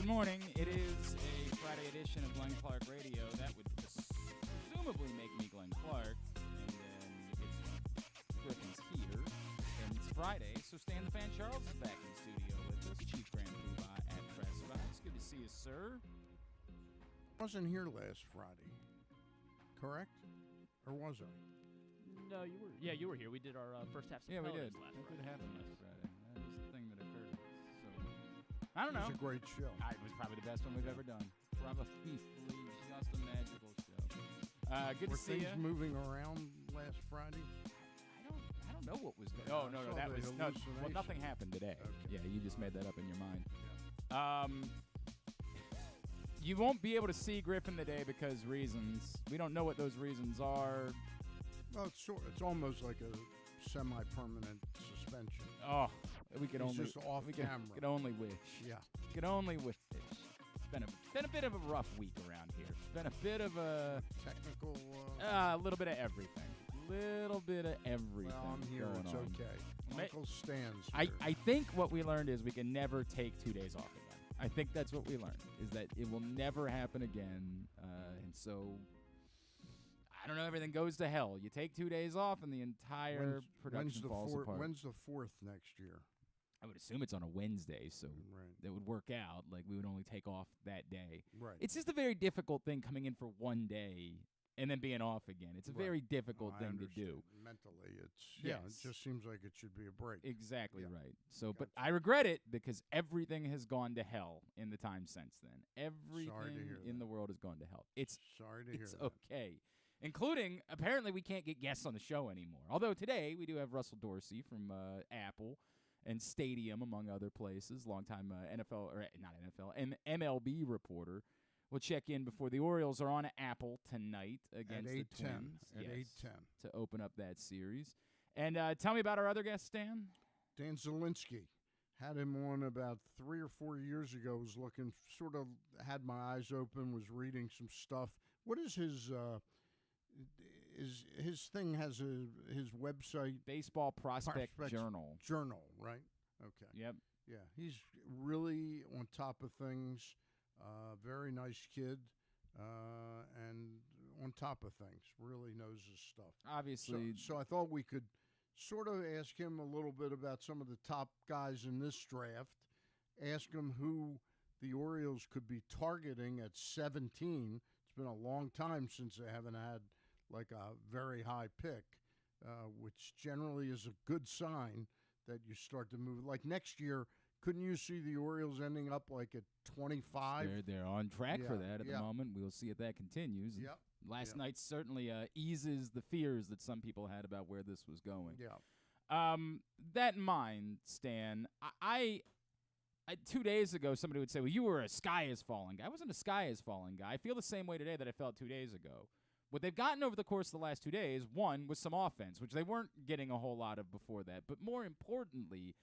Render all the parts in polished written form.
Good morning. It is a Friday edition of Glenn Clark Radio. That would presumably make me Glenn Clark. And then it's Griffin's here. And it's Friday, so Stan the Fan Charles is back in studio with us. Chief Grand Poobah at Press Box. Good to see you, sir. I wasn't here last Friday, correct? Or was I? No, you were. Yeah, you were here. We did our first half. Yeah, we did. Last That Friday. did happen last Friday. That is the thing that occurred. So, I don't know. It was a great show. It was probably the best one we've ever done. Probably just a magical show. Good Were to see you. things moving around last Friday? I don't know what was going I on. No, saw that the was no. Well, hallucination. nothing happened today. Okay. Yeah, you just made that up in your mind. Yeah. You won't be able to see Griffin today because reasons. We don't know what those reasons are. Well, it's almost like a semi-permanent suspension. Oh, we could He's only just off we camera. Could only wish. Yeah. Could only wish. It's been a bit of a rough week around here. It's been a bit of a Technical. a little bit of everything. Little bit of everything. Well, I'm here. Going It's on. okay. Ma- Uncle Stan's here. I think what we learned is we can never take 2 days off again. I think that's what we learned, is that it will never happen again. And so, I don't know, everything goes to hell. You take 2 days off and the entire production falls apart. When's the 4th next year? I would assume it's on a Wednesday, so Right. that would work out. Like, we would only take off that day. Right. It's just a very difficult thing coming in for 1 day and then being off again. It's a very difficult I thing to do. understand. Mentally, it's Yes. it just seems like it should be a break. Exactly Yeah. right. So, but Gotcha. I regret it because everything has gone to hell in the time since then. Everything hear in that. the world has gone to hell. It's Sorry to hear it's that. okay. Including, apparently, we can't get guests on the show anymore. Although today we do have Russell Dorsey from Apple and Stadium, among other places. Longtime NFL, or not NFL, MLB reporter. We'll check in before the Orioles are on Apple tonight against the 8:10. Twins. At Yes, 8:10. to open up that series. And tell me about our other guest, Stan. Dan Zielinski. Had him on about 3 or 4 years ago. Was looking, sort of had my eyes open, was reading some stuff. What is his thing? Has his website? Baseball Prospect Journal. Journal, right? Okay. Yep. Yeah, he's really on top of things. Very nice kid, and on top of things. Really knows his stuff. Obviously. So I thought we could sort of ask him a little bit about some of the top guys in this draft. Ask him who the Orioles could be targeting at 17. It's been a long time since they haven't had like a very high pick, which generally is a good sign that you start to move. Like next year, couldn't you see the Orioles ending up like at 25? They're on track for Yeah, that at the yeah. moment. We'll see if that continues. Yep. Last Yep. night certainly eases the fears that some people had about where this was going. Yeah. That in mind, Stan, I 2 days ago somebody would say, well, you were a sky is falling guy. I wasn't a sky is falling guy. I feel the same way today that I felt 2 days ago. What they've gotten over the course of the last 2 days, one, was some offense, which they weren't getting a whole lot of before that. But more importantly,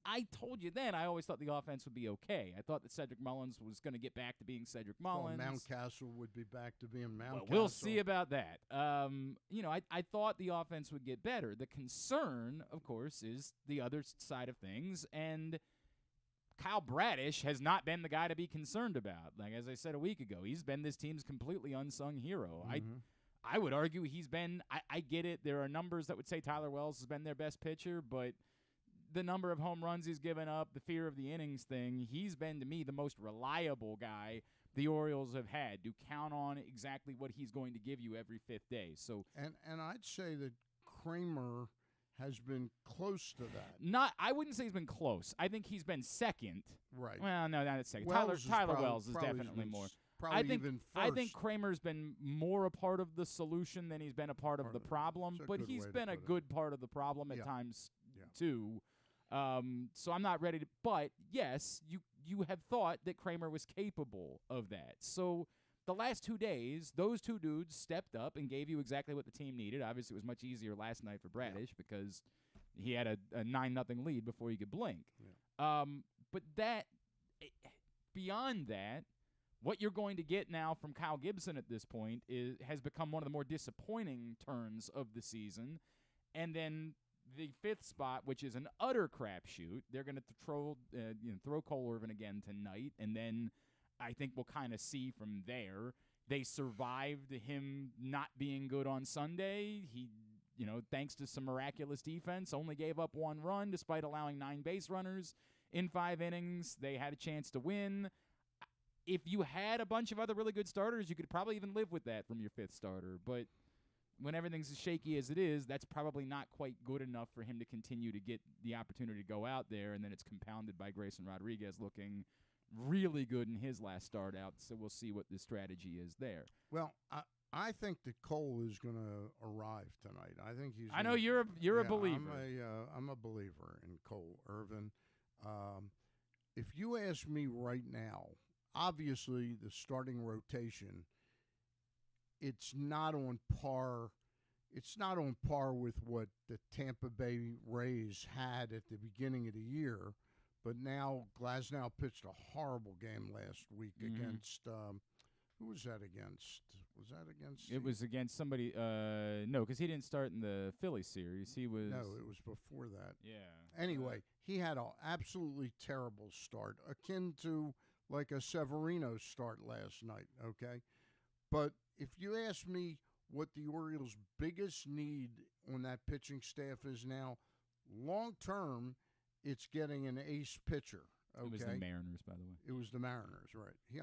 I told you then I always thought the offense would be okay. I thought that Cedric Mullins was going to get back to being Cedric Mullins. Mountcastle would be back to being Mountcastle. We'll see about that. I thought the offense would get better. The concern, of course, is the other side of things, and Kyle Bradish has not been the guy to be concerned about. Like, as I said a week ago, he's been this team's completely unsung hero. I would argue he's been – I get it. There are numbers that would say Tyler Wells has been their best pitcher, but – the number of home runs he's given up, the fear of the innings thing, he's been, to me, the most reliable guy the Orioles have had to count on exactly what he's going to give you every fifth day. So, and I'd say that Kramer has been close to that. I wouldn't say he's been close. I think he's been second. Right. Well, no, not second. Wells Tyler is Wells is probably definitely been more. Probably even first. I think Kramer's been more a part of the solution than he's been a part of the problem, That's a but good he's way to been a put it. good part of the problem at Yeah. times Yeah. too. So I'm not ready to. But yes, you have thought that Kramer was capable of that. So the last 2 days, those two dudes stepped up and gave you exactly what the team needed. Obviously, it was much easier last night for Bradish because he had a 9-0 lead before you could blink. Yeah. But beyond that, what you're going to get now from Kyle Gibson at this point has become one of the more disappointing turns of the season. And then the fifth spot, which is an utter crapshoot, they're going to throw Cole Irvin again tonight, and then I think we'll kind of see from there. They survived him not being good on Sunday. He, thanks to some miraculous defense, only gave up 1 run despite allowing 9 base runners in 5 innings. They had a chance to win. If you had a bunch of other really good starters, you could probably even live with that from your 5th starter. But when everything's as shaky as it is, that's probably not quite good enough for him to continue to get the opportunity to go out there, and then it's compounded by Grayson Rodriguez looking really good in his last start out, so we'll see what the strategy is there. Well, I think that Cole is going to arrive tonight. I think he's. I know you're a believer. I'm a believer in Cole Irvin. If you ask me right now, obviously the starting rotation, it's not on par. It's not on par with what the Tampa Bay Rays had at the beginning of the year. But now Glasnow pitched a horrible game last week against who was that against? Was that against? It was against somebody. No, because he didn't start in the Philly series. He was. No, it was before that. Yeah. Anyway, he had an absolutely terrible start, akin to like a Severino start last night. Okay, but if you ask me what the Orioles' biggest need on that pitching staff is now, long term, it's getting an ace pitcher. Okay? It was the Mariners, by the way. It was the Mariners, right? He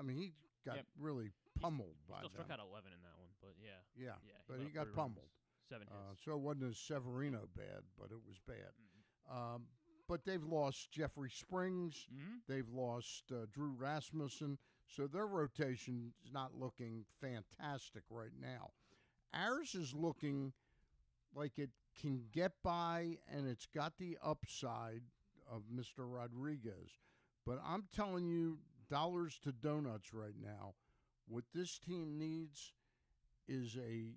got really pummeled by them. Still struck out 11 in that one, but yeah. Yeah, but he got pummeled. 7 hits. So it wasn't as Severino bad, but it was bad. But they've lost Jeffrey Springs. They've lost Drew Rasmussen. So their rotation is not looking fantastic right now. Ours is looking like it can get by, and it's got the upside of Mr. Rodriguez. But I'm telling you, dollars to donuts right now, what this team needs is a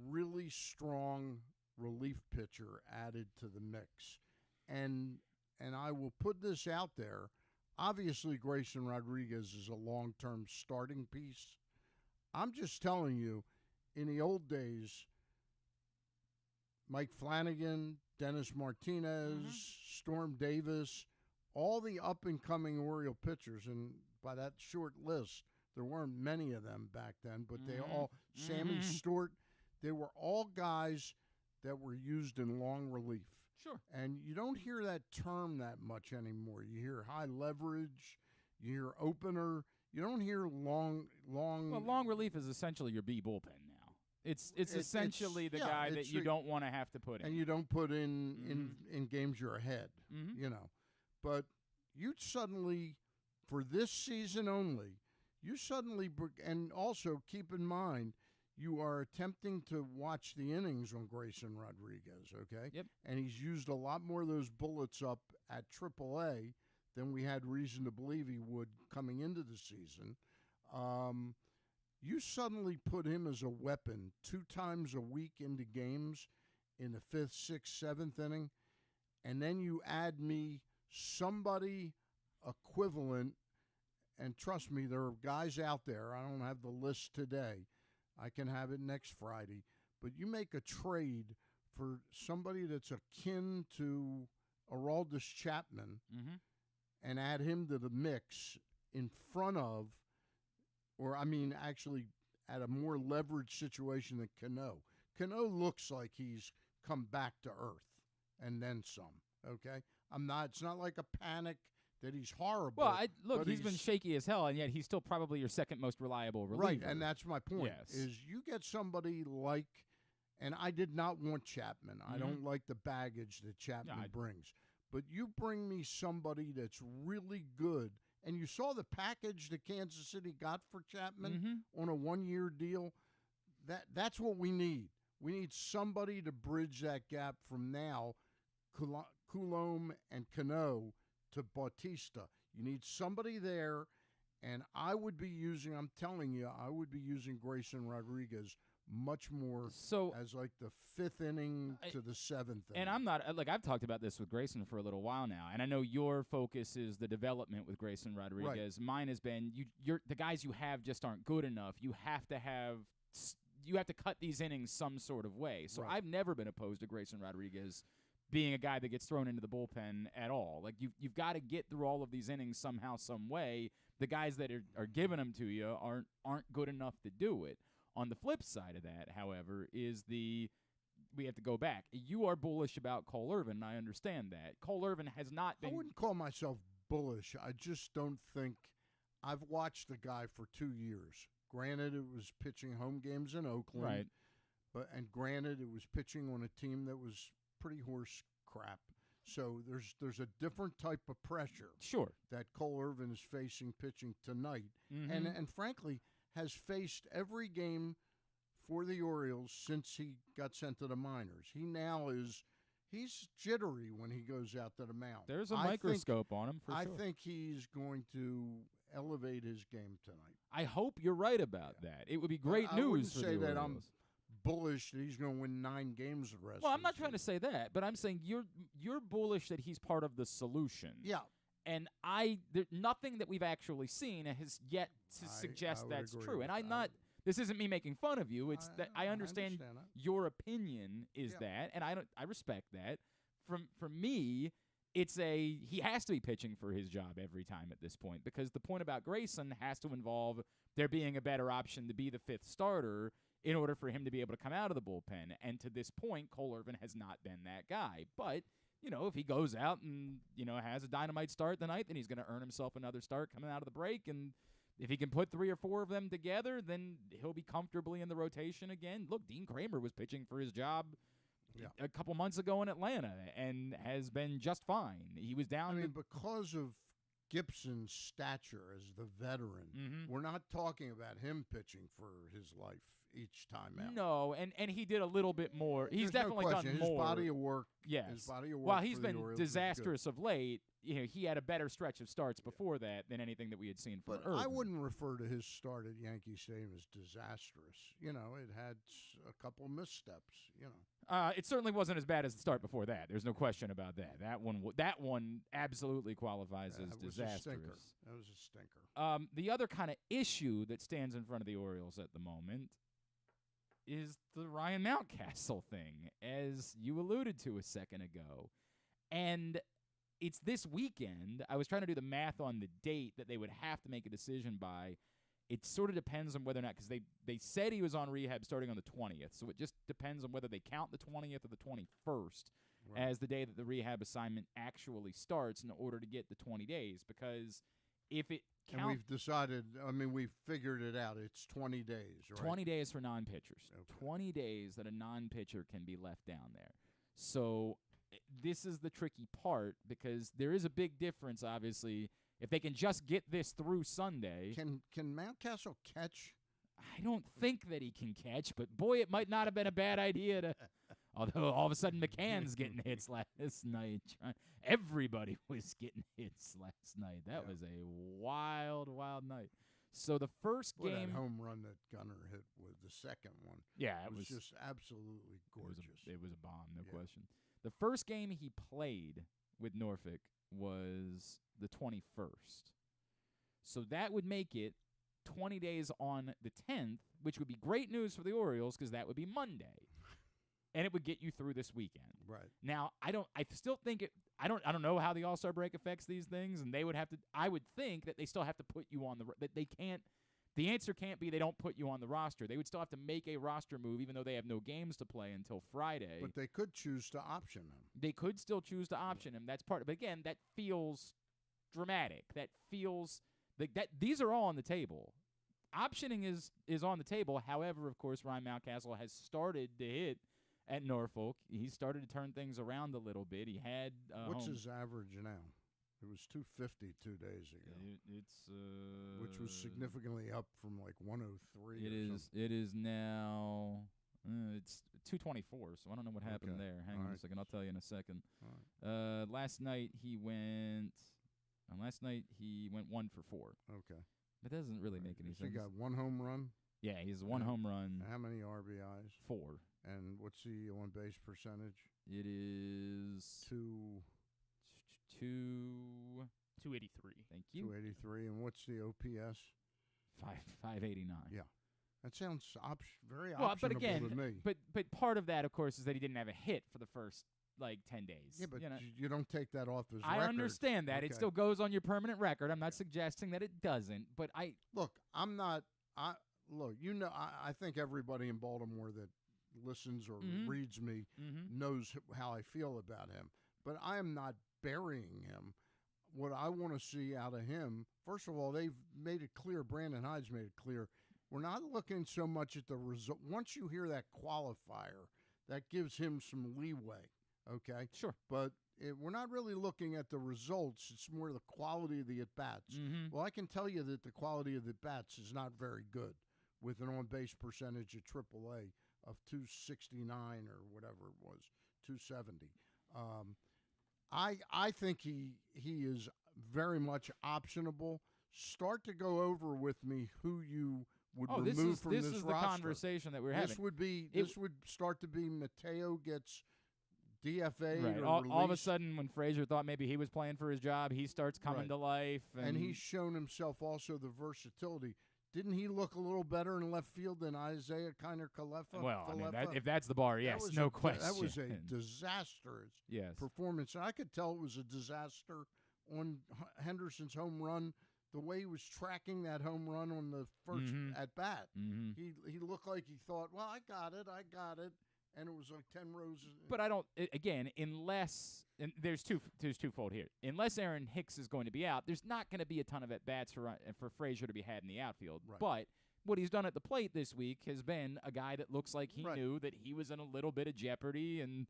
really strong relief pitcher added to the mix. And I will put this out there. Obviously, Grayson Rodriguez is a long-term starting piece. I'm just telling you, in the old days, Mike Flanagan, Dennis Martinez, Storm Davis, all the up-and-coming Oriole pitchers, and by that short list, there weren't many of them back then, but they all, Sammy Stewart, they were all guys that were used in long relief. Sure. And you don't hear that term that much anymore. You hear high leverage, you hear opener, you don't hear long. Well, long relief is essentially your B bullpen now. It's essentially the guy that you don't want to have to put in. And you don't put in games you're ahead, But you suddenly, for this season only, and also keep in mind, you are attempting to watch the innings on Grayson Rodriguez, okay? Yep. And he's used a lot more of those bullets up at AAA than we had reason to believe he would coming into the season. You suddenly put him as a weapon 2 times a week into games in the 5th, 6th, 7th inning, and then you add me somebody equivalent, and trust me, there are guys out there. I don't have the list today. I can have it next Friday. But you make a trade for somebody that's akin to Aroldis Chapman and add him to the mix in front of, actually at a more leveraged situation than Cano. Cano looks like he's come back to earth and then some, okay? It's not like a panic that he's horrible. Well, he's been shaky as hell, and yet he's still probably your second most reliable reliever. Right, and that's my point, yes. is you get somebody like, and I did not want Chapman. I don't like the baggage that Chapman brings. But you bring me somebody that's really good, and you saw the package that Kansas City got for Chapman on a 1-year deal. That's what we need. We need somebody to bridge that gap from now, Coulombe and Cano, to Bautista. You need somebody there, and I would be using Grayson Rodriguez much more as like the 5th inning to the 7th inning. And I'm not, I've talked about this with Grayson for a little while now, and I know your focus is the development with Grayson Rodriguez. Right. Mine has been, the guys you have just aren't good enough. You have to cut these innings some sort of way. So I've never been opposed to Grayson Rodriguez being a guy that gets thrown into the bullpen at all. Like you've got to get through all of these innings somehow, some way. The guys that are giving them to you aren't good enough to do it. On the flip side of that, however, is we have to go back. You are bullish about Cole Irvin, and I understand that. Cole Irvin has not been. I wouldn't call myself bullish. I just don't think I've watched the guy for 2 years. Granted, it was pitching home games in Oakland, right? And granted, it was pitching on a team that was pretty horse crap. So there's a different type of pressure, sure, that Cole Irvin is facing pitching tonight, and frankly has faced every game for the Orioles since he got sent to the minors. He's jittery when he goes out to the mound. There's a microscope on him for sure. I think he's going to elevate his game tonight. I hope you're right about that. It would be great news I wouldn't for say the that Orioles. I'm bullish that he's going to win 9 games the rest. Well, of I'm not the trying to season. say that, but I'm saying you're bullish that he's part of the solution. Yeah. And nothing that we've actually seen has yet to suggest would that's agree true. with And that. this isn't me making fun of you. It's that I understand that. your opinion is that, and I respect that. For me, he has to be pitching for his job every time at this point, because the point about Grayson has to involve there being a better option to be the 5th starter in order for him to be able to come out of the bullpen. And to this point, Cole Irvin has not been that guy. But if he goes out and, has a dynamite start tonight, then he's going to earn himself another start coming out of the break. And if he can put 3 or 4 of them together, then he'll be comfortably in the rotation again. Look, Dean Kramer was pitching for his job a couple months ago in Atlanta and has been just fine. He was down. Because of Gibson's stature as the veteran, we're not talking about him pitching for his life each time out. No, and he did a little bit more. He's There's definitely no done question. more. His body of work. Yes. His body of work. While he's for the been Orioles is disastrous of late, he had a better stretch of starts before that than anything that we had seen from But Irvin. I wouldn't refer to his start at Yankee Stadium as disastrous. It had a couple missteps. It certainly wasn't as bad as the start before that. There's no question about that. That one absolutely qualifies as disastrous. That was a stinker. The other kind of issue that stands in front of the Orioles at the moment is the Ryan Mountcastle thing, as you alluded to a second ago. And it's this weekend. I was trying to do the math on the date that they would have to make a decision by. It sort of depends on whether or not, because they said he was on rehab starting on the 20th, so it just depends on whether they count the 20th or the 21st as the day that the rehab assignment actually starts in order to get the 20 days, because if it and we've decided, we've figured it out. It's 20 days, right? 20 days for non-pitchers. Okay. 20 days that a non-pitcher can be left down there. So this is the tricky part, because there is a big difference, obviously. If they can just get this through Sunday. Can Mountcastle catch? I don't think that he can catch, but boy, it might not have been a bad idea to. Although all of a sudden McCann's getting hits last night. Everybody was getting hits last night. That was a wild, wild night. So the first game. That home run that Gunnar hit was the second one. Yeah, it was just absolutely gorgeous. It was a bomb, no question. The first game he played with Norfolk was the 21st. So that would make it 20 days on the 10th, which would be great news for the Orioles because that would be Monday. And it would get you through this weekend. Right. Now, I still think I don't know how the All-Star break affects these things, and they would have to, I would think that they still have to put you on the answer can't be they don't put you on the roster. They would still have to make a roster move, even though they have no games to play until Friday. But they could choose to option him. They could still choose to option him. That's part of it. But again, that feels dramatic. That feels like that these are all on the table. Optioning is on the table. However, of course, Ryan Mountcastle has started to hit at Norfolk. He started to turn things around a little bit. He had what's his average now? It was 250 2 days ago. Which was significantly up from like 103. It is now. It's 224. So I don't know what happened there. Hang on a second. I'll tell you in a second. Last night he went 1 for 4. Okay. That doesn't really make any sense. He got 1 home run. Yeah, he's one home run. How many RBIs? 4. And what's the on base percentage? It is 283. Thank you. 283. And what's the OPS? 589. Yeah. That sounds very well, optionable but again, to me. But part of that, of course, is that he didn't have a hit for the first like 10 days. Yeah, but you know? you don't take that off his I record. understand that. Okay. It still goes on your permanent record. I'm not suggesting that it doesn't, but Look, I'm not look, I think everybody in Baltimore that listens or reads me knows how I feel about him. But I am not burying him. What I want to see out of him, first of all, they've made it clear, Brandon Hyde's made it clear, we're not looking so much at the result. Once you hear that qualifier, that gives him some leeway, okay? Sure. But we're not really looking at the results. It's more the quality of the at-bats. Well, I can tell you that the quality of the at-bats is not very good with an on-base percentage at AAA of 269 or whatever it was, 270. I think he is very much optionable. Start to go over with me who you would remove from this roster. This is the conversation that we're having. This would start to be Mateo gets DFA. Right. All of a sudden, when Frazier thought maybe he was playing for his job, he starts coming to life. And he's shown himself also the versatility. Didn't he look a little better in left field than Isaiah Kiner-Kalefa? Well, I mean, if that's the bar, yes, no question. That was a disastrous performance. And I could tell it was a disaster on Henderson's home run, the way he was tracking that home run on the first at-bat. He looked like he thought, well, I got it. And it was like 10 rows. But I don't, again, unless, and there's twofold here. Unless Aaron Hicks is going to be out, there's not going to be a ton of at-bats for Frazier to be had in the outfield. Right. But what he's done at the plate this week has been a guy that looks like he knew that he was in a little bit of jeopardy and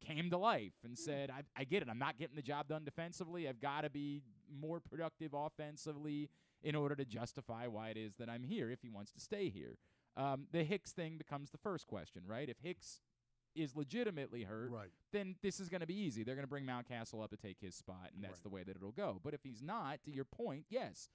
came to life and said, I get it. I'm not getting the job done defensively. I've got to be more productive offensively in order to justify why it is that I'm here if he wants to stay here. The Hicks thing becomes the first question, right? If Hicks is legitimately hurt, then this is going to be easy. They're going to bring Mountcastle up to take his spot, and that's the way that it'll go. But if he's not, to your point, yes,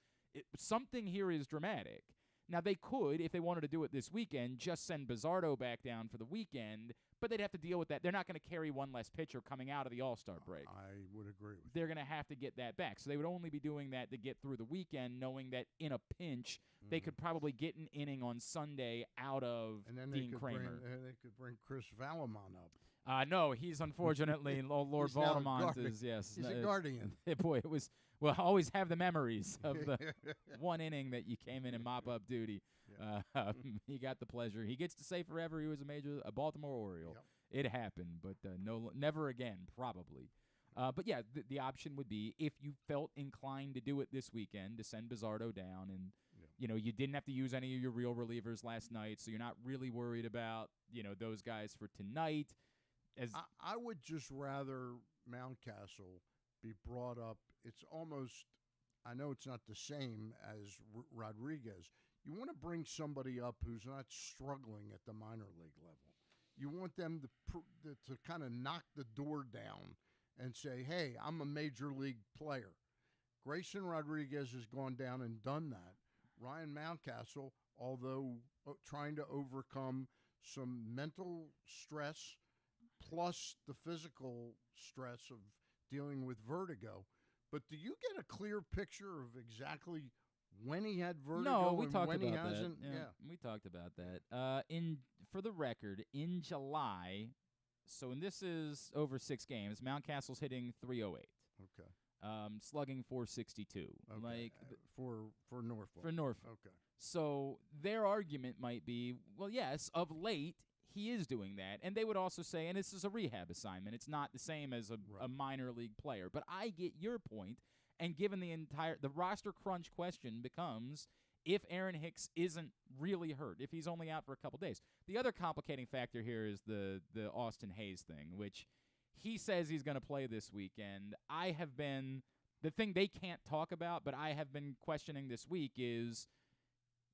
something here is dramatic. Now, they could, if they wanted to do it this weekend, just send Bizzardo back down for the weekend, but they'd have to deal with that. They're not going to carry one less pitcher coming out of the All-Star break. I would agree with They're going to have to get that back. So they would only be doing that to get through the weekend, knowing that in a pinch, they could probably get an inning on Sunday out of Dean Kramer. They could bring Chris Valamon up. No, he's unfortunately Lord Voldemort is He's a guardian. Boy, it was. Well, I always have the memories of the one inning that you came in and mop up duty. He got the pleasure. He gets to say forever he was a Baltimore Oriole. It happened, but never again, probably. But yeah, the option would be if you felt inclined to do it this weekend to send Bizzardo down, and you didn't have to use any of your real relievers last night, so you're not really worried about those guys for tonight. I would just rather Mountcastle be brought up. It's almost, I know it's not the same as Rodriguez. You want to bring somebody up who's not struggling at the minor league level. You want them to kind of knock the door down and say, hey, I'm a major league player. Grayson Rodriguez has gone down and done that. Ryan Mountcastle, although trying to overcome some mental stress plus the physical stress of dealing with vertigo. But do you get a clear picture of exactly when he had vertigo no, we and talked when about he that. hasn't? Yeah, we talked about that. For the record, in July, and this is over 6 games, Mountcastle's hitting .308. Okay. Slugging .462. Okay. For Norfolk. For Norfolk. Okay. So their argument might be, well, yes, of late he is doing that, and they would also say, and this is a rehab assignment. It's not the same as a minor league player. But I get your point, and given the roster crunch question becomes if Aaron Hicks isn't really hurt, if he's only out for a couple days. The other complicating factor here is the Austin Hayes thing, which he says he's going to play this weekend. The thing they can't talk about, but I have been questioning this week is,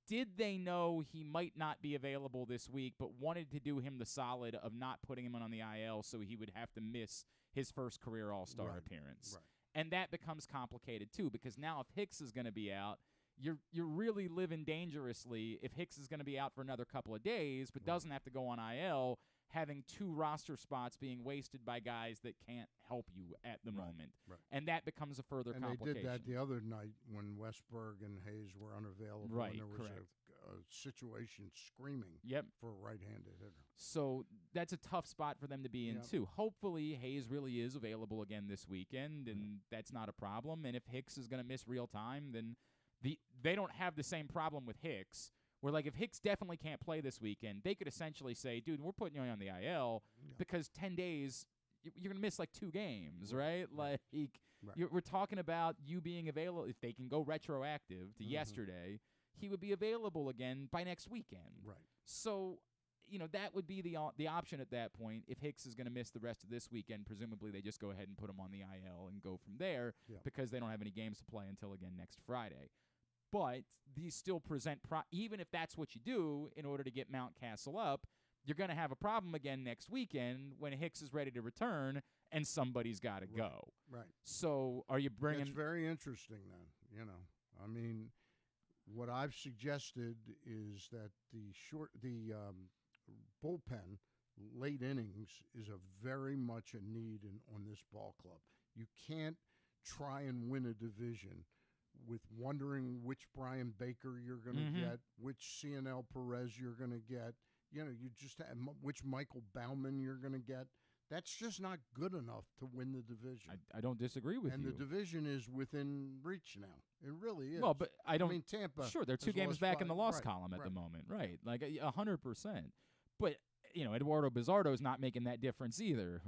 did they know he might not be available this week, but wanted to do him the solid of not putting him on the IL so he would have to miss his first career All-Star appearance? Right. And that becomes complicated, too, because now if Hicks is going to be out, you're really living dangerously if Hicks is going to be out for another couple of days but doesn't have to go on IL. having 2 roster spots being wasted by guys that can't help you at the moment. Right. And that becomes a further complication. They did that the other night when Westberg and Hayes were unavailable. Right, and there was correct. a situation screaming for a right-handed hitter. So that's a tough spot for them to be in, too. Hopefully, Hayes really is available again this weekend, and that's not a problem. And if Hicks is going to miss real time, then they don't have the same problem with Hicks, where, like, if Hicks definitely can't play this weekend, they could essentially say, dude, we're putting you on the IL because 10 days, you're going to miss, like, 2 games, right? Like, we're talking about you being available. If they can go retroactive to yesterday, he would be available again by next weekend. Right. So, that would be the option at that point. If Hicks is going to miss the rest of this weekend, presumably they just go ahead and put him on the IL and go from there because they don't have any games to play until, again, next Friday. But these still present even if that's what you do in order to get Mountcastle up, you're going to have a problem again next weekend when Hicks is ready to return and somebody's got to go. Right. So are you bringing? It's very interesting then. I mean, what I've suggested is that the bullpen late innings is very much a need on this ball club. You can't try and win a division with wondering which Brian Baker you're going to get, which CNL Perez you're going to get, you just have which Michael Baumann you're going to get. That's just not good enough to win the division. I don't disagree with you. And the division is within reach now. It really is. Well, but I mean, Tampa. Sure, they're 2 games back in the loss column at the moment, right? Like 100%. But Eduardo Bizzardo is not making that difference either.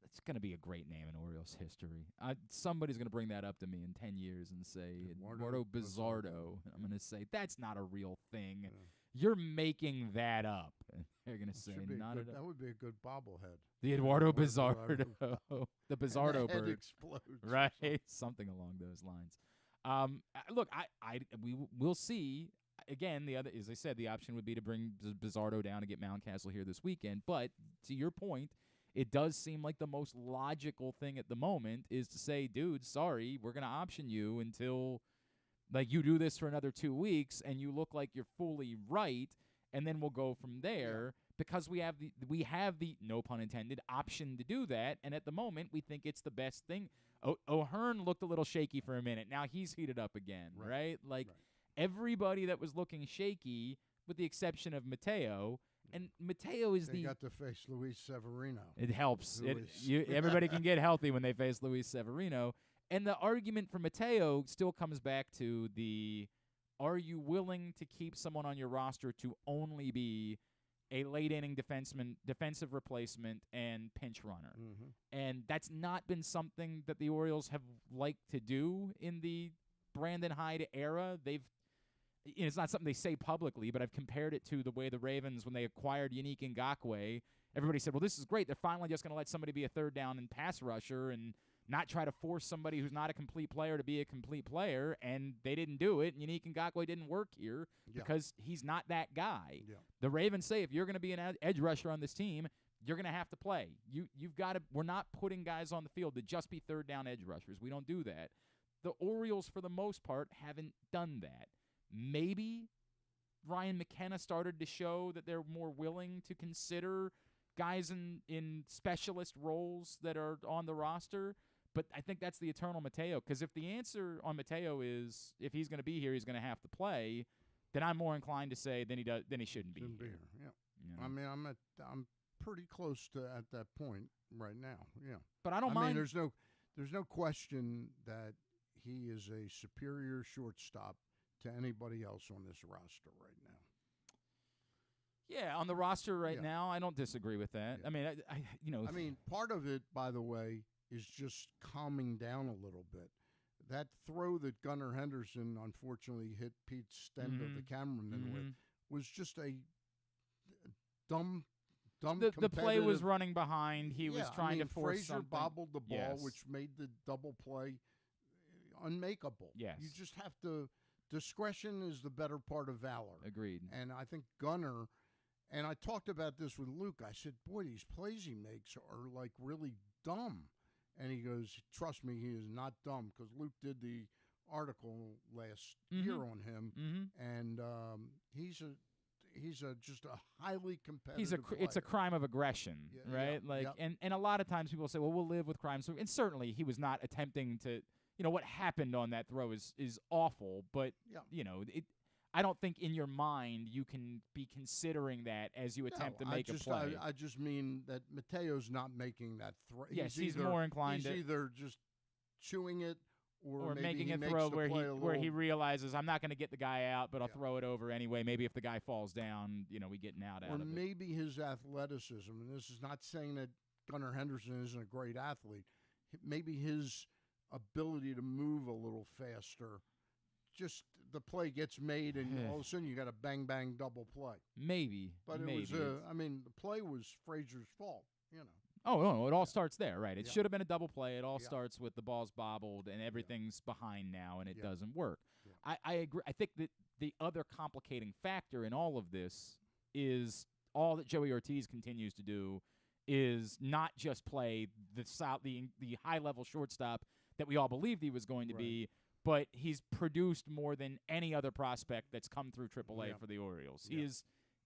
It's going to be a great name in Orioles history. Somebody's going to bring that up to me in 10 years and say, Eduardo Bizzardo. I'm going to say, that's not a real thing. Yeah. You're making that up. And they're going to say, that would be a good bobblehead. The Eduardo Bizzardo. The Bizzardo bird. bird. Explodes. Right? Something along those lines. Look, we'll see. Again, as I said, the option would be to bring Bizzardo down to get Mountcastle here this weekend. But to your point, it does seem like the most logical thing at the moment is to say, dude, sorry, we're going to option you until you do this for another 2 weeks and you look like you're fully right, and then we'll go from there because we have the no pun intended option to do that, and at the moment we think it's the best thing. O'Hearn looked a little shaky for a minute. Now he's heated up again, right? Everybody that was looking shaky, with the exception of Mateo. And Mateo is they got to face Luis Severino. It helps. Everybody can get healthy when they face Luis Severino. And the argument for Mateo still comes back to are you willing to keep someone on your roster to only be a late-inning defensive replacement and pinch runner? And that's not been something that the Orioles have liked to do in the Brandon Hyde era. It's not something they say publicly, but I've compared it to the way the Ravens, when they acquired Yannick Ngakoue, everybody said, well, this is great. They're finally just going to let somebody be a third down and pass rusher and not try to force somebody who's not a complete player to be a complete player, and they didn't do it. And Yannick Ngakoue didn't work here because he's not that guy. Yeah. The Ravens say, if you're going to be an edge rusher on this team, you're going to have to play. You've got to. We're not putting guys on the field to just be third down edge rushers. We don't do that. The Orioles, for the most part, haven't done that. Maybe Ryan McKenna started to show that they're more willing to consider guys in specialist roles that are on the roster, but I think that's the eternal Mateo, because if the answer on Mateo is if he's going to be here, he's going to have to play, then I'm more inclined to say then he shouldn't be here. Yeah. You know? I mean, I'm pretty close to at that point right now. Yeah. But I don't mind. I mean, there's no question that he is a superior shortstop to anybody else on this roster right now. Yeah, on the roster right now, I don't disagree with that. Yeah. I mean, part of it, by the way, is just calming down a little bit. That throw that Gunnar Henderson unfortunately hit Pete Stenda, the cameraman, with was just a dumb. The play was running behind. He was trying to force Frazier something. Bobbled the ball, which made the double play unmakeable. Yes. You just have to. Discretion is the better part of valor. Agreed. And I think Gunnar, and I talked about this with Luke. I said, boy, these plays he makes are like really dumb. And he goes, trust me, he is not dumb, because Luke did the article last year on him. And he's just a highly competitive. It's a crime of aggression, Yeah, right? yeah, Like, yep. and a lot of times people say, well, we'll live with crimes. And certainly he was not attempting to, what happened on that throw is awful. But Yeah. I don't think in your mind you can be considering that as you attempt to make a play. I just mean that Mateo's not making that throw. Yes, he's more inclined He's to either just chewing it or maybe making he a makes throw the where play where he little- realizes I'm not going to get the guy out, but I'll Yeah. throw it over anyway. Maybe if the guy falls down, we get an out or of it. maybe his athleticism. And this is not saying that Gunnar Henderson isn't a great athlete. Maybe his ability to move a little faster. Just the play gets made, and all of a sudden you got a bang bang double play. Maybe, But maybe it was. I mean, the play was Frazier's fault. Oh, no, it all starts there, right? It Yeah. should have been a double play. It all Yeah. starts with the ball's bobbled and everything's behind now, and it Yeah. doesn't work. Yeah. I agree. I think that the other complicating factor in all of this is all that Joey Ortiz continues to do is not just play the high-level shortstop that we all believed he was going to be, but he's produced more than any other prospect that's come through AAA Yeah. for the Orioles. Yeah.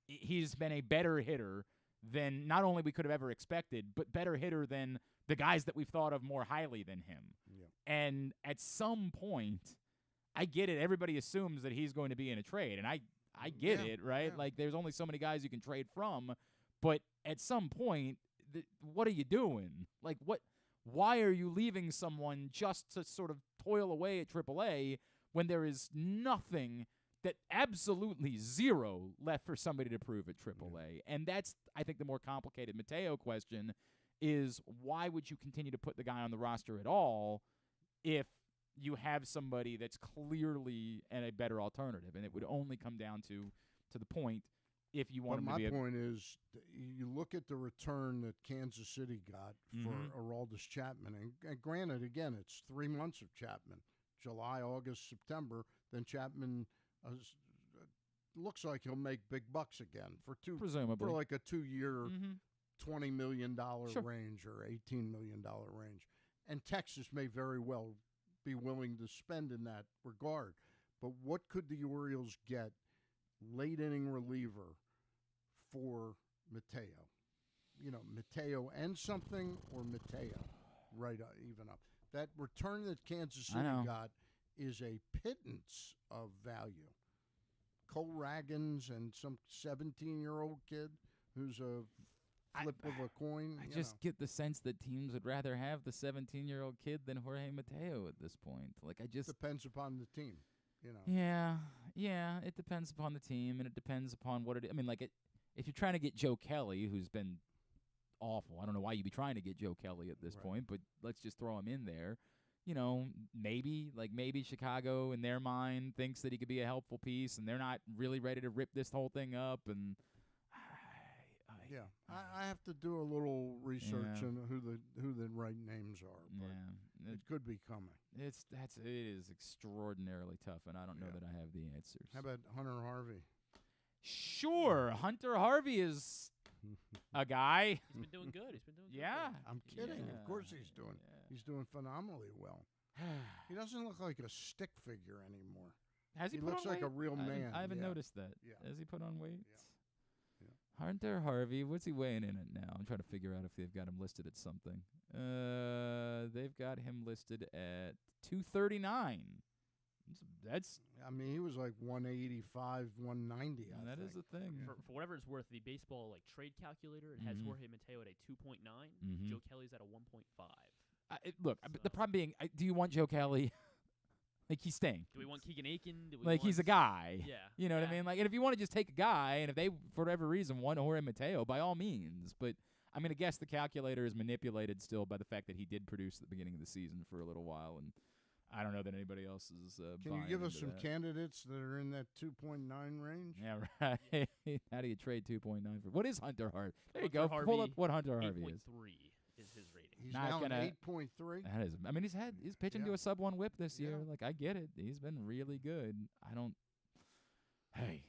He's been a better hitter than not only we could have ever expected, but better hitter than the guys that we've thought of more highly than him. Yeah. And at some point, I get it. Everybody assumes that he's going to be in a trade, and I get Yeah, it, right? yeah. Like, there's only so many guys you can trade from, but at some point, what are you doing? Like, why are you leaving someone just to sort of toil away at AAA when there is nothing that absolutely zero left for somebody to prove at AAA? And that's, I think, the more complicated Mateo question is, why would you continue to put the guy on the roster at all if you have somebody that's clearly a better alternative? And it would only come down to the point if you want But him to be my point is, you look at the return that Kansas City got Mhm. for Aroldis Chapman, and granted, again, it's 3 months of Chapman, July, August, September. Then Chapman looks like he'll make big bucks again for presumably. like a 2-year, Mhm. $20 million Sure. range or $18 million range. And Texas may very well be willing to spend in that regard. But what could the Orioles get late inning reliever for Mateo? Mateo and something, or Mateo right even up. That return that Kansas I City know. got is a pittance of value. Cole Raggins and some 17-year-old kid who's a flip of a coin. I you just know. get the sense that teams would rather have the 17-year-old kid than Jorge Mateo at this point. Like, I just Depends upon the team. Yeah, it depends upon the team, and it depends upon what it. I mean, like, if you're trying to get Joe Kelly, who's been awful, I don't know why you'd be trying to get Joe Kelly at this Right. point, but let's just throw him in there. Maybe Chicago, in their mind, thinks that he could be a helpful piece, and they're not really ready to rip this whole thing up. And Yeah, I have to do a little research Yeah. on who the right names are. But yeah, it could be coming. it is extraordinarily tough, and I don't know Yeah. that I have the answers. How about Hunter Harvey? Sure, Hunter Harvey is a guy. He's been doing good. He's been doing good. Yeah. I'm kidding. Yeah, Of course he's doing. yeah. He's doing phenomenally well. He doesn't look like a stick figure anymore. Has he He put looks on like a weight? real I haven't- man, I haven't yeah. noticed that. Yeah. Has he put on weight? Yeah. Hunter Harvey, what's he weighing in at now? I'm trying to figure out if they've got him listed at something. They've got him listed at 239. That's I mean, he was like 185, 190. that is a thing. For whatever it's worth, the baseball trade calculator, it has Mhm. Jorge Mateo at a 2.9. Mhm. Joe Kelly's at a 1.5. Look, the problem being, do you want Joe Kelly? Like, he's staying. Do we want Keegan Aiken? Do we Like, want he's a guy. Yeah. You know what I Yeah. mean? Like, and if you want to just take a guy, and if they, for whatever reason, want Jorge Mateo, by all means. But I'm going to guess the calculator is manipulated still by the fact that he did produce at the beginning of the season for a little while, and I don't know that anybody else is Can you give us some that. candidates that are in that 2.9 range? Yeah, right. How do you trade 2.9 for? What is Hunter Harvey? There you Hunter go. Pull Harvey, up what Hunter Harvey is. 8.3 is his rating. He's Not now gonna- an 8.3. That is. I mean, he's pitching to Yeah. a sub-1 whip this year. Yeah. Like, I get it. He's been really good. I don't. Hey.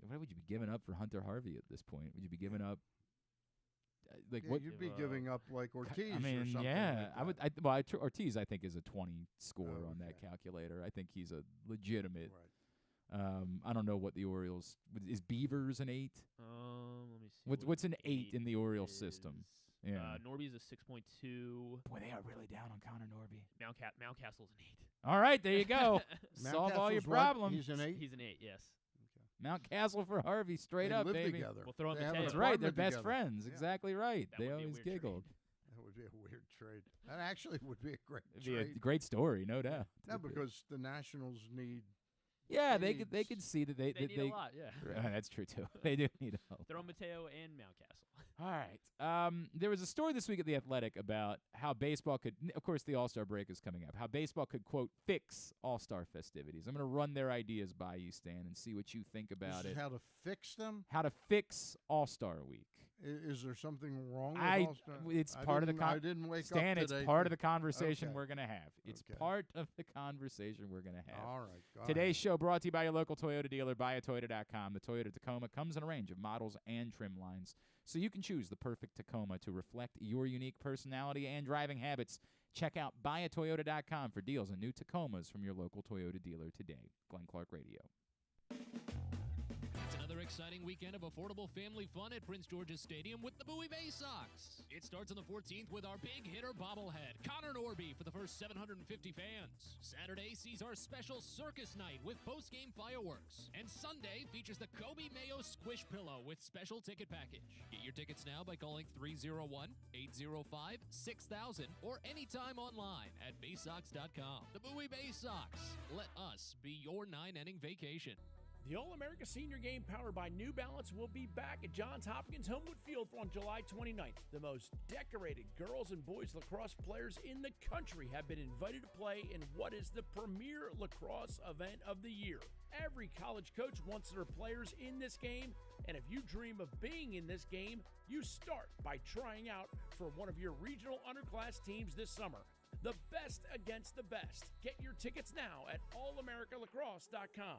What would you be giving up for Hunter Harvey at this point? Would you be giving up? Like Yeah, what? you'd be Give, giving up like Ortiz I mean, or something. yeah, like I that. would. Ortiz, I think, is a 20 score Oh, on that okay. calculator. I think he's a legitimate Right. I don't know what the Orioles is. Beavers an 8? Let me see. What's an 8 in the Orioles system? Yeah. Norby's a 6.2. Boy, they are really down on Connor Norby. Mountcastle's an 8. All right, there you go. Solve all your Mountcastle's what? problems. He's an 8? He's an 8, yes. Mountcastle for Harvey, straight They up, live baby. together. We'll throw in They have Mateo. an That's right. They're apartment best together. friends. Yeah. Exactly right. That They would be a always weird trade. giggled. That would be a weird trade. That actually would be a great It'd be a trade. great story, no doubt. No, because the Nationals need. Yeah, they needs- could see that they They need a lot, yeah. That's true too. They do need help. Throw in Mateo and Mountcastle. All right. There was a story this week at The Athletic about how baseball could, of course, the All-Star break is coming up, how baseball could, quote, fix All-Star festivities. I'm going to run their ideas by you, Stan, and see what you think about This it. is how to fix them. How to fix All-Star Week. Is there something wrong with I- All-Star? it's I part of the didn't- con- I didn't wake Stan, up it's today. part of the conversation Okay. we're going to have. It's Okay. part of the conversation we're going to have. All right. Go Today's ahead. show brought to you by your local Toyota dealer, buyatoyota.com. The Toyota Tacoma comes in a range of models and trim lines, so you can choose the perfect Tacoma to reflect your unique personality and driving habits. Check out buyatoyota.com for deals on new Tacomas from your local Toyota dealer today. Glenn Clark Radio. It's another exciting weekend of affordable family fun at Prince George's Stadium with the Bowie Bay Sox. It starts on the 14th with our big hitter bobblehead, Connor Norby, for the first 750 fans. Saturday sees our special circus night with post-game fireworks. And Sunday features the Kobe Mayo Squish Pillow with special ticket package. Get your tickets now by calling 301-805-6000 or anytime online at baysox.com. The Bowie Bay Sox. Let us be your 9-inning vacation. The All-America Senior Game powered by New Balance will be back at Johns Hopkins Homewood Field on July 29th. The most decorated girls and boys lacrosse players in the country have been invited to play in what is the premier lacrosse event of the year. Every college coach wants their players in this game, and if you dream of being in this game, you start by trying out for one of your regional underclass teams this summer. The best against the best. Get your tickets now at allamericalacrosse.com.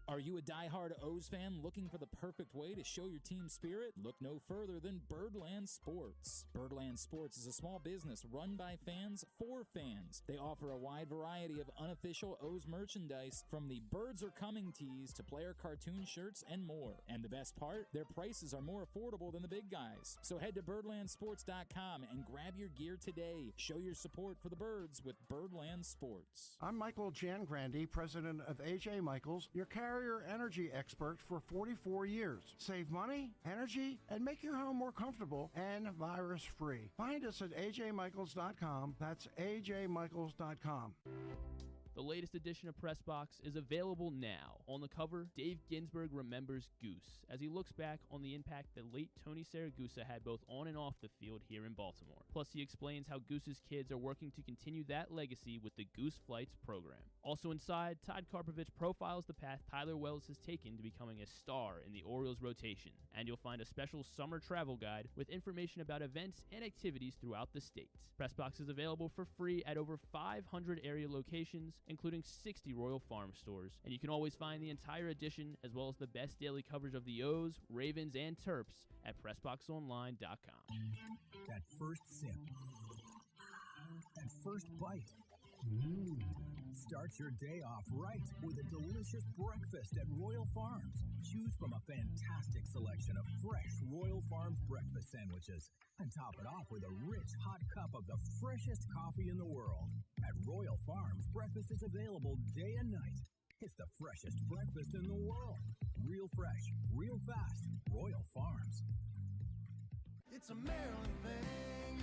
Are you a diehard O's fan looking for the perfect way to show your team spirit? Look no further than Birdland Sports. Birdland Sports is a small business run by fans for fans. They offer a wide variety of unofficial O's merchandise, from the Birds Are Coming tees to player cartoon shirts and more. And the best part? Their prices are more affordable than the big guys. So head to birdlandsports.com and grab your gear today. Show your support for the Birds with Birdland Sports. I'm Michael Jangrandi, president of AJ Michaels, your carrier energy expert for 44 years. Save money, energy, and make your home more comfortable and virus-free. Find us at ajmichaels.com. That's ajmichaels.com. The latest edition of Press Box is available now. On the cover, Dave Ginsburg remembers Goose as he looks back on the impact that late Tony Saragusa had both on and off the field here in Baltimore. Plus, he explains how Goose's kids are working to continue that legacy with the Goose Flights program. Also inside, Todd Karpovich profiles the path Tyler Wells has taken to becoming a star in the Orioles rotation. And you'll find a special summer travel guide with information about events and activities throughout the state. Pressbox is available for free at over 500 area locations, including 60 Royal Farm stores. And you can always find the entire edition, as well as the best daily coverage of the O's, Ravens, and Terps at PressBoxOnline.com. That first sip. That first bite. Start your day off right with a delicious breakfast at Royal Farms. Choose from a fantastic selection of fresh Royal Farms breakfast sandwiches and top it off with a rich hot cup of the freshest coffee in the world. At Royal Farms, breakfast is available day and night. It's the freshest breakfast in the world. Real fresh, real fast. Royal Farms. It's a Maryland thing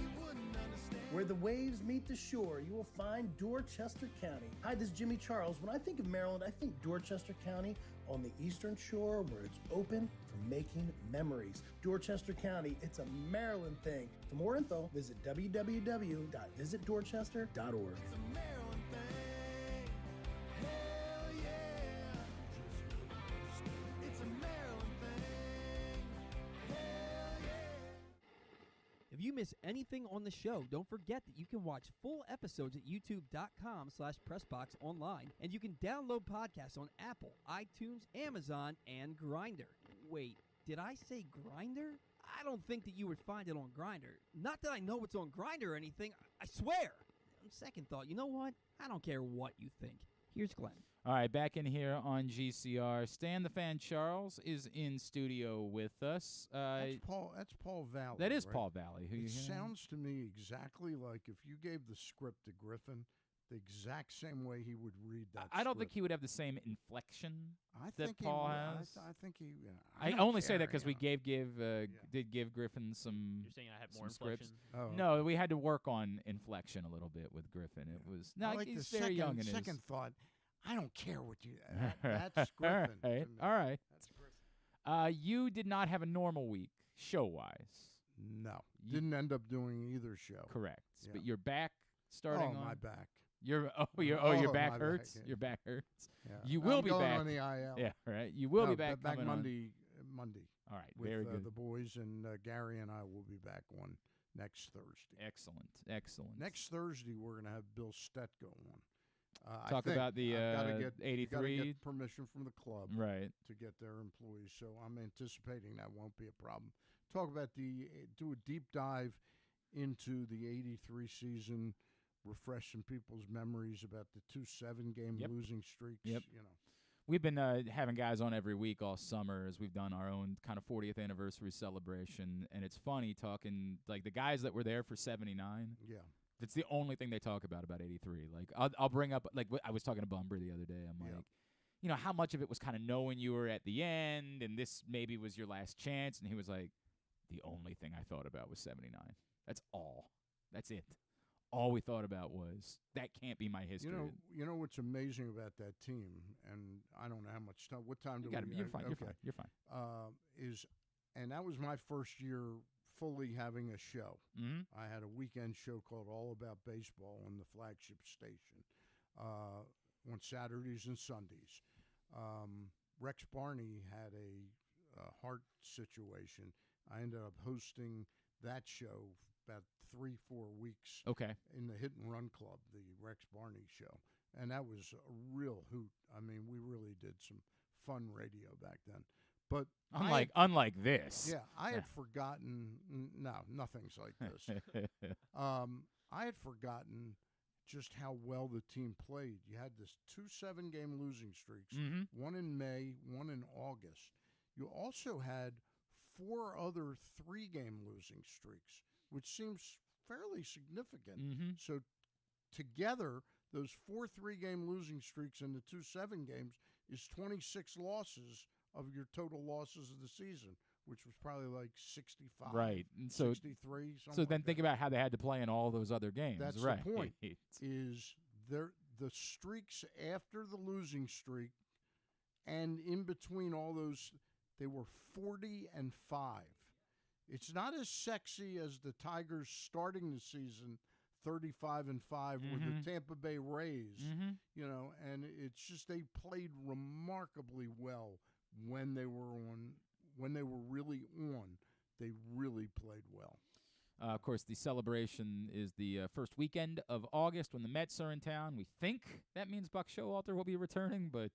you wouldn't understand. Where the waves meet the shore, you will find Dorchester County. Hi, this is Jimmy Charles. When I think of Maryland, I think Dorchester County on the eastern shore, where it's open for making memories. Dorchester County, it's a Maryland thing. For more info, visit www.visitdorchester.org. It's a Maryland thing. Hell yeah. It's a Maryland thing. Hell yeah. If you miss anything on the show, don't forget that you can watch full episodes at youtube.com/pressboxonline, and you can download podcasts on Apple, iTunes, Amazon, and Grindr. Wait, did I say Grindr? I don't think that you would find it on Grindr. Not that I know what's on Grindr or anything, I swear. On second thought, you know what? I don't care what you think. Here's Glenn. All right, back in here on GCR. Stan the Fan Charles is in studio with us. That's Paul Valley. That is right? Paul Valley. Who It you hear? sounds to me exactly like if you gave the script to Griffin, the exact same way he would read that. I don't think script. he would have the same inflection that think Paul he, has. I think he. I don't only say care, that because we you did give Griffin some. You're saying I have some more scripts. inflection? know. No, we had to work on inflection a little bit with Griffin. It was I like he's the very second, young in second his. thought. I don't care what you. That's Griffin. to me. All right. That's Griffin. You did not have a normal week show wise. No, didn't end up doing either show. Correct, Yeah. but you're back starting Oh, on my back. Your Oh, back my hurts. back, yeah. Your back hurts. Yeah. You will I'm be going back on the IL. Yeah, right. You will be No, back. back coming Monday. Monday. On. All right, With very good. the boys, and Gary and I will be back on next Thursday. Excellent. Next Thursday, we're going to have Bill Stetko on. Talk about the gotta get 83. get permission from the club Right. to get their employees, so I'm anticipating that won't be a problem. Talk about do a deep dive into the 83 season, refresh some people's memories about the 2 7-game Yep. losing streaks. Yep. You know. We've been having guys on every week all summer as we've done our own kind of 40th anniversary celebration, and it's funny talking like the guys that were there for 79. Yeah. It's the only thing they talk about 83. Like I'll bring up like I was talking to Bumber the other day. I'm Yeah. like, you know, how much of it was kind of knowing you were at the end and this maybe was your last chance, and he was like, the only thing I thought about was 79. That's all. That's it. All we thought about was that can't be my history. You know what's amazing about that team, and I don't know how much time. What time do we? You're fine. Okay. You're fine. And that was my first year fully having a show. Mm-hmm. I had a weekend show called All About Baseball on the flagship station on Saturdays and Sundays. Rex Barney had a heart situation. I ended up hosting that show about 3-4 weeks. Okay. In the Hit and Run Club, the Rex Barney show, and that was a real hoot. I mean, we really did some fun radio back then. But unlike this. yeah, I had forgotten. No, nothing's like this. I had forgotten just how well the team played. You had this 2 7-game losing streaks, one in May, one in August. You also had 4 other 3-game losing streaks, which seems fairly significant. So together, those 4 3-game losing streaks and the 2 7 games is 26 losses of your total losses of the season, which was probably like 65, right? And so 63. So then like think that. about how they had to play in all those other games. That's right. the point. Is the streaks after the losing streak, and in between all those, they were 40 and 5. It's not as sexy as the Tigers starting the season 35 and 5 with the Tampa Bay Rays, you know, and it's just they played remarkably well when they were really on. They really played well. Of course, the celebration is the first weekend of August when the Mets are in town. We think that means Buck Showalter will be returning, but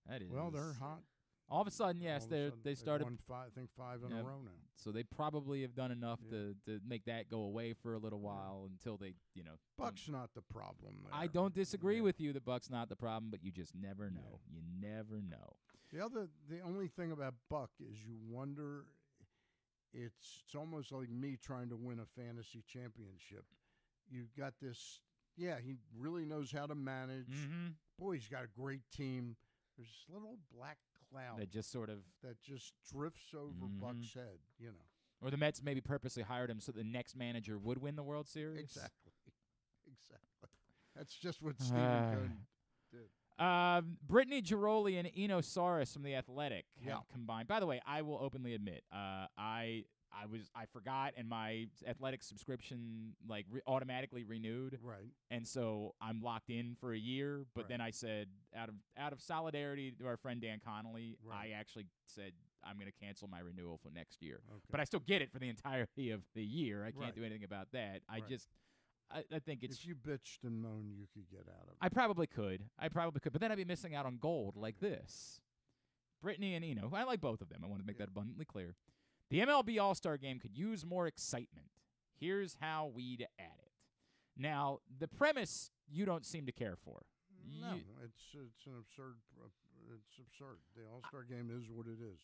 that is they're hot. All of a sudden, yes, they started. Won 5, I think 5 in a row now. So they probably have done enough to make that go away for a little while until they, Buck's not the problem there. I don't disagree with you that Buck's not the problem, but you just never know. You never know. The only thing about Buck is you wonder. It's almost like me trying to win a fantasy championship. You've got this. Yeah, he really knows how to manage. Boy, he's got a great team. There's this little black cloud that just sort of drifts over Buck's head, you know. Or the Mets maybe purposely hired him so the next manager would win the World Series. Exactly. That's just what Stephen Cohn did. Brittany Giroli and Eno Saris from The Athletic have combined. By the way, I will openly admit, I forgot, and my Athletic subscription automatically renewed. Right. And so I'm locked in for a year. But then I said, out of solidarity to our friend Dan Connolly, I actually said I'm going to cancel my renewal for next year. Okay. But I still get it for the entirety of the year. I can't do anything about that. I think it's. If you bitched and moaned, you could get out of it. I probably could. But then I'd be missing out on gold like this. Brittany and Eno. I like both of them. I want to make that abundantly clear. The MLB All-Star Game could use more excitement. Here's how we'd add it. Now, the premise you don't seem to care for. No, it's an absurd. It's absurd. The All-Star game is what it is.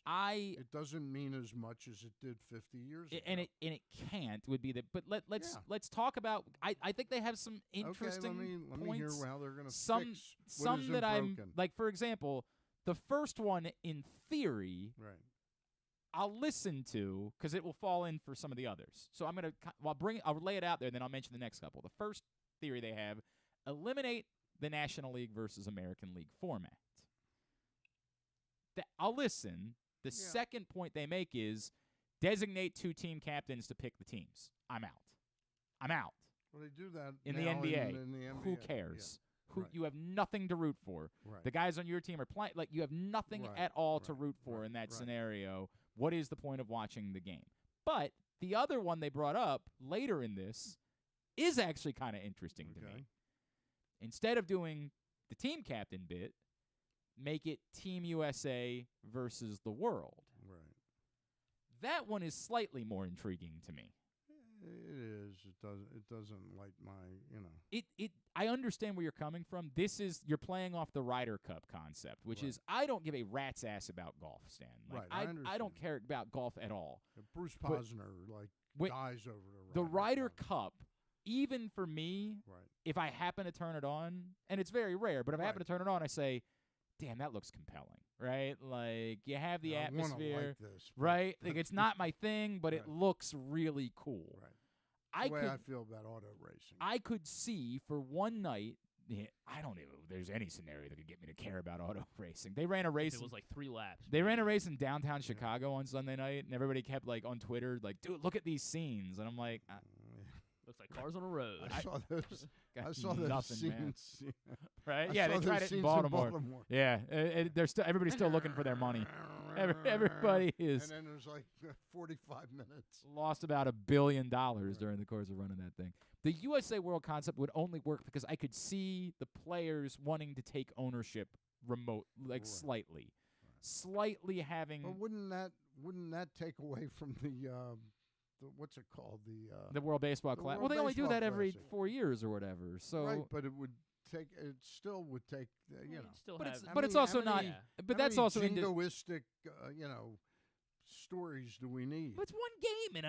It doesn't mean as much as it did 50 years ago. And it can't would be the. But let's talk about. I think they have some interesting let me points. hear how they're going to some fix some what isn't that I'm broken. like. For example, the first one in theory. Right. I'll listen to because it will fall in for some of the others. So I'm gonna I'll lay it out there, and then I'll mention the next couple. The first theory they have: eliminate the National League versus American League format. I'll listen. The second point they make is designate 2 team captains to pick the teams. I'm out. Well, they do that in the now NBA. In the NBA. Who cares? Yeah. You have nothing to root for. Right. The guys on your team are playing like you have nothing at all to root for in that scenario. What is the point of watching the game? But the other one they brought up later in this is actually kind of interesting to me. Instead of doing the team captain bit, make it Team USA versus the world. Right. That one is slightly more intriguing to me. It is. It doesn't light my, I understand where you're coming from. You're playing off the Ryder Cup concept, which is I don't give a rat's ass about golf, Stan. Like, I don't care about golf at all. Bruce Posner dies over the Ryder Cup. Even for me, if I happen to turn it on, and it's very rare, but if I happen to turn it on, I say, damn, that looks compelling, right? Like, you have the atmosphere, like this, right? Like, it's not my thing, but it looks really cool. Right. That's the way I feel about auto racing. I could see for one night, I don't know if there's any scenario that could get me to care about auto racing. They ran a race. It was like 3 laps. They ran a race in downtown Chicago on Sunday night, and everybody kept, like, on Twitter, like, dude, look at these scenes. And I'm like, looks like cars on a road. I saw those scenes. Right? Yeah, they tried it in Baltimore. Yeah, everybody's still looking for their money. Everybody is. And then there's like 45 minutes. Lost about $1 billion during the course of running that thing. The USA World concept would only work because I could see the players wanting to take ownership slightly having. But wouldn't that take away from the what's it called the World Baseball Classic? Well, they only do that every 4 years or whatever. So but it still would take but it's also not. But that's also jingoistic stories do we need? But it's one game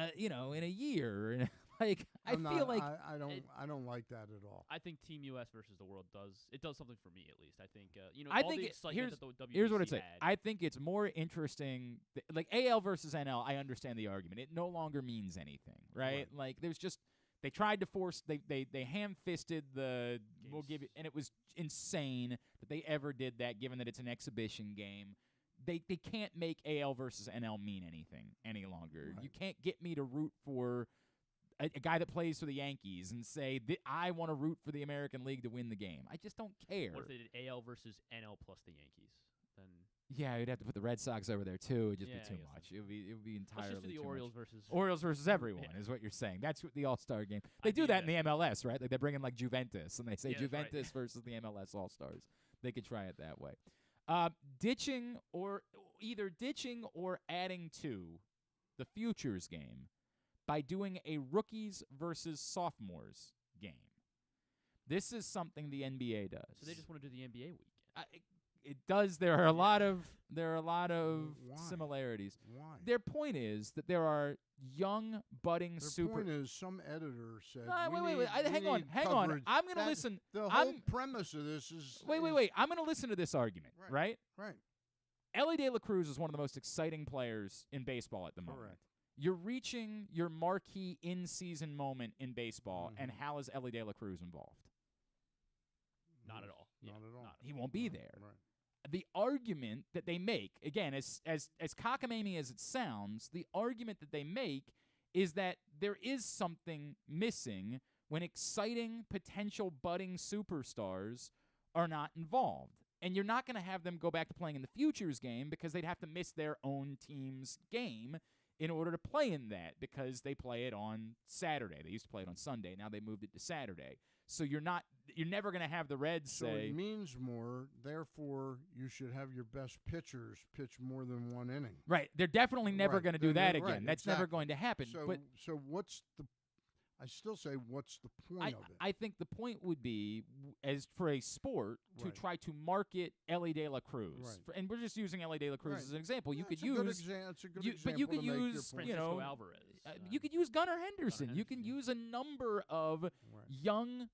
in a year. Like I feel like I don't like that at all. I think Team US versus the world does something for me at least. I think I all think the excitement that the WBC here's what I'd say. had. I think it's more interesting. Like AL versus NL, I understand the argument. It no longer means anything, right? Like there's just they tried to force they ham-fisted the we'll give you, and it was insane that they ever did that. Given that it's an exhibition game. They can't make AL versus NL mean anything any longer. You can't get me to root for a guy that plays for the Yankees and say I want to root for the American League to win the game. I just don't care. What if they did AL versus NL plus the Yankees? Then you'd have to put the Red Sox over there too. It'd just be too much. It would be entirely let's just do the too Orioles much. versus everyone is what you're saying. That's what the All-Star game. They do that in the MLS, right? Like they bring in like Juventus and they say Juventus versus the MLS All-Stars. They could try it that way. Ditching or adding to the futures game by doing a rookies versus sophomores game. This is something the NBA does. So they just want to do the NBA weekend. It does. There are a lot of similarities. Why? Their point is that there are young budding Their point is some editor said. Wait. Hang on. I'm going to listen. The whole premise of this is. Wait. I'm going to listen to this argument. Right. Ellie De La Cruz is one of the most exciting players in baseball at the moment. Correct. You're reaching your marquee in-season moment in baseball, and how is Ellie De La Cruz involved? Not at all. Not at all. He won't be there. Right. The argument that they make, again, as cockamamie as it sounds, the argument that they make is that there is something missing when exciting potential budding superstars are not involved. And you're not going to have them go back to playing in the futures game because they'd have to miss their own team's game in order to play in that because they play it on Saturday. They used to play it on Sunday. Now they moved it to Saturday. So you're never going to have the Reds say. So it means more. Therefore, you should have your best pitchers pitch more than one inning. Right. They're definitely never going to do that again. That's never going to happen. So what's the? I still say, what's the point of it? I think the point would be, as for a sport, to try to market Ellie De La Cruz. And we're just using Ellie De La Cruz as an example. You could use, but you could use, Francisco Alvarez. You could use Gunnar Henderson. You can use a number of young,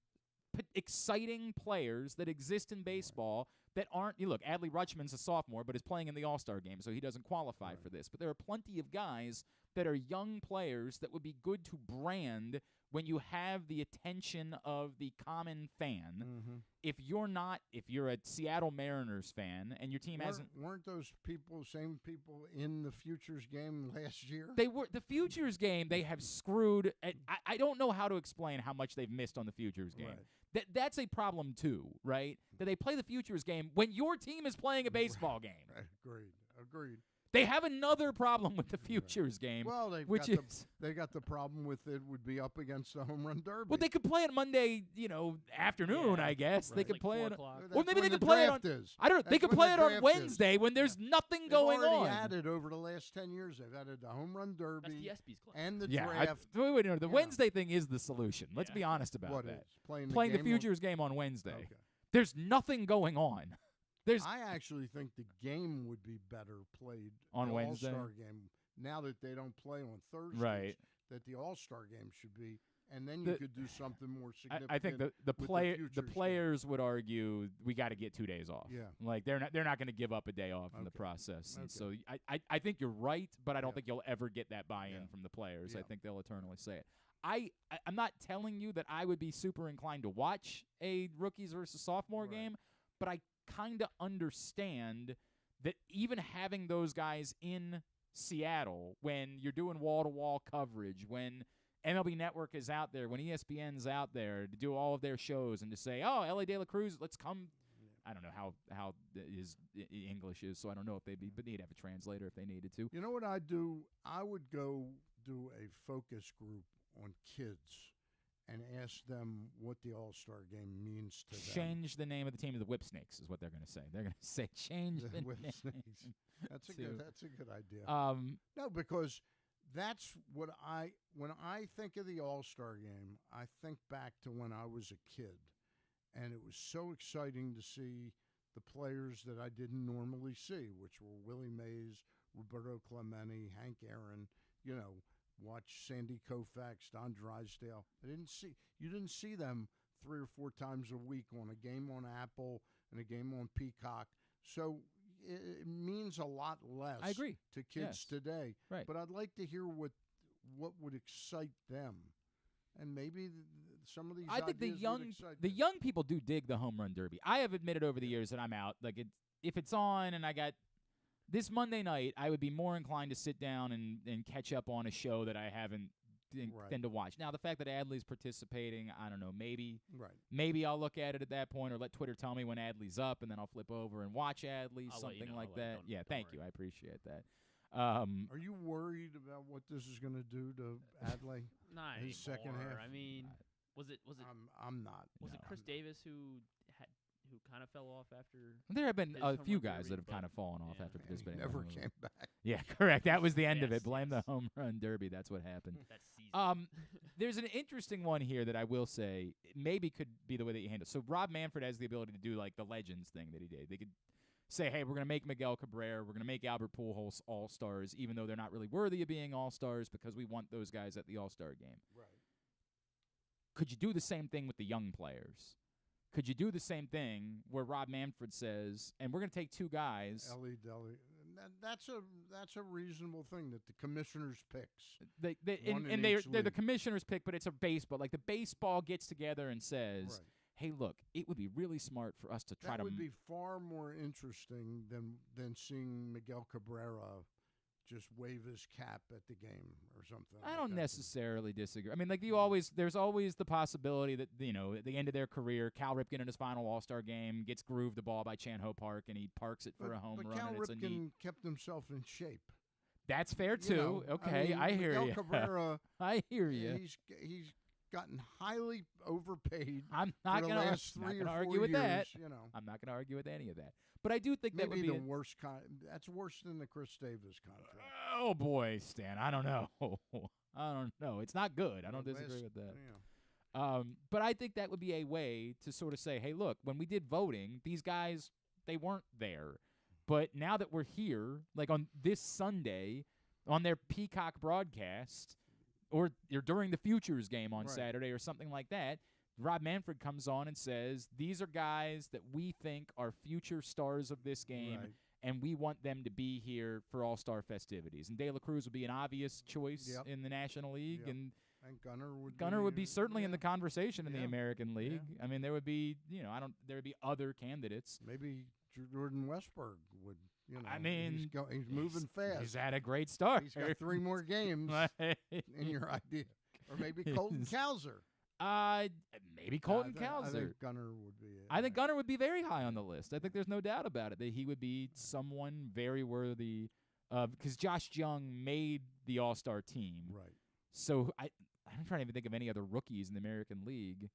exciting players that exist in baseball that aren't. Look, Adley Rutschman's a sophomore, but is playing in the All-Star game, so he doesn't qualify for this. But there are plenty of guys that are young players that would be good to brand when you have the attention of the common fan. If you're a Seattle Mariners fan and your team weren't those same people in the Futures game last year? They were. The Futures game, they have screwed. I don't know how to explain how much they've missed on the Futures game. That's a problem too, right? That they play the Futures game when your team is playing a baseball game. Agreed. They have another problem with the Futures game. Well, they got the problem with it would be up against the Home Run Derby. Well, they could play it Monday, afternoon, I guess. They could play it. Or maybe they could the play it draft on. is. I don't know. They could play it on Wednesday when there's nothing going on. They've already added over the last 10 years. They've added the Home Run Derby and the draft. The Wednesday thing is the solution. Let's be honest about that. Playing the Futures game on Wednesday. There's nothing going on. I actually think the game would be better played on the Wednesday. All-Star game now that they don't play on Thursdays. Right. That the All-Star game should be, and then you could do something more significant. I think the players would argue we got to get 2 days off. Yeah. Like they're not going to give up a day off in the process. And so I think you're right, but I don't think you'll ever get that buy-in from the players. I think they'll eternally say it. I'm not telling you that I would be super inclined to watch a rookies versus sophomore game, but I kind of understand that even having those guys in Seattle when you're doing wall-to-wall coverage, when MLB Network is out there, when ESPN's out there to do all of their shows and to say, oh, Ellie De La Cruz, let's come. I don't know how his English is, so I don't know if they'd be, but they'd have a translator if they needed to. You know what I'd do? I would go do a focus group on kids and ask them what the All-Star game means to them. Change the name of the team to the Whip Snakes is what they're going to say. They're going to say change the Whip name. Snakes. That's a good idea. No, because that's what when I think of the All-Star game, I think back to when I was a kid, and it was so exciting to see the players that I didn't normally see, which were Willie Mays, Roberto Clemente, Hank Aaron, watch Sandy Koufax, Don Drysdale. You didn't see them 3 or 4 times a week on a game on Apple and a game on Peacock. So it means a lot less. I agree. To kids today. Right. But I'd like to hear what would excite them, and maybe some of these. I think the young people do dig the Home Run Derby. I have admitted over the years that I'm out. Like if it's on and I got. This Monday night, I would be more inclined to sit down and catch up on a show that I haven't than to watch. Now, the fact that Adley's participating, I don't know, maybe I'll look at it at that point or let Twitter tell me when Adley's up, and then I'll flip over and watch Adley, something like that. Yeah, thank you. I appreciate that. Are you worried about what this is going to do to Adley? Not his second half. I mean, was it? I'm not. Was it Chris Davis who kind of fell off after? There have been a few guys that have kind of fallen off after participating. Never came back. Yeah, correct. That was the end of it. Blame the Home Run Derby. That's what happened. That season. There's an interesting one here that I will say maybe could be the way that you handle. So Rob Manfred has the ability to do like the Legends thing that he did. They could say, hey, we're going to make Miguel Cabrera, we're going to make Albert Pujols All-Stars, even though they're not really worthy of being All-Stars because we want those guys at the All-Star game. Right. Could you do the same thing with the young players? Could you do the same thing where Rob Manfred says, and we're going to take 2 guys. Ellie Deli. That's a reasonable thing that the commissioners picks. They're the commissioners pick, but it's a baseball. Like the baseball gets together and says, hey, look, it would be really smart for us to try to. That would be far more interesting than seeing Miguel Cabrera just wave his cap at the game or something. I don't necessarily disagree. I mean, like there's always the possibility that, at the end of their career, Cal Ripken in his final All-Star game gets grooved the ball by Chan-Ho Park and he parks it for a home run. Cal and it's Ripken kept himself in shape. That's fair too. Okay, I hear you. Miguel Cabrera, I hear you. He's gotten highly overpaid. I'm not going to argue with that. I'm not going to argue with any of that. But I do think that would be the worst. That's worse than the Chris Davis contract. Oh boy, Stan, I don't know. I don't know. It's not good. I don't disagree with that. But I think that would be a way to sort of say, hey, look, when we did voting, these guys, they weren't there. But now that we're here, like on this Sunday, on their Peacock broadcast, or during the Futures game on Saturday or something like that, Rob Manfred comes on and says, these are guys that we think are future stars of this game, and we want them to be here for All-Star festivities. And De La Cruz would be an obvious choice in the National League, and Gunnar would be certainly in the conversation in the American League. I mean, there would be, there would be other candidates. Maybe Jordan Westberg would. I mean, he's moving fast. He's had a great start. He's got 3 more games in your idea. Or maybe Colton Cowser. Maybe Colton Cowser. I think Gunnar would be. I think Gunnar would be very high on the list. I think there's no doubt about it that he would be someone very worthy of, because Josh Jung made the All-Star team. Right. So I'm trying to even think of any other rookies in the American League.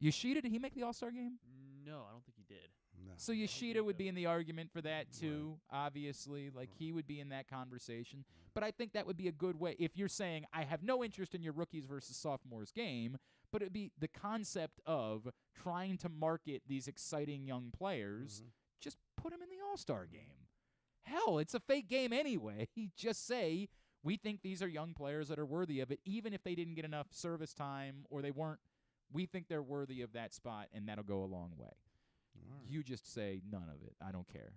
Yoshida, did he make the All-Star game? No, I don't think he did. No. So Yoshida would be in the argument for that too, obviously. Like he would be in that conversation. But I think that would be a good way. If you're saying, I have no interest in your rookies versus sophomores game, but it would be the concept of trying to market these exciting young players, just put them in the All-Star game. Hell, it's a fake game anyway. Just say, we think these are young players that are worthy of it, even if they didn't get enough service time or they weren't. We think they're worthy of that spot, and that'll go a long way. Right. You just say none of it. I don't care.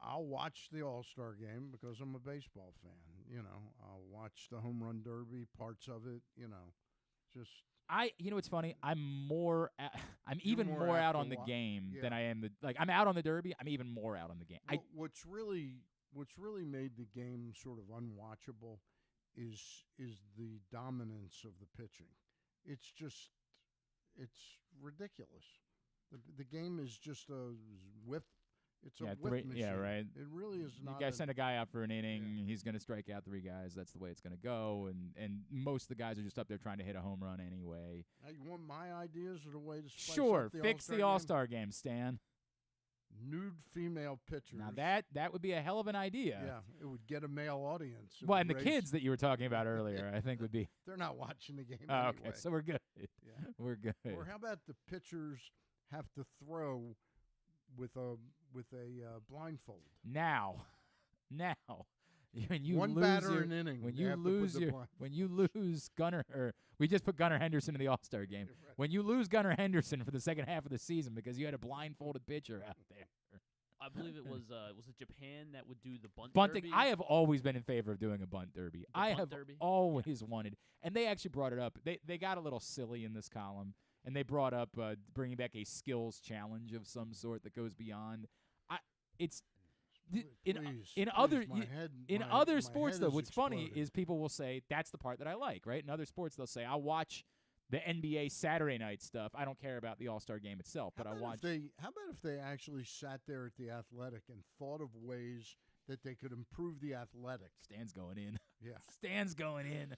I'll watch the All-Star game because I'm a baseball fan. I'll watch the home run derby, parts of it. It's funny. I'm even more out on the game than I am I'm out on the derby. I'm even more out on the game. What's really made the game sort of unwatchable is the dominance of the pitching. It's ridiculous. The game is just a whiff. It's a whiff machine. Yeah, right. It really is not. You guys send a guy out for an inning. He's going to strike out 3 guys. That's the way it's going to go. And most of the guys are just up there trying to hit a home run anyway. Now, you want my ideas or the way to spice up the fix the All-Star game, Stan. Nude female pitchers. Now that would be a hell of an idea. Yeah, it would get a male audience. And the kids that you were talking about earlier, I think would be. They're not watching the game anyway. Okay, so we're good. Yeah, we're good. Or how about the pitchers have to throw with a blindfold? Now, when you one lose batter an inning, when you lose Gunnar, or we just put Gunnar Henderson in the All-Star game. Right. When you lose Gunnar Henderson for the second half of the season because you had a blindfolded pitcher out there. I believe it was it Japan that would do the bunting derby? I have always been in favor of doing a bunt derby. Always wanted, and they actually brought it up. They got a little silly in this column, and they brought up bringing back a skills challenge of some sort that goes beyond. In other sports, though, what's funny is people will say that's the part that I like, right? In other sports, they'll say I'll watch the NBA Saturday night stuff. I don't care about the All-Star game itself, but I watch. How about if they actually sat there at the Athletic and thought of ways that they could improve the Athletic? Stan's going in. Yeah, Stan's going in.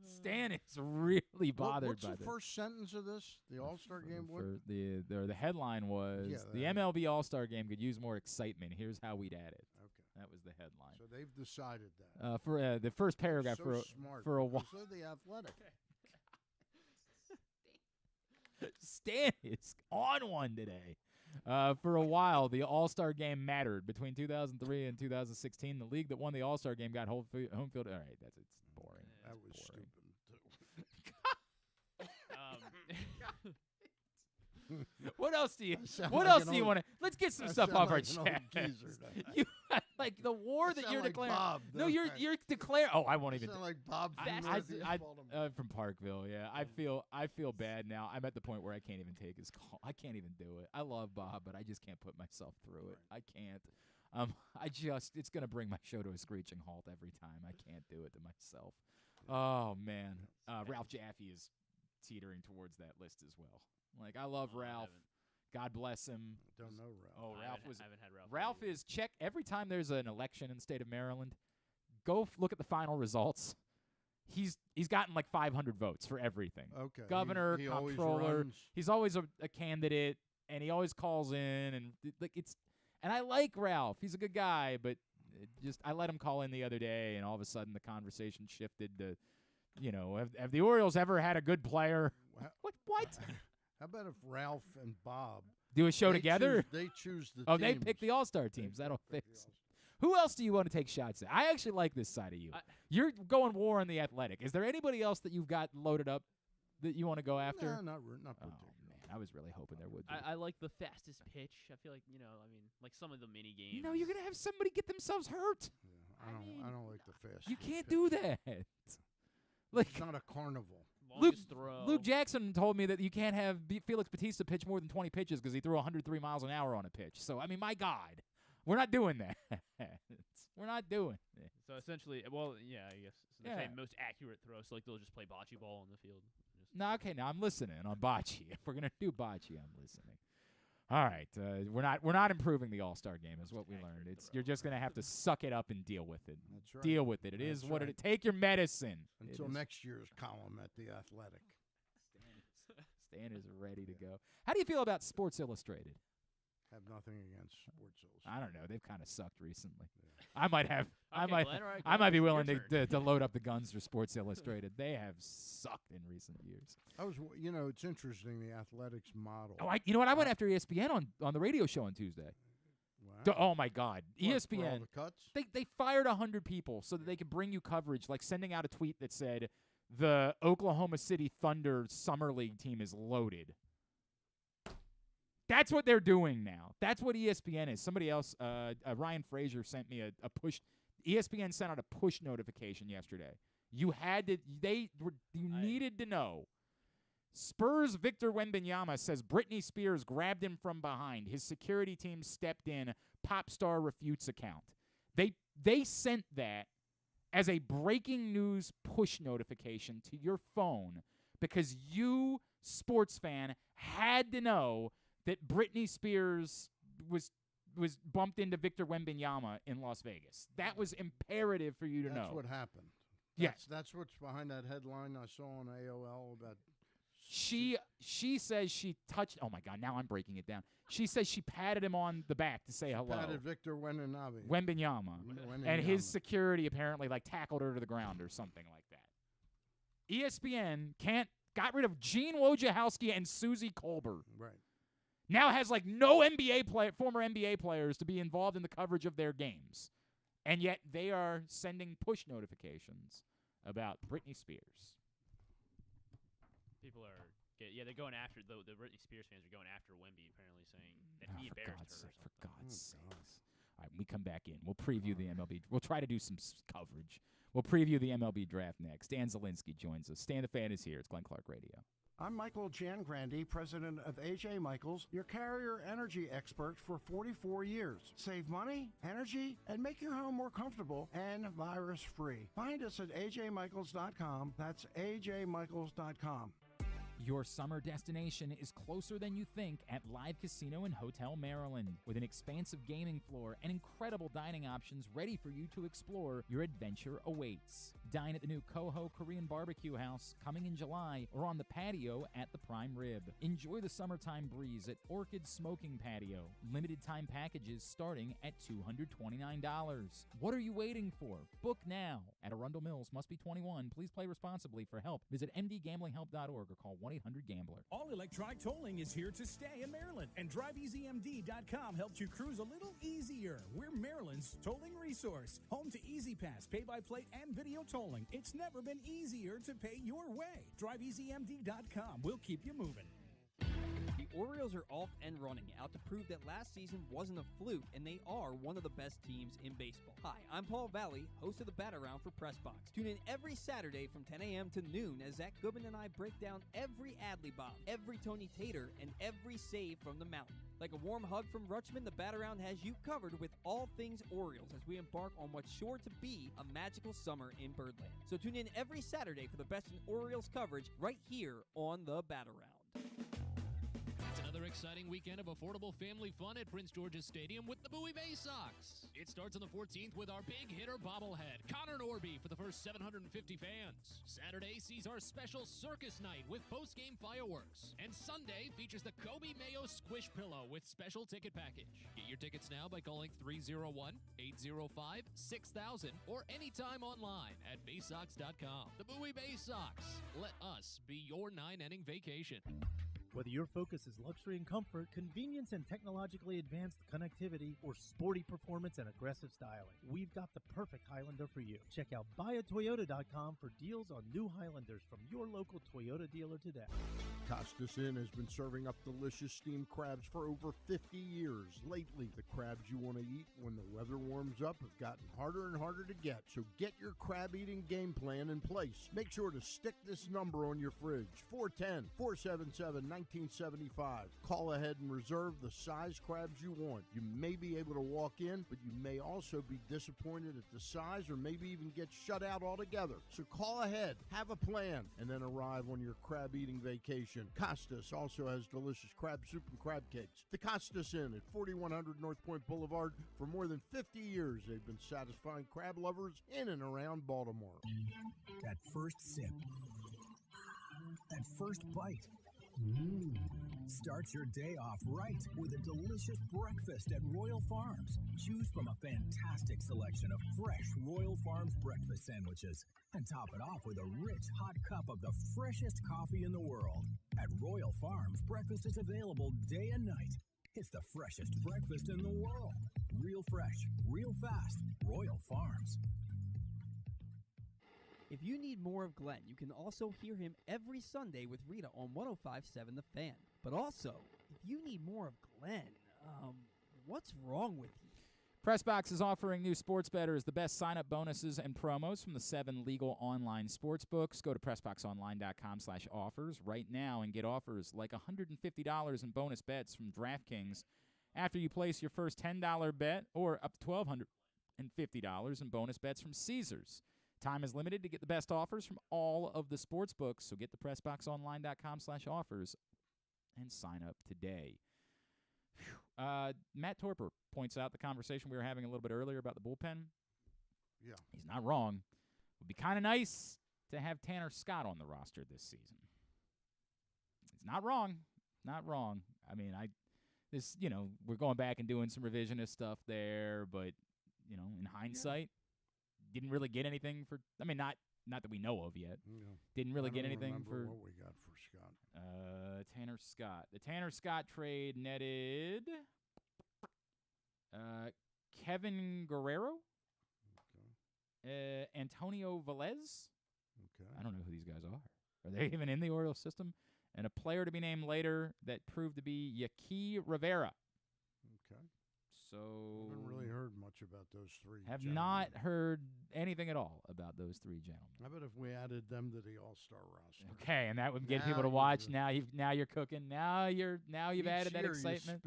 Stan is really bothered what's by the this. first sentence of this? The All-Star game? The headline was, the MLB All-Star game could use more excitement. Here's how we'd add it. Okay. That was the headline. So they've decided that. For the first paragraph, for a while. So the Athletic. Stan is on one today. For a while, the All-Star game mattered. Between 2003 and 2016, the league that won the All-Star game got home field. All right, it's boring. That was boring. Stupid, too. What else do you want to? Let's get some stuff off our chest. You like the war that you're declaring. Bob, no, you're declaring. Oh, I won't even. Sound like Bob from Parkville. Yeah, I feel bad now. I'm at the point where I can't even take his call. I can't even do it. I love Bob, but I just can't put myself through it. I can't. It's gonna bring my show to a screeching halt every time. I can't do it to myself. Oh man, Ralph Jaffe is teetering towards that list as well. Like I love Ralph. God bless him. Don't know Ralph. Oh, I haven't had Ralph. Ralph is check every time there's an election in the state of Maryland. Go look at the final results. He's gotten like 500 votes for everything. Okay. Governor, he comptroller. He's always a candidate, and he always calls in, and like it's. And I like Ralph. He's a good guy, but I let him call in the other day, and all of a sudden the conversation shifted to, have the Orioles ever had a good player? What? How about if Ralph and Bob do a show together? They choose the Oh, teams. they pick the All-Star teams. That'll fix it. Who else do you want to take shots at? I actually like this side of you. You're going war on the Athletic. Is there anybody else that you've got loaded up that you want to go after? No, not particularly. Oh, man, I was really hoping there would be. I like the fastest pitch. I feel like, like some of the mini games. No, you're going to have somebody get themselves hurt. Yeah, I don't like the fast. You can't do that. Like, it's not a carnival. Luke Jackson told me that you can't have Felix Bautista pitch more than 20 pitches because he threw 103 miles an hour on a pitch. So, I mean, my God. We're not doing that. We're not doing it. So essentially, I guess so they're saying most accurate throw. So like they'll just play bocce ball on the field. No, okay, now I'm listening on bocce. If we're gonna do bocce, I'm listening. All right, we're not improving the All-Star game, is what we learned. You're just gonna have to suck it up and deal with it. That's right. Deal with it. It is what it is. Take your medicine. Until next year's column at the Athletic. Stan is ready to go. How do you feel about Sports Illustrated? Have nothing against Sports Illustrated. I don't know. They've kind of sucked recently. I might have. Okay, I might be willing to load up the guns for Sports Illustrated. They have sucked in recent years. It's interesting, the Athletics model. Oh, you know what? I went after ESPN on the radio show on Tuesday. Wow. Oh my God, ESPN. For all the cuts? They fired 100 people so that they could bring you coverage, like sending out a tweet that said the Oklahoma City Thunder Summer League team is loaded. That's what they're doing now. That's what ESPN is. Somebody else, Ryan Frazier, sent me a push. ESPN sent out a push notification yesterday. You needed to know. Spurs' Victor Wembanyama says Britney Spears grabbed him from behind. His security team stepped in. Pop star refutes account. They sent that as a breaking news push notification to your phone because you, sports fan, had to know that Britney Spears was bumped into Victor Wembanyama in Las Vegas. That was imperative for you to know. That's what happened. That's what's behind that headline I saw on AOL about. She says she touched. Oh my God! Now I'm breaking it down. She says she patted him on the back to say hello. Patted Victor Wembanyama, and his security apparently tackled her to the ground or something like that. ESPN got rid of Gene Wojciechowski and Susie Colbert. Right. Now has no former NBA players to be involved in the coverage of their games. And yet they are sending push notifications about Britney Spears. People are they're going after the Britney Spears fans are going after Wemby, apparently saying that he embarrassed her. For God's sakes. All right, when we come back in, we'll preview the MLB. We'll try to do some coverage. We'll preview the MLB draft next. Stan Zielinski joins us. Stan the Fan is here. It's Glenn Clark Radio. I'm Michael Jangrandy, president of AJ Michaels, your carrier energy expert for 44 years. Save money, energy, and make your home more comfortable and virus-free. Find us at ajmichaels.com. That's ajmichaels.com. Your summer destination is closer than you think at Live Casino and Hotel Maryland. With an expansive gaming floor and incredible dining options ready for you to explore, your adventure awaits. Dine at the new Coho Korean Barbecue House coming in July or on the patio at the Prime Rib. Enjoy the summertime breeze at Orchid Smoking Patio. Limited time packages starting at $229. What are you waiting for? Book now. At Arundel Mills, must be 21. Please play responsibly. For help, visit mdgamblinghelp.org or call 1-800-GAMBLER. All electronic tolling is here to stay in Maryland, and DriveEasyMD.com helps you cruise a little easier. We're Maryland's tolling resource, home to EasyPass, pay-by-plate, and video tolling. It's never been easier to pay your way. DriveEasyMD.com will keep you moving. The Orioles are off and running, out to prove that last season wasn't a fluke, and they are one of the best teams in baseball. Hi, I'm Paul Valley, host of the Bat Around for PressBox. Tune in every Saturday from 10 a.m. to noon as Zach Goodman and I break down every Adley bomb, every Tony Tater, and every save from the mountain. Like a warm hug from Rutschman, the Bat Around has you covered with all things Orioles as we embark on what's sure to be a magical summer in Birdland. So tune in every Saturday for the best in Orioles coverage right here on the Bat Around. It's another exciting weekend of affordable family fun at Prince George's Stadium with the Bowie Bay Sox. It starts on the 14th with our big hitter bobblehead, Connor Norby, for the first 750 fans. Saturday sees our special circus night with post-game fireworks. And Sunday features the Kobe Mayo Squish Pillow with special ticket package. Get your tickets now by calling 301-805-6000 or anytime online at baysox.com. The Bowie Bay Sox. Let us be your 9-inning vacation. Whether your focus is luxury and comfort, convenience and technologically advanced connectivity, or sporty performance and aggressive styling, we've got the perfect Highlander for you. Check out buyatoyota.com for deals on new Highlanders from your local Toyota dealer today. Costas Inn has been serving up delicious steamed crabs for over 50 years. Lately, the crabs you want to eat when the weather warms up have gotten harder and harder to get. So get your crab eating game plan in place. Make sure to stick this number on your fridge, 410-477-1975. Call ahead and reserve the size crabs you want. You may be able to walk in, but you may also be disappointed at the size or maybe even get shut out altogether. So call ahead, have a plan, and then arrive on your crab eating vacation. Costas also has delicious crab soup and crab cakes. The Costas Inn at 4100 North Point Boulevard. For more than 50 years, they've been satisfying crab lovers in and around Baltimore. That first sip. That first bite. Start your day off right with a delicious breakfast at Royal Farms. Choose from a fantastic selection of fresh Royal Farms breakfast sandwiches and top it off with a rich hot cup of the freshest coffee in the world. At Royal Farms, breakfast is available day and night. It's the freshest breakfast in the world. Real fresh, real fast. Royal Farms. If you need more of Glenn, you can also hear him every Sunday with Rita on 105.7 The Fan. But also, if you need more of Glenn, what's wrong with you? PressBox is offering new sports bettors the best sign-up bonuses and promos from the 7 legal online sports books. Go to PressBoxOnline.com/offers right now and get offers like $150 in bonus bets from DraftKings after you place your first $10 bet, or up to $1,250 in bonus bets from Caesars. Time is limited to get the best offers from all of the sports books, so get to PressBoxOnline.com/offers and sign up today. Matt Torper points out the conversation we were having a little bit earlier about the bullpen. Yeah. He's not wrong. It would be kind of nice to have Tanner Scott on the roster this season. He's not wrong. Not wrong. I mean, we're going back and doing some revisionist stuff there, but, in hindsight, didn't really get anything for, not that we know of yet. Yeah. Didn't really get anything for what we got for Scott. Tanner Scott. The Tanner Scott trade netted Kevin Guerrero, Antonio Velez. Okay. I don't know who these guys are. Are they even in the Orioles system? And a player to be named later that proved to be Yaki Rivera. Okay. So I haven't really heard much about those three. Have gentlemen. not heard anything at all about those three gentlemen. I bet if we added them to the All-Star roster. Okay, and that would get people to watch. Now you're cooking. Now you've added that excitement.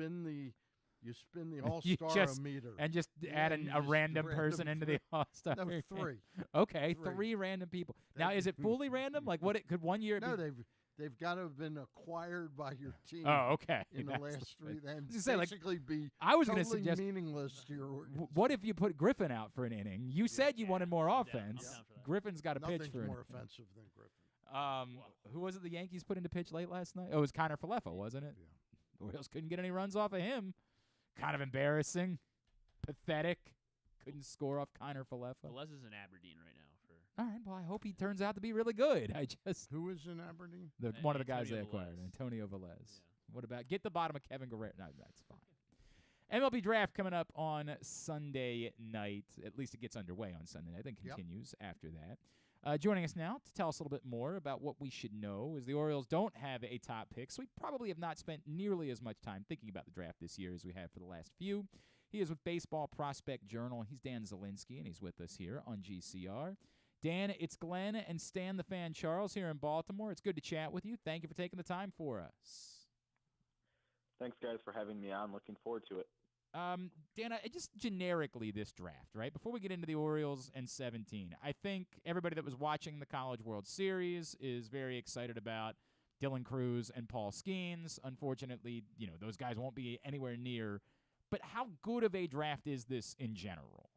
You spin the All-Star meter and just add a random person into the All-Star. No, 3. Okay, 3 random people. Now is it fully random? Like what? It could 1 year. No, they've got to have been acquired by your team. Oh, okay. In the last 3, then basically be I was totally going to suggest meaningless to your organization. What if you put Griffin out for an inning? You said you wanted more offense. Griffin's got to pitch for more offensive than Griffin. Who was it the Yankees put into pitch late last night? Oh, it was Connor Falefa, wasn't it? Yeah. The Orioles couldn't get any runs off of him. Kind of embarrassing. Pathetic. Couldn't score off Connor Falefa. Velez is in Aberdeen right now. All right, well, I hope he turns out to be really good. Who is in Aberdeen? One of the guys they Velez. acquired, Antonio Velez. Yeah. What about get the bottom of Kevin Guerrero? No, that's fine. MLB Draft coming up on Sunday night. At least it gets underway on Sunday night, then continues after that. Joining us now to tell us a little bit more about what we should know is the Orioles don't have a top pick, so we probably have not spent nearly as much time thinking about the draft this year as we have for the last few. He is with Baseball Prospect Journal. He's Dan Zielinski, and he's with us here on GCR. Dan, it's Glenn and Stan the Fan Charles here in Baltimore. It's good to chat with you. Thank you for taking the time for us. Thanks, guys, for having me on. Looking forward to it. Dan, just generically this draft, right? Before we get into the Orioles and 17, I think everybody that was watching the College World Series is very excited about Dylan Cruz and Paul Skeens. Unfortunately, those guys won't be anywhere near. But how good of a draft is this in general?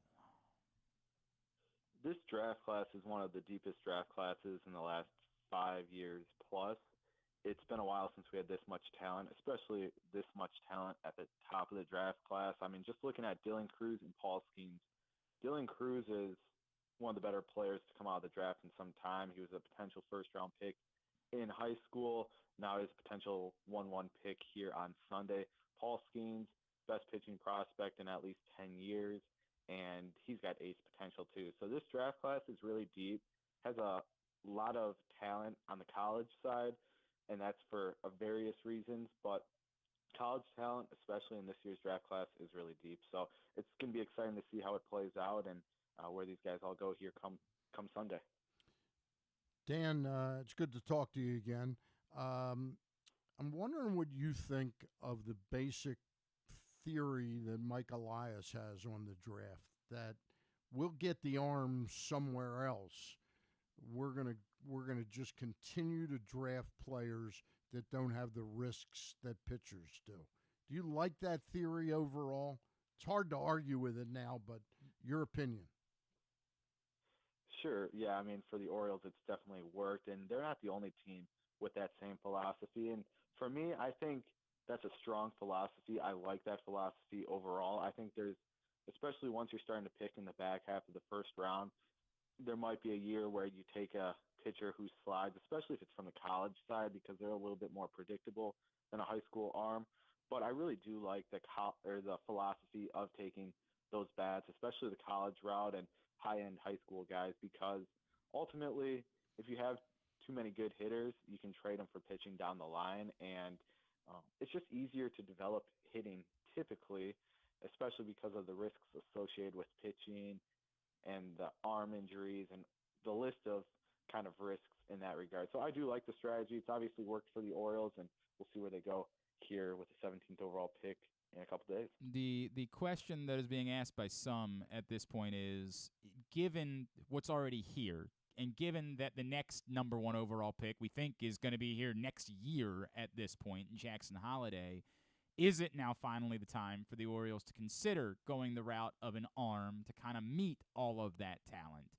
This draft class is one of the deepest draft classes in the last 5 years plus. It's been a while since we had this much talent, especially this much talent at the top of the draft class. I mean, just looking at Dylan Cruz and Paul Skeens, Dylan Cruz is one of the better players to come out of the draft in some time. He was a potential first-round pick in high school. Now he's a potential 1-1 pick here on Sunday. Paul Skeens, best pitching prospect in at least 10 years, and he's got ace potential too. So this draft class is really deep, has a lot of talent on the college side, and that's for various reasons, but college talent, especially in this year's draft class, is really deep. So it's going to be exciting to see how it plays out and where these guys all go here come Sunday. Dan, it's good to talk to you again. I'm wondering what you think of the basic theory that Mike Elias has on the draft, that we'll get the arm somewhere else. We're gonna just continue to draft players that don't have the risks that pitchers do. Do you like that theory overall? It's hard to argue with it now, but your opinion. Sure. Yeah, I mean, for the Orioles, it's definitely worked, and they're not the only team with that same philosophy. And for me, I think that's a strong philosophy. I like that philosophy overall. I think there's, especially once you're starting to pick in the back half of the first round, there might be a year where you take a pitcher who slides, especially if it's from the college side, because they're a little bit more predictable than a high school arm. But I really do like the philosophy of taking those bats, especially the college route and high-end high school guys, because ultimately, if you have too many good hitters, you can trade them for pitching down the line, and it's just easier to develop hitting typically, especially because of the risks associated with pitching and the arm injuries and the list of kind of risks in that regard. So I do like the strategy. It's obviously worked for the Orioles, and we'll see where they go here with the 17th overall pick in a couple days. The question that is being asked by some at this point is, given what's already here, and given that the next number 1 overall pick we think is going to be here next year at this point, Jackson Holliday, is it now finally the time for the Orioles to consider going the route of an arm to kind of meet all of that talent?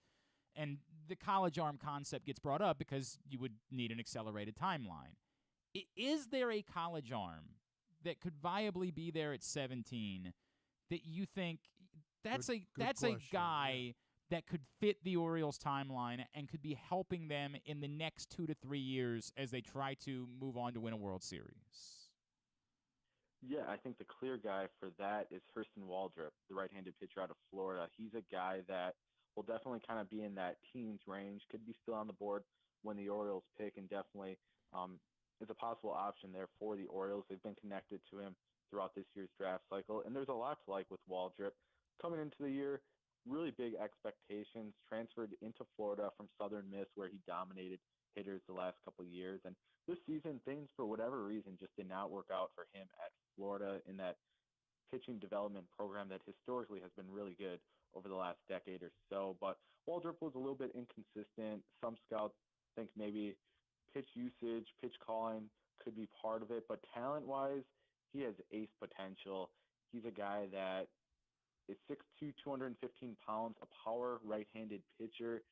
And the college arm concept gets brought up because you would need an accelerated timeline. Is there a college arm that could viably be there at 17 that you think that's a guy that could fit the Orioles timeline and could be helping them in the next 2 to 3 years as they try to move on to win a World Series? Yeah, I think the clear guy for that is Hurston Waldrop, the right-handed pitcher out of Florida. He's a guy that will definitely kind of be in that teens range, could be still on the board when the Orioles pick, and definitely is a possible option there for the Orioles. They've been connected to him throughout this year's draft cycle, and there's a lot to like with Waldrop. Coming into the year, really big expectations, transferred into Florida from Southern Miss, where he dominated hitters the last couple of years. And this season, things, for whatever reason, just did not work out for him at Florida in that pitching development program that historically has been really good over the last decade or so. But Waldrop was a little bit inconsistent. Some scouts think maybe pitch usage, pitch calling could be part of it. But talent-wise, he has ace potential. He's a guy that is 6'2", 215 pounds, a power right-handed pitcher,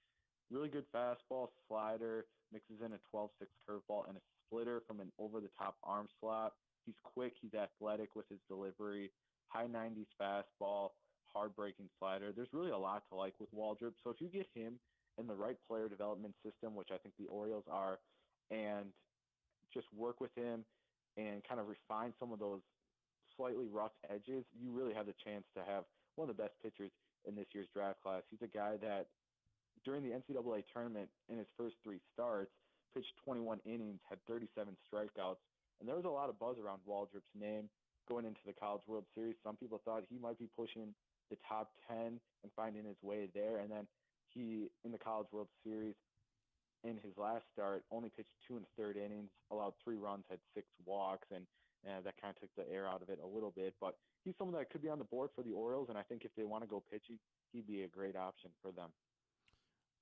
really good fastball, slider, mixes in a 12-6 curveball, and a splitter from an over-the-top arm slot. He's quick, he's athletic with his delivery, high 90s fastball, hard-breaking slider. There's really a lot to like with Waldrop. So if you get him in the right player development system, which I think the Orioles are, and just work with him and kind of refine some of those slightly rough edges, you really have the chance to have one of the best pitchers in this year's draft class. He's a guy that during the NCAA tournament in his first 3 starts, pitched 21 innings, had 37 strikeouts, and there was a lot of buzz around Waldrop's name going into the College World Series. Some people thought he might be pushing the top 10 and finding his way there, and then he, in the College World Series, in his last start, only pitched 2 1/3 innings, allowed 3 runs, had 6 walks, and that kind of took the air out of it a little bit. But he's someone that could be on the board for the Orioles, and I think if they want to go pitching, he'd be a great option for them.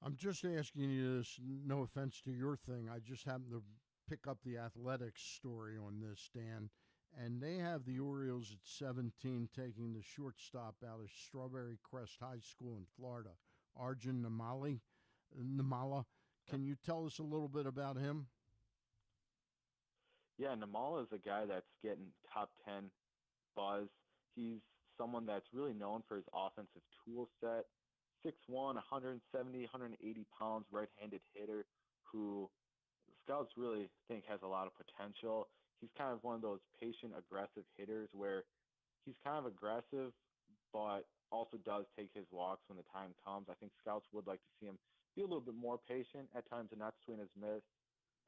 I'm just asking you this, no offense to your thing. I just happened to pick up the athletics story on this, Dan. And they have the Orioles at 17 taking the shortstop out of Strawberry Crest High School in Florida, Arjun Namala. Can you tell us a little bit about him? Yeah, Namala is a guy that's getting top 10 buzz. He's someone that's really known for his offensive tool set. 6'1", 170, 180 pounds, right-handed hitter who scouts really think has a lot of potential. He's kind of one of those patient, aggressive hitters where he's kind of aggressive, but also does take his walks when the time comes. I think scouts would like to see him be a little bit more patient at times and not swing his miss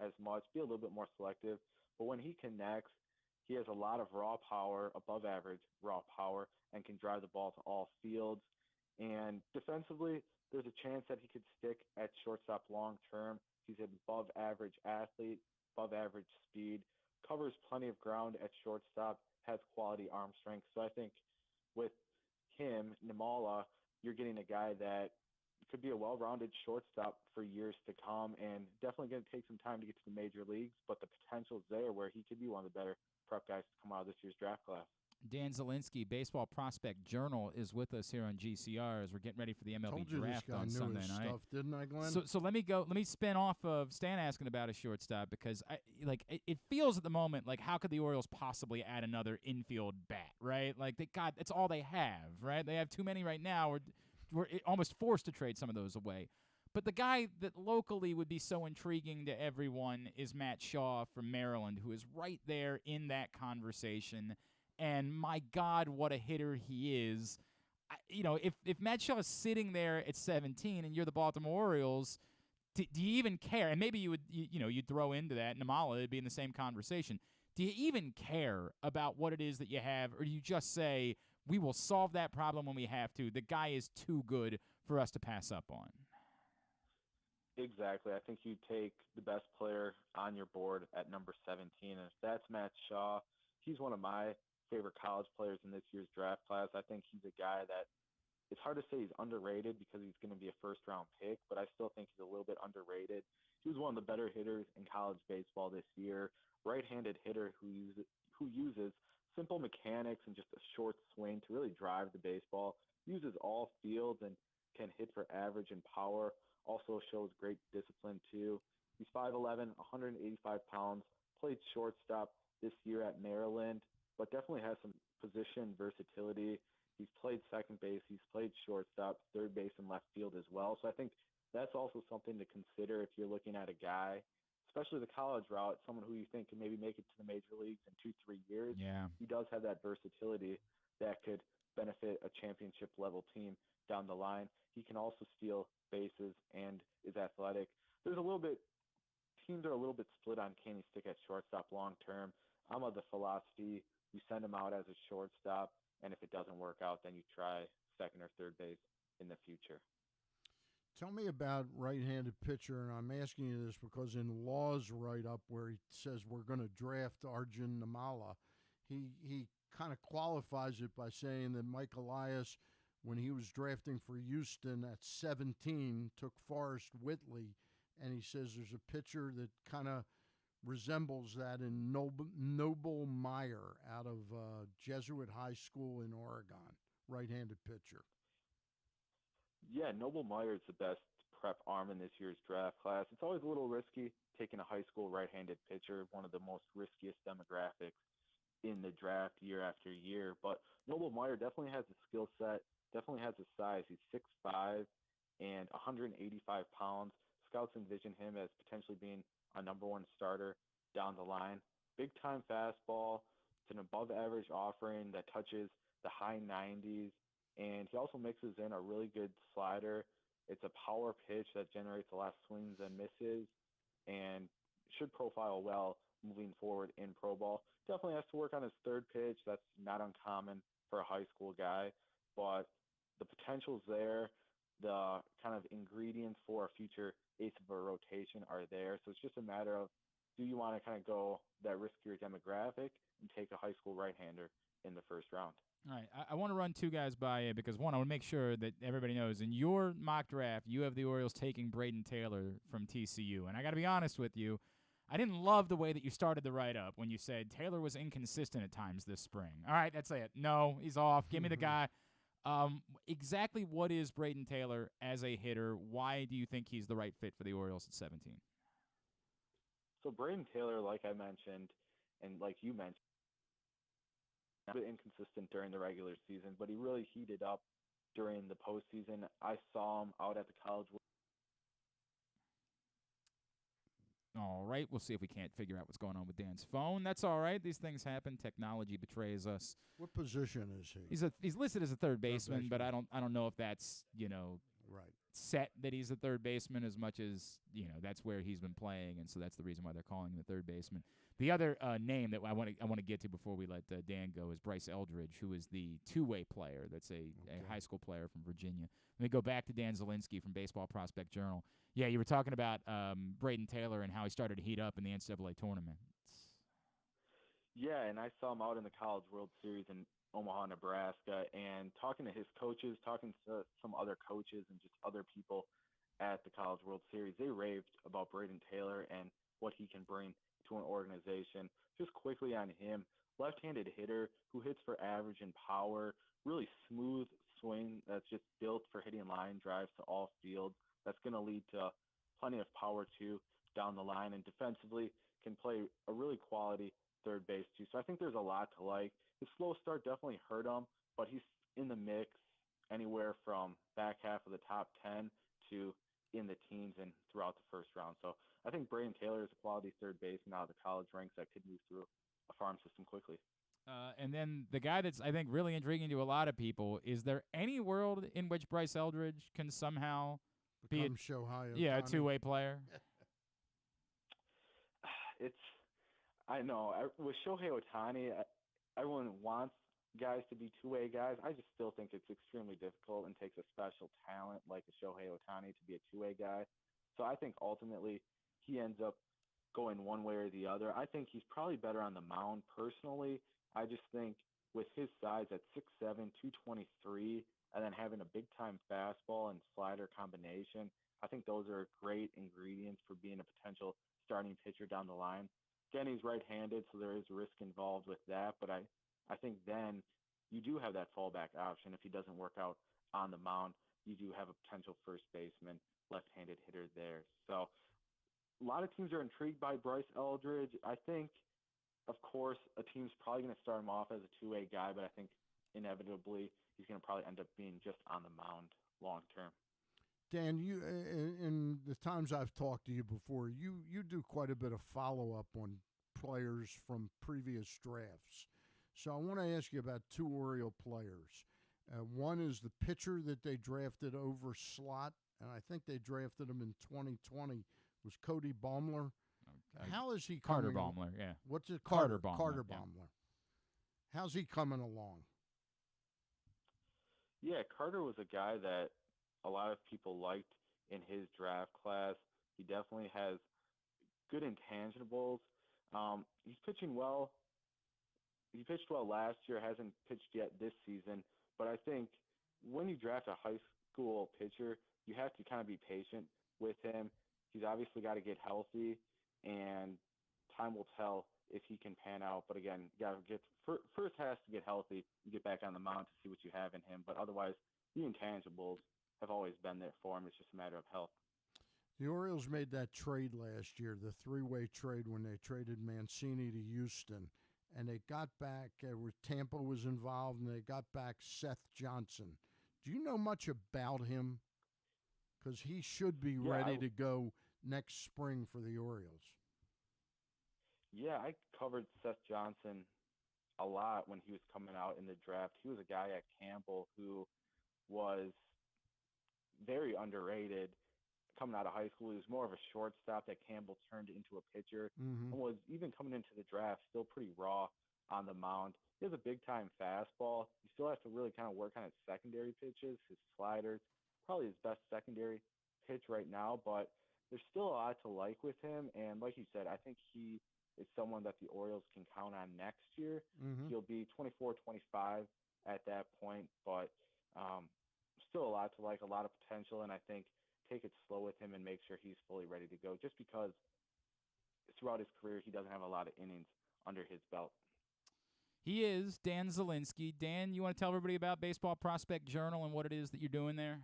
as much, be a little bit more selective. But when he connects, he has a lot of raw power, above average raw power, and can drive the ball to all fields. And defensively, there's a chance that he could stick at shortstop long term. He's an above average athlete, above average speed, covers plenty of ground at shortstop, has quality arm strength. So I think with him, Namala, you're getting a guy that could be a well-rounded shortstop for years to come, and definitely going to take some time to get to the major leagues, but the potential's there where he could be one of the better prep guys to come out of this year's draft class. Dan Zielinski, Baseball Prospect Journal, is with us here on GCR as we're getting ready for the MLB Draft on Sunday night. Stuff, didn't I, Glenn? So let me spin off of Stan asking about a shortstop because it feels at the moment like how could the Orioles possibly add another infield bat, right? Like that's all they have, right? They have too many right now. We're almost forced to trade some of those away. But the guy that locally would be so intriguing to everyone is Matt Shaw from Maryland, who is right there in that conversation. And my God, what a hitter he is. If Matt Shaw is sitting there at 17 and you're the Baltimore Orioles, do you even care? And maybe you'd throw into that Namala, it'd be in the same conversation. Do you even care about what it is that you have, or do you just say, we will solve that problem when we have to? The guy is too good for us to pass up on. Exactly. I think you take the best player on your board at number 17, and if that's Matt Shaw, he's one of my favorite college players in this year's draft class. I think he's a guy that it's hard to say he's underrated because he's going to be a first-round pick, but I still think he's a little bit underrated. He was one of the better hitters in college baseball this year, right-handed hitter who uses simple mechanics and just a short swing to really drive the baseball, uses all fields and can hit for average and power, also shows great discipline too. He's 5'11", 185 pounds, played shortstop this year at Maryland, but definitely has some position versatility. He's played second base, he's played shortstop, third base, and left field as well. So I think that's also something to consider if you're looking at a guy, especially the college route, someone who you think can maybe make it to the major leagues in 2-3 years. Yeah. He does have that versatility that could benefit a championship-level team down the line. He can also steal bases and is athletic. Teams are a little bit split on can he stick at shortstop long term. I'm of the philosophy you send him out as a shortstop, and if it doesn't work out, then you try second or third base in the future. Tell me about right-handed pitcher, and I'm asking you this because in Law's write-up where he says we're going to draft Arjun Namala, he kind of qualifies it by saying that Mike Elias, when he was drafting for Houston at 17, took Forrest Whitley, and he says there's a pitcher that kind of resembles that in Noble Meyer out of Jesuit High School in Oregon, right-handed pitcher. Yeah, Noble Meyer is the best prep arm in this year's draft class. It's always a little risky taking a high school right-handed pitcher, one of the most riskiest demographics in the draft year after year. But Noble Meyer definitely has the skill set, definitely has the size. He's 6'5" and 185 pounds. Scouts envision him as potentially being a number one starter down the line. Big-time fastball. It's an above-average offering that touches the high 90s. And he also mixes in a really good slider. It's a power pitch that generates a lot of swings and misses and should profile well moving forward in pro ball. Definitely has to work on his third pitch. That's not uncommon for a high school guy. But the potential's there. The kind of ingredients for a future ace of a rotation are there. So it's just a matter of, do you want to kind of go that riskier demographic and take a high school right-hander in the first round? All right, I want to run two guys by you because, one, I want to make sure that everybody knows in your mock draft, you have the Orioles taking Braden Taylor from TCU. And I got to be honest with you, I didn't love the way that you started the write-up when you said Taylor was inconsistent at times this spring. All right, that's it. No, he's off. Give me the guy. Exactly what is Braden Taylor as a hitter? Why do you think he's the right fit for the Orioles at 17? So Braden Taylor, like I mentioned, and like you mentioned, a bit inconsistent during the regular season, but he really heated up during the postseason. I saw him out at the College World. All right, we'll see if we can't figure out what's going on with Dan's phone. That's all right. These things happen. Technology betrays us. What position is he? He's listed as a third baseman, but I don't know if that's right set that he's a third baseman as much as that's where he's been playing, and so that's the reason why they're calling him the third baseman. The other name that I want to get to before we let Dan go is Bryce Eldridge, who is the two-way player. That's a high school player from Virginia. Let me go back to Dan Zielinski from Baseball Prospect Journal. Yeah, you were talking about Braden Taylor and how he started to heat up in the NCAA tournament. Yeah, and I saw him out in the College World Series in Omaha, Nebraska, and talking to his coaches, talking to some other coaches and just other people at the College World Series, they raved about Braden Taylor and what he can bring to an organization. Just quickly on him, left-handed hitter who hits for average and power, really smooth swing that's just built for hitting line drives to all fields. That's going to lead to plenty of power, too, down the line, and defensively can play a really quality third base, too. So I think there's a lot to like. His slow start definitely hurt him, but he's in the mix anywhere from back half of the top 10 to in the teens and throughout the first round. So I think Braden Taylor is a quality third baseman out of the college ranks that could move through a farm system quickly. And then the guy that's, I think, really intriguing to a lot of people, is there any world in which Bryce Eldridge can somehow be a two-way player? I know. With Shohei Ohtani, everyone wants guys to be two-way guys. I just still think it's extremely difficult and takes a special talent like a Shohei Ohtani to be a two-way guy. So I think ultimately he ends up going one way or the other. I think he's probably better on the mound personally. I just think with his size at 6'7", 223, and then having a big-time fastball and slider combination, I think those are great ingredients for being a potential starting pitcher down the line. Again, he's right-handed, so there is risk involved with that, but I think then you do have that fallback option. If he doesn't work out on the mound, you do have a potential first baseman, left-handed hitter there. So a lot of teams are intrigued by Bryce Eldridge. I think, of course, a team's probably going to start him off as a two-way guy, but I think inevitably he's going to probably end up being just on the mound long-term. Dan, you in the times I've talked to you before, you do quite a bit of follow-up on players from previous drafts. So I want to ask you about two Oriole players. One is the pitcher that they drafted over slot, and I think they drafted him in 2020, was Cody Baumler. Okay. How is he Carter coming? Baumler, yeah. What's it? Carter Baumler. Carter yeah. Baumler. How's he coming along? Yeah, Carter was a guy that a lot of people liked in his draft class. He definitely has good intangibles. He's pitching well. He pitched well last year, hasn't pitched yet this season. But I think when you draft a high school pitcher, you have to kind of be patient with him. He's obviously got to get healthy, and time will tell if he can pan out. But again, first has to get healthy and get back on the mound to see what you have in him. But otherwise, the intangibles have always been there for him. It's just a matter of health. The Orioles made that trade last year, the three-way trade when they traded Mancini to Houston, and they got back where Tampa was involved, and they got back Seth Johnson. Do you know much about him? Because he should be ready to go next spring for the Orioles. Yeah, I covered Seth Johnson a lot when he was coming out in the draft. He was a guy at Campbell who was very underrated coming out of high school. He was more of a shortstop that Campbell turned into a pitcher, and was even coming into the draft still pretty raw on the mound. He has a big-time fastball. He still has to really kind of work on his secondary pitches, his sliders, probably his best secondary pitch right now, but there's still a lot to like with him. And like you said, I think he is someone that the Orioles can count on next year. He'll be 24, 25 at that point, but still a lot to like, a lot of potential, and I think take it slow with him and make sure he's fully ready to go, just because throughout his career, he doesn't have a lot of innings under his belt. He is Dan Zielinski. Dan, you want to tell everybody about Baseball Prospect Journal and what it is that you're doing there?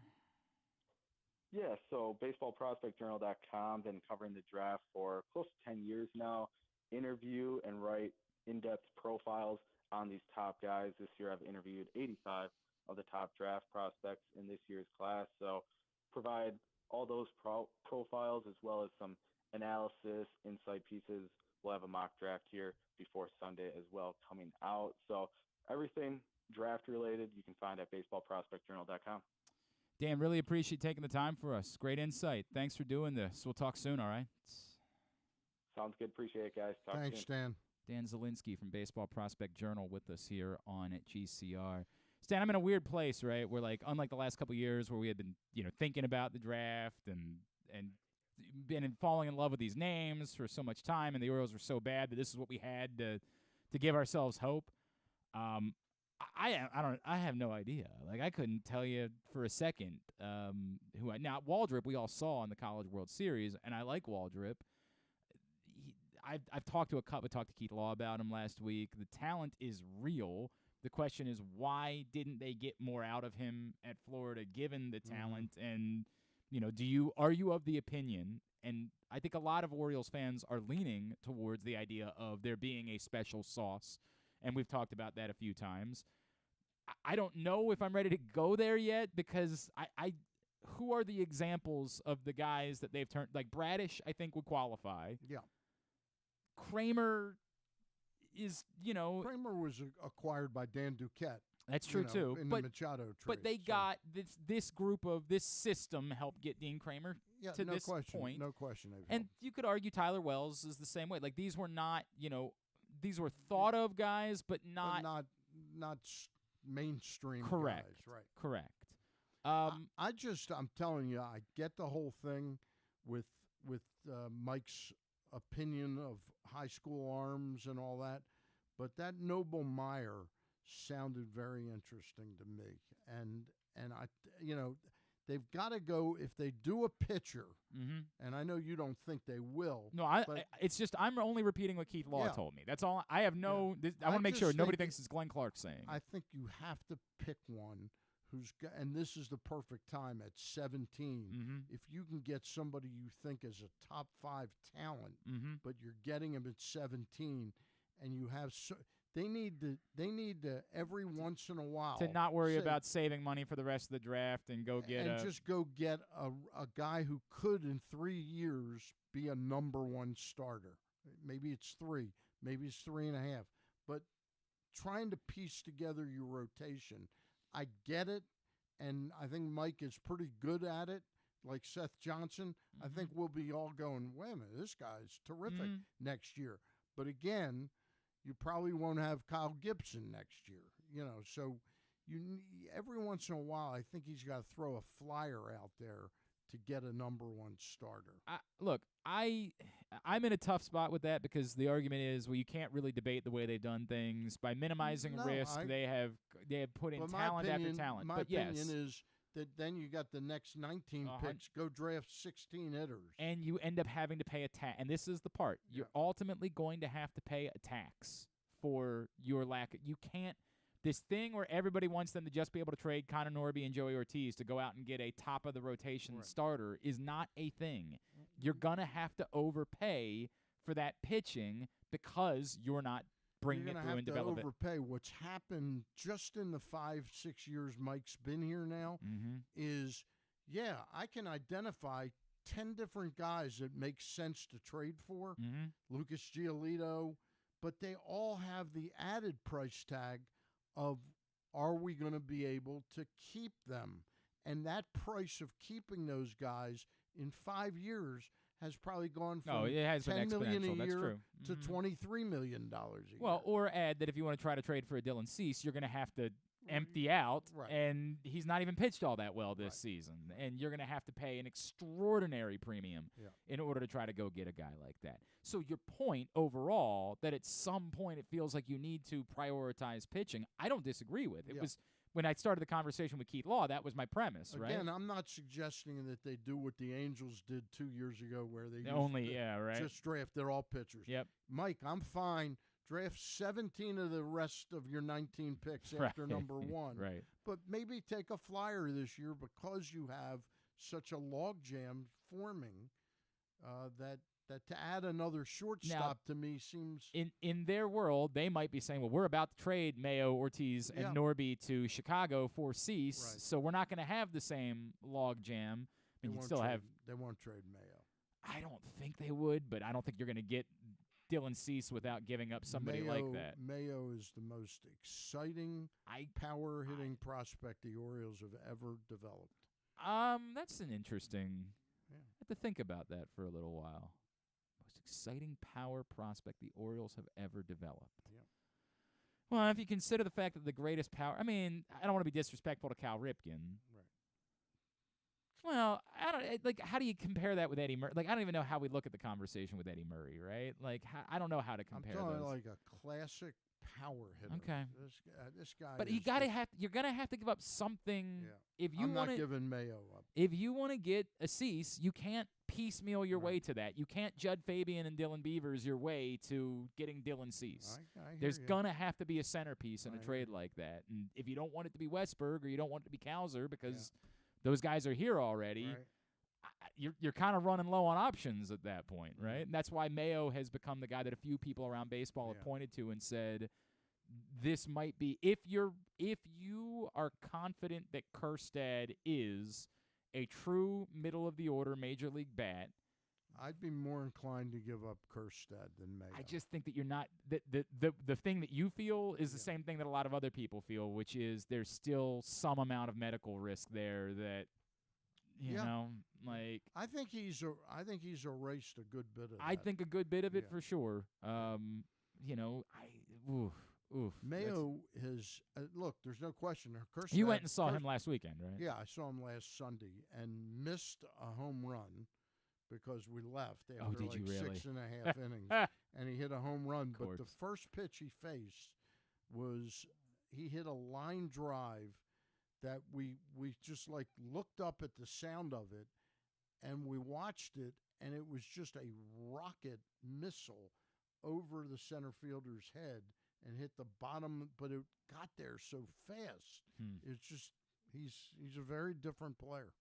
Yeah, so baseballprospectjournal.com, been covering the draft for close to 10 years now. Interview and write in-depth profiles on these top guys. This year I've interviewed 85 of the top draft prospects in this year's class. So provide all those profiles as well as some analysis, insight pieces. We'll have a mock draft here before Sunday as well coming out. So everything draft related you can find at baseballprospectjournal.com. Dan, really appreciate taking the time for us. Great insight. Thanks for doing this. We'll talk soon, all right? Sounds good. Appreciate it, guys. Talk Thanks, soon. Dan. Dan Zielinski from Baseball Prospect Journal with us here on GCR. Stan, I'm in a weird place, right? Where, like, unlike the last couple of years where we had been, thinking about the draft and been falling in love with these names for so much time, and the Orioles were so bad that this is what we had to give ourselves hope. I have no idea. Like, I couldn't tell you for a second now Waldrop we all saw in the College World Series, and I like Waldrop. I've talked to Keith Law about him last week. The talent is real. The question is, why didn't they get more out of him at Florida, given the talent? And are you of the opinion? And I think a lot of Orioles fans are leaning towards the idea of there being a special sauce, and we've talked about that a few times. I don't know if I'm ready to go there yet, because who are the examples of the guys that they've turned? Like Bradish, I think would qualify. Yeah. Kramer is, Kramer was acquired by Dan Duquette. That's true too. In the Machado trade. But they got this group of this system helped get Dean Kramer to this point. No question. And you could argue Tyler Wells is the same way. Like, these were not, these were thought of guys, but not mainstream correct. Guys, right? Correct. I'm telling you, I get the whole thing with Mike's opinion of high school arms and all that, but that Noble Meyer sounded very interesting to me, and I, they've got to go if they do a pitcher, and I know you don't think they will. No, it's just I'm only repeating what Keith Law told me. That's all. I have no. I want to make sure nobody thinks it's Glenn Clark saying. I think you have to pick one who's got, and this is the perfect time at 17. If you can get somebody you think is a top 5 talent, but you're getting him at 17, and you have they need to every once in a while to not worry about saving money for the rest of the draft and go get just go get a guy who could in 3 years be a number 1 starter. Maybe it's 3, maybe it's 3.5, but trying to piece together your rotation. I get it, and I think Mike is pretty good at it, like Seth Johnson. I think we'll be all going, wait a minute, this guy's terrific next year. But again, you probably won't have Kyle Gibson next year, so every once in a while, I think he's got to throw a flyer out there to get a number 1 starter. Look, I'm in a tough spot with that, because the argument is, well, you can't really debate the way they've done things. By minimizing risk, they have put in talent after talent. My opinion is that then you got the next 19 picks, go draft 16 hitters. And you end up having to pay a tax. And this is the part. You're ultimately going to have to pay a tax for your lack. You can't. This thing where everybody wants them to just be able to trade Connor Norby and Joey Ortiz to go out and get a top-of-the-rotation starter is not a thing. You're going to have to overpay for that pitching because you're not bringing it through and develop it. You're going to have to overpay. What's happened just in the 5-6 years Mike's been here now is, I can identify 10 different guys that make sense to trade for, Lucas Giolito, but they all have the added price tag of, are we going to be able to keep them? And that price of keeping those guys in 5 years has probably gone from $10 million a year to $23 million a year. Well, or add that if you want to try to trade for a Dylan Cease, you're going to have to empty out, and he's not even pitched all that well this season, and you're going to have to pay an extraordinary premium in order to try to go get a guy like that. So your point overall, that at some point it feels like you need to prioritize pitching, I don't disagree with. It was when I started the conversation with Keith Law, that was my premise, right? Again, I'm not suggesting that they do what the Angels did 2 years ago where they just drafted all pitchers. Yep. Mike, I'm fine. Draft 17 of the rest of your 19 picks after number 1. Right. But maybe take a flyer this year because you have such a logjam forming that to add another shortstop to me seems in their world, they might be saying, well, we're about to trade Mayo, Ortiz, and Norby to Chicago for Cease, so we're not going to have the same log jam. I mean, they won't trade Mayo. I don't think they would, but I don't think you're going to get Dylan Cease without giving up somebody like that. Mayo is the most exciting power-hitting prospect the Orioles have ever developed. That's an interesting. I have to think about that for a little while. Most exciting power prospect the Orioles have ever developed. Yeah. Well, if you consider the fact that the greatest power, I mean, I don't want to be disrespectful to Cal Ripken. Right. Well, I don't like. How do you compare that with Eddie Murray? Like, I don't even know how we look at the conversation with Eddie Murray, right? Like, I don't know how to compare I'm talking those. like a classic power hitter. Okay. This guy. But you're gonna have to give up something if you I'm want not giving Mayo up. If you want to get a Cease, you can't piecemeal your way to that. You can't Judd Fabian and Dylan Beavers your way to getting Dylan Cease. There's gonna have to be a centerpiece in a trade like that. And if you don't want it to be Westberg or you don't want it to be Cowser because those guys are here already, you're kind of running low on options at that point, right? And that's why Mayo has become the guy that a few people around baseball have pointed to and said, this might be, if you are confident that Kjerstad is a true middle-of-the-order major league bat, I'd be more inclined to give up Kjerstad than Mayo. I just think that you're not the thing that you feel is the same thing that a lot of other people feel, which is there's still some amount of medical risk there that you know, like I think he's erased a good bit of I think a good bit of it for sure. You know, Mayo has look. There's no question. Kjerstad, you went and saw him last weekend, right? Yeah, I saw him last Sunday and missed a home run because we left after did you really? 6.5 innings, and he hit a home run. But the first pitch he faced was he hit a line drive that we just like looked up at the sound of it, and we watched it, and it was just a rocket missile over the center fielder's head and hit the bottom, but it got there so fast. It's just he's a very different player.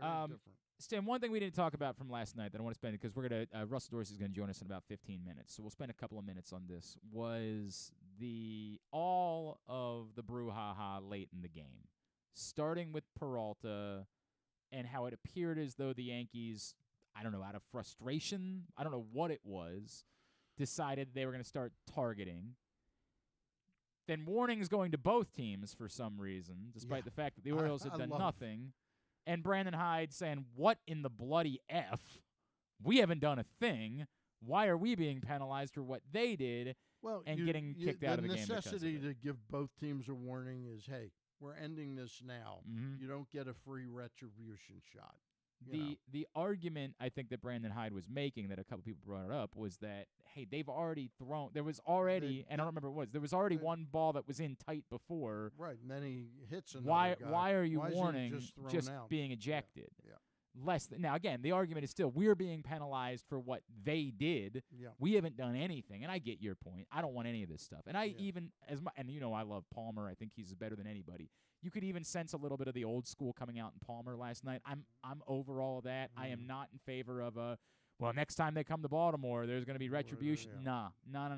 Very different. Stan, one thing we didn't talk about from last night that I want to spend, because we're going to Russell Dorsey is going to join us in about 15 minutes, so we'll spend a couple of minutes on this, was all of the brouhaha late in the game, starting with Peralta and how it appeared as though the Yankees, I don't know, out of frustration, I don't know what it was, decided they were going to start targeting. Then warnings going to both teams for some reason, despite the fact that the Orioles had done nothing. And Brandon Hyde saying, what in the bloody F? We haven't done a thing. Why are we being penalized for what they did getting kicked out of the game because of it? The necessity to give both teams a warning is, hey, we're ending this now. You don't get a free retribution shot. The argument I think that Brandon Hyde was making, that a couple people brought it up, was that, hey, they've already thrown. There was already, and I don't remember what it was. There was already one ball that was in tight before. Right, and then he hits another guy. Why are you warning just being ejected? Yeah. Now, again, the argument is still we're being penalized for what they did. Yeah. We haven't done anything, and I get your point. I don't want any of this stuff. And and you know I love Palmer. I think he's better than anybody. You could even sense a little bit of the old school coming out in Palmer last night. I'm over all of that. I am not in favor of next time they come to Baltimore, there's going to be retribution. No. I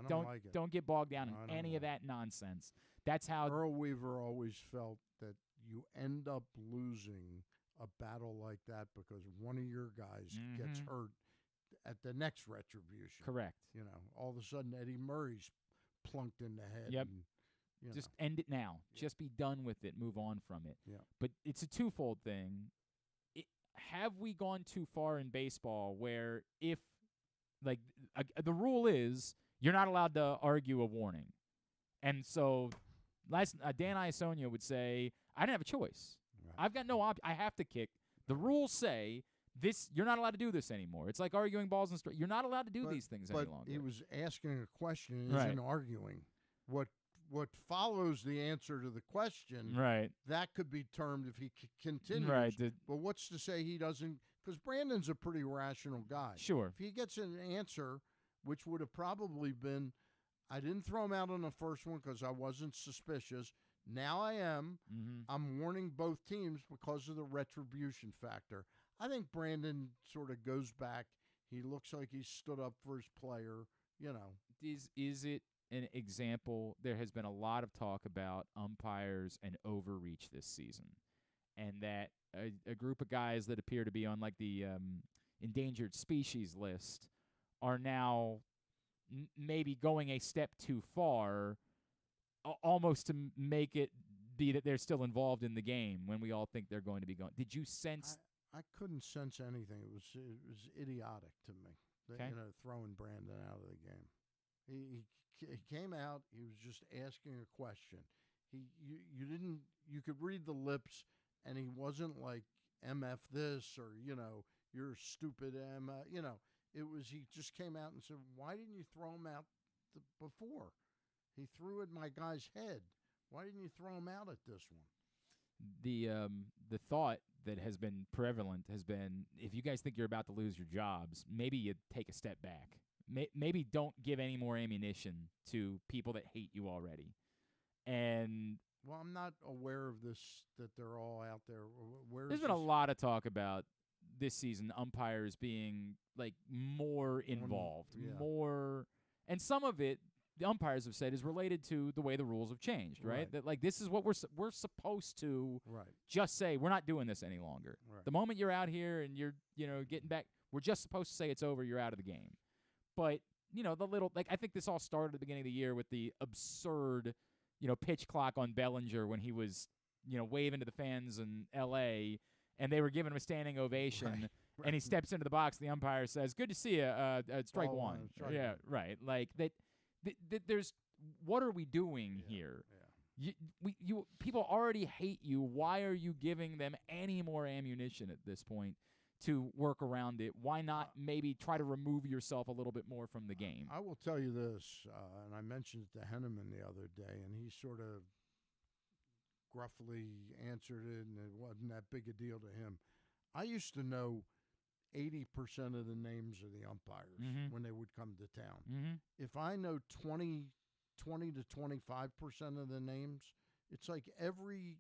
don't like it. Don't get bogged down in any of that nonsense. That's how Earl Weaver always felt that you end up losing a battle like that because one of your guys gets hurt at the next retribution. Correct. You know, all of a sudden Eddie Murray's plunked in the head. Yep. And, just end it now. Yeah. Just be done with it. Move on from it. Yeah. But it's a twofold thing. Have we gone too far in baseball where if, like, the rule is you're not allowed to argue a warning? And so Dan Iasonia would say, I didn't have a choice. Right. I've got no I have to kick. The rules say this. You're not allowed to do this anymore. It's like arguing balls and you're not allowed to do these things any longer. He was asking a question. He isn't arguing. what follows the answer to the question, Right. that could be termed if he continues. Right. But what's to say he doesn't? Because Brandon's a pretty rational guy. Sure. If he gets an answer, which would have probably been, I didn't throw him out on the first one because I wasn't suspicious. Now I am. Mm-hmm. I'm warning both teams because of the retribution factor. I think Brandon sort of goes back. He looks like he stood up for his player, you know. Is it an example? There has been a lot of talk about umpires and overreach this season, and that a group of guys that appear to be on like the endangered species list are now maybe going a step too far, almost to make it be that they're still involved in the game when we all think they're going to be going. Did you sense? I couldn't sense anything. It was idiotic to me. Okay. You know, throwing Brandon out of the game. He came out. He was just asking a question. You could read the lips, and he wasn't like MF this or you're stupid you know. It was he just came out and said, "Why didn't you throw him out before? He threw at my guy's head. Why didn't you throw him out at this one?" The thought that has been prevalent has been, if you guys think you're about to lose your jobs, maybe you take a step back. Maybe don't give any more ammunition to people that hate you already. And well, I'm not aware of this, that they're all out there. There's been a lot of talk about this season umpires being like more involved, more, and some of it the umpires have said is related to the way the rules have changed, right? That like this is what we're supposed to just say we're not doing this any longer. The moment you're out here and you're getting back, we're just supposed to say it's over, you're out of the game. But the little I think this all started at the beginning of the year with the absurd pitch clock on Bellinger when he was waving to the fans in L.A. and they were giving him a standing ovation. And he steps into the box. The umpire says, "Good to see you. Strike one." Yeah, right. Like that. There's what are we doing here? Yeah. People already hate you. Why are you giving them any more ammunition at this point to work around it? Why not maybe try to remove yourself a little bit more from the game? I will tell you this, and I mentioned it to Henneman the other day, and he sort of gruffly answered it, and it wasn't that big a deal to him. I used to know 80% of the names of the umpires when they would come to town. If I know 20 to 25% of the names, it's like every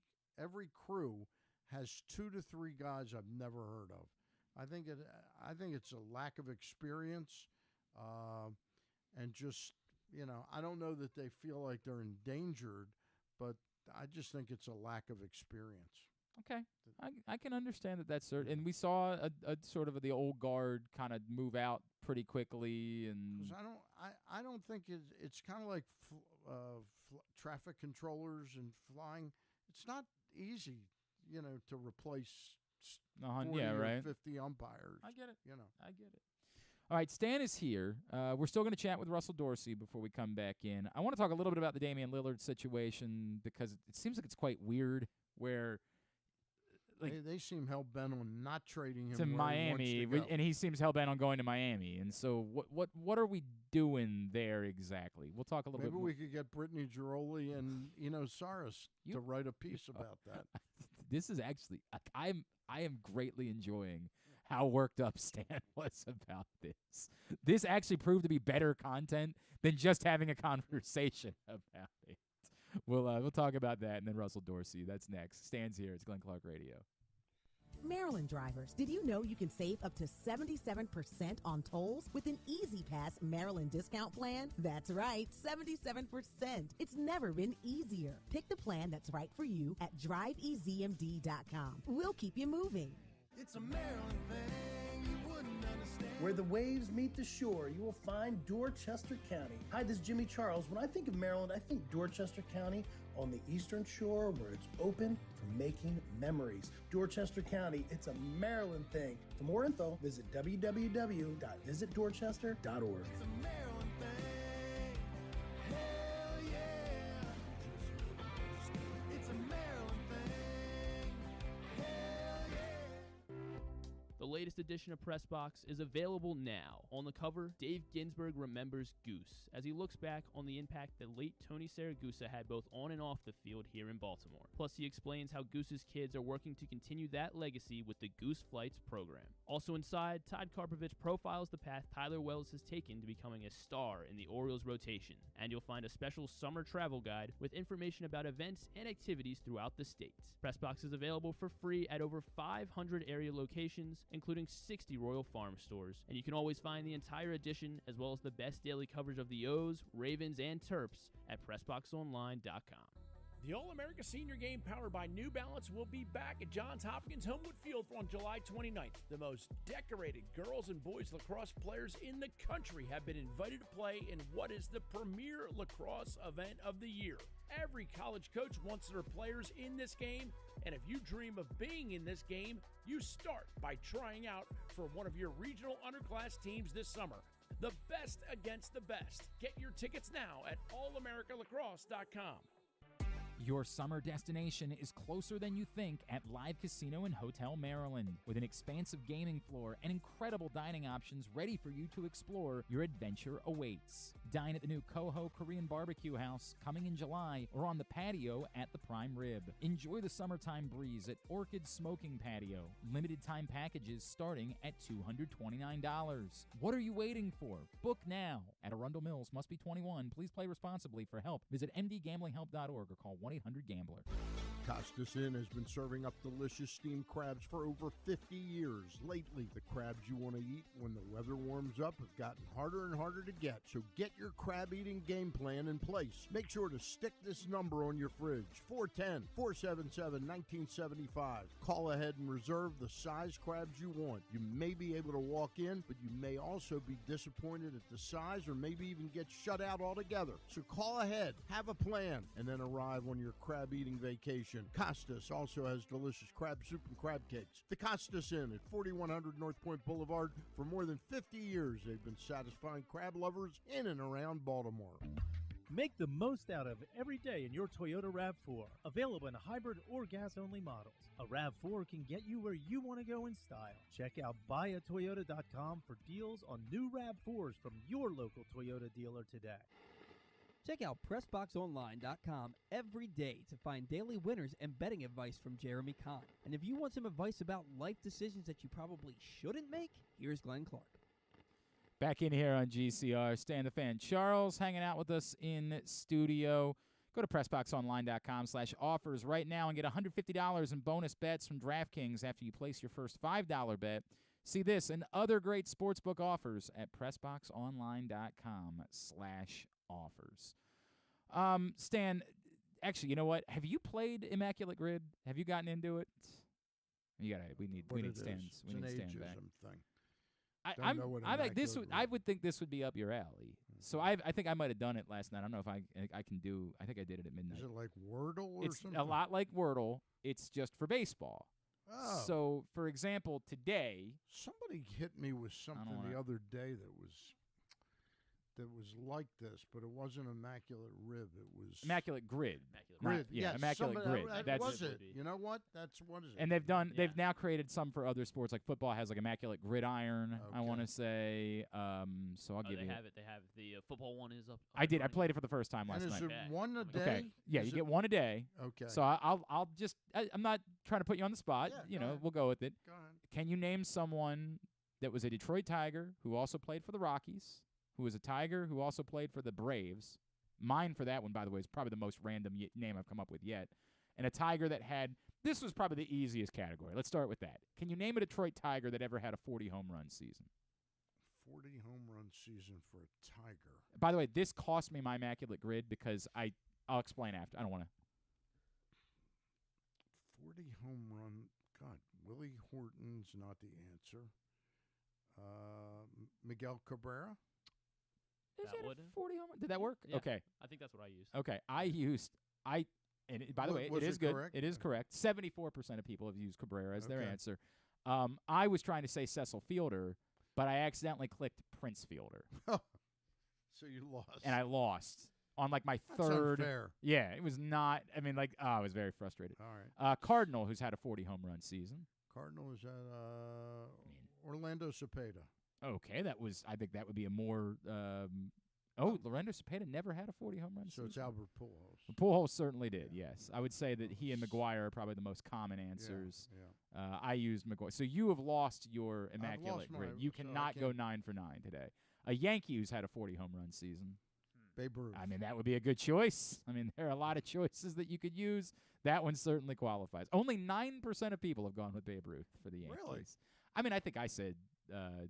crew has 2 to 3 guys I've never heard of. I think it's a lack of experience, and just I don't know that they feel like they're endangered, but I just think it's a lack of experience. Okay, I can understand that that's certain. And we saw a sort of the old guard kind of move out pretty quickly. And I don't think it's kind of like traffic controllers and flying. It's not easy, to replace 40 or 50 umpires. I get it. I get it. All right, Stan is here. We're still going to chat with Russell Dorsey before we come back in. I want to talk a little bit about the Damian Lillard situation because it seems like it's quite weird where they seem hell-bent on not trading him to Miami, and he seems hell-bent on going to Miami. And so what are we doing there exactly? We'll talk a little bit more. Maybe we could get Brittany Giroli and Saris to write a piece about that. This is actually I am greatly enjoying how worked up Stan was about this. This actually proved to be better content than just having a conversation about it. We'll talk about that, and then Russell Dorsey. That's next. Stan's here. It's Glenn Clark Radio. Maryland drivers, did you know you can save up to 77% on tolls with an Easy Pass Maryland discount plan? That's right, 77%. It's never been easier. Pick the plan that's right for you at driveezmd.com. We'll keep you moving. It's a Maryland thing you wouldn't understand. Where the waves meet the shore, you will find Dorchester County. Hi, this is Jimmy Charles. When I think of Maryland, I think Dorchester County on the eastern shore where it's open for making memories. Dorchester County, it's a Maryland thing. For more info, visit www.visitdorchester.org. It's a Maryland thing. Hell yeah. It's a Maryland thing. Hell yeah. The latest edition of Press Box is available now. On the cover, Dave Ginsburg remembers Goose as he looks back on the impact that late Tony Saragusa had both on and off the field here in Baltimore. Plus, he explains how Goose's kids are working to continue that legacy with the Goose Flights program. Also inside, Todd Karpovich profiles the path Tyler Wells has taken to becoming a star in the Orioles rotation, and you'll find a special summer travel guide with information about events and activities throughout the states. Pressbox is available for free at over 500 area locations, including 60 Royal Farm stores, and you can always find the entire edition as well as the best daily coverage of the O's, Ravens, and Terps at PressBoxOnline.com. The All-America Senior Game powered by New Balance will be back at Johns Hopkins Homewood Field on July 29th. The most decorated girls and boys lacrosse players in the country have been invited to play in what is the premier lacrosse event of the year. Every college coach wants their players in this game, and if you dream of being in this game, you start by trying out for one of your regional underclass teams this summer. The best against the best. Get your tickets now at allamericalacrosse.com. Your summer destination is closer than you think at Live Casino and Hotel Maryland. With an expansive gaming floor and incredible dining options ready for you to explore, your adventure awaits. Dine at the new Coho Korean Barbecue House coming in July or on the patio at the Prime Rib. Enjoy the summertime breeze at Orchid Smoking Patio. Limited time packages starting at $229. What are you waiting for? Book now. At Arundel Mills, must be 21. Please play responsibly. For help, visit mdgamblinghelp.org or call 1-800-GAMBLER. Costas Inn has been serving up delicious steamed crabs for over 50 years. Lately, the crabs you want to eat when the weather warms up have gotten harder and harder to get. So get your crab-eating game plan in place. Make sure to stick this number on your fridge, 410-477-1975. Call ahead and reserve the size crabs you want. You may be able to walk in, but you may also be disappointed at the size or maybe even get shut out altogether. So call ahead, have a plan, and then arrive on your crab-eating vacation. Costas also has delicious crab soup and crab cakes. The Costas Inn at 4100 North Point Boulevard. For more than 50 years, they've been satisfying crab lovers in and around Baltimore. Make the most out of every day in your Toyota RAV4. Available in hybrid or gas-only models. A RAV4 can get you where you want to go in style. Check out buyatoyota.com for deals on new RAV4s from your local Toyota dealer today. Check out PressBoxOnline.com every day to find daily winners and betting advice from Jeremy Kahn. And if you want some advice about life decisions that you probably shouldn't make, here's Glenn Clark. Back in here on GCR, Stan the Fan. Charles hanging out with us in studio. Go to PressBoxOnline.com/offers right now and get $150 in bonus bets from DraftKings after you place your first $5 bet. See this and other great sportsbook offers at PressBoxOnline.com/offers. Stan, actually, you know what? Have you played Immaculate Grid? Have you gotten into it? We need Stan's. We need Stan back. Thing. I would think this would be up your alley. So I think I might have done it last night. I don't know if I can do. I think I did it at midnight. Is it like Wordle or it's something? A lot like Wordle. It's just for baseball. Oh. So, for example, today somebody hit me with something the other day that was like this, but it wasn't Immaculate Rib. It was Immaculate Grid. Immaculate Grid. That's that was it. You know what? That's what is it? And they've now created some for other sports, like football has like Immaculate Gridiron. Okay. I want to say. So I'll give you. They have it. The football one is up. I did. I played it for the first time last night. Is it one a day? Okay. Yeah, you get one a day. Okay. So I'll just. I'm not trying to put you on the spot. Yeah, we'll go with it. Go ahead. Can you name someone that was a Detroit Tiger who also played for the Rockies? Who was a Tiger, who also played for the Braves. Mine for that one, by the way, is probably the most random name I've come up with yet. And a Tiger that had – this was probably the easiest category. Let's start with that. Can you name a Detroit Tiger that ever had a 40-home-run season? 40-home-run season for a Tiger. By the way, this cost me my Immaculate Grid because I'll explain after. I don't want to. 40-home-run. God, Willie Horton's not the answer. Miguel Cabrera? Is that 40 home? Did that work? Yeah, okay. I think that's what I used. Okay. By the way, it is good. Correct? It is correct. 74% of people have used Cabrera as their answer. I was trying to say Cecil Fielder, but I accidentally clicked Prince Fielder. So you lost. And I lost on like my That's third. Unfair. Yeah, it was not. I mean, I was very frustrated. All right. Cardinal, who's had a 40 home run season. Cardinal is at Orlando Cepeda. Okay, I think that would be a more. Lorenzo Cepeda never had a 40 home run So season. it's Albert Pujols. Pujols certainly did, yes. I would say that he and McGuire are probably the most common answers. Yeah. I used McGuire. So you have lost your immaculate lost grid. mine, You so I cannot go can't- 9 for 9 today. A Yankee who's had a 40 home run season. Babe Ruth. I mean, that would be a good choice. I mean, there are a lot of choices that you could use. That one certainly qualifies. Only 9% of people have gone with Babe Ruth for the Yankees. Really? I mean, I think I said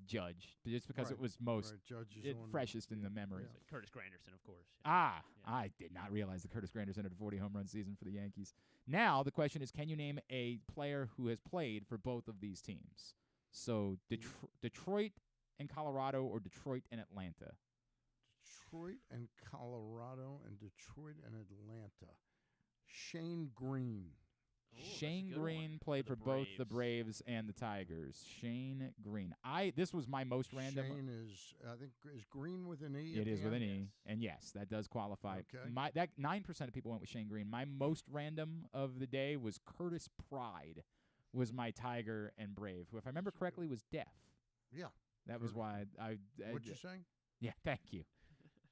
Judge, just because it was most Judge is on- freshest in the memory. It's like Curtis Granderson, of course. I did not realize that Curtis Granderson had a 40 home run season for the Yankees. Now the question is, can you name a player who has played for both of these teams? So Detroit and Colorado, or Detroit and Atlanta? Detroit and Colorado and Detroit and Atlanta. Shane Green. Shane Green played for both the Braves and the Tigers. Shane Green. This was my most random. Shane is, I think, is Green with an E? It is with an E, and yes, that does qualify. Okay. That 9% of people went with Shane Green. My most random of the day was Curtis Pride, was my Tiger and Brave, who, if I remember correctly, was deaf. Yeah. That was why I. What'd you say? Yeah, thank you.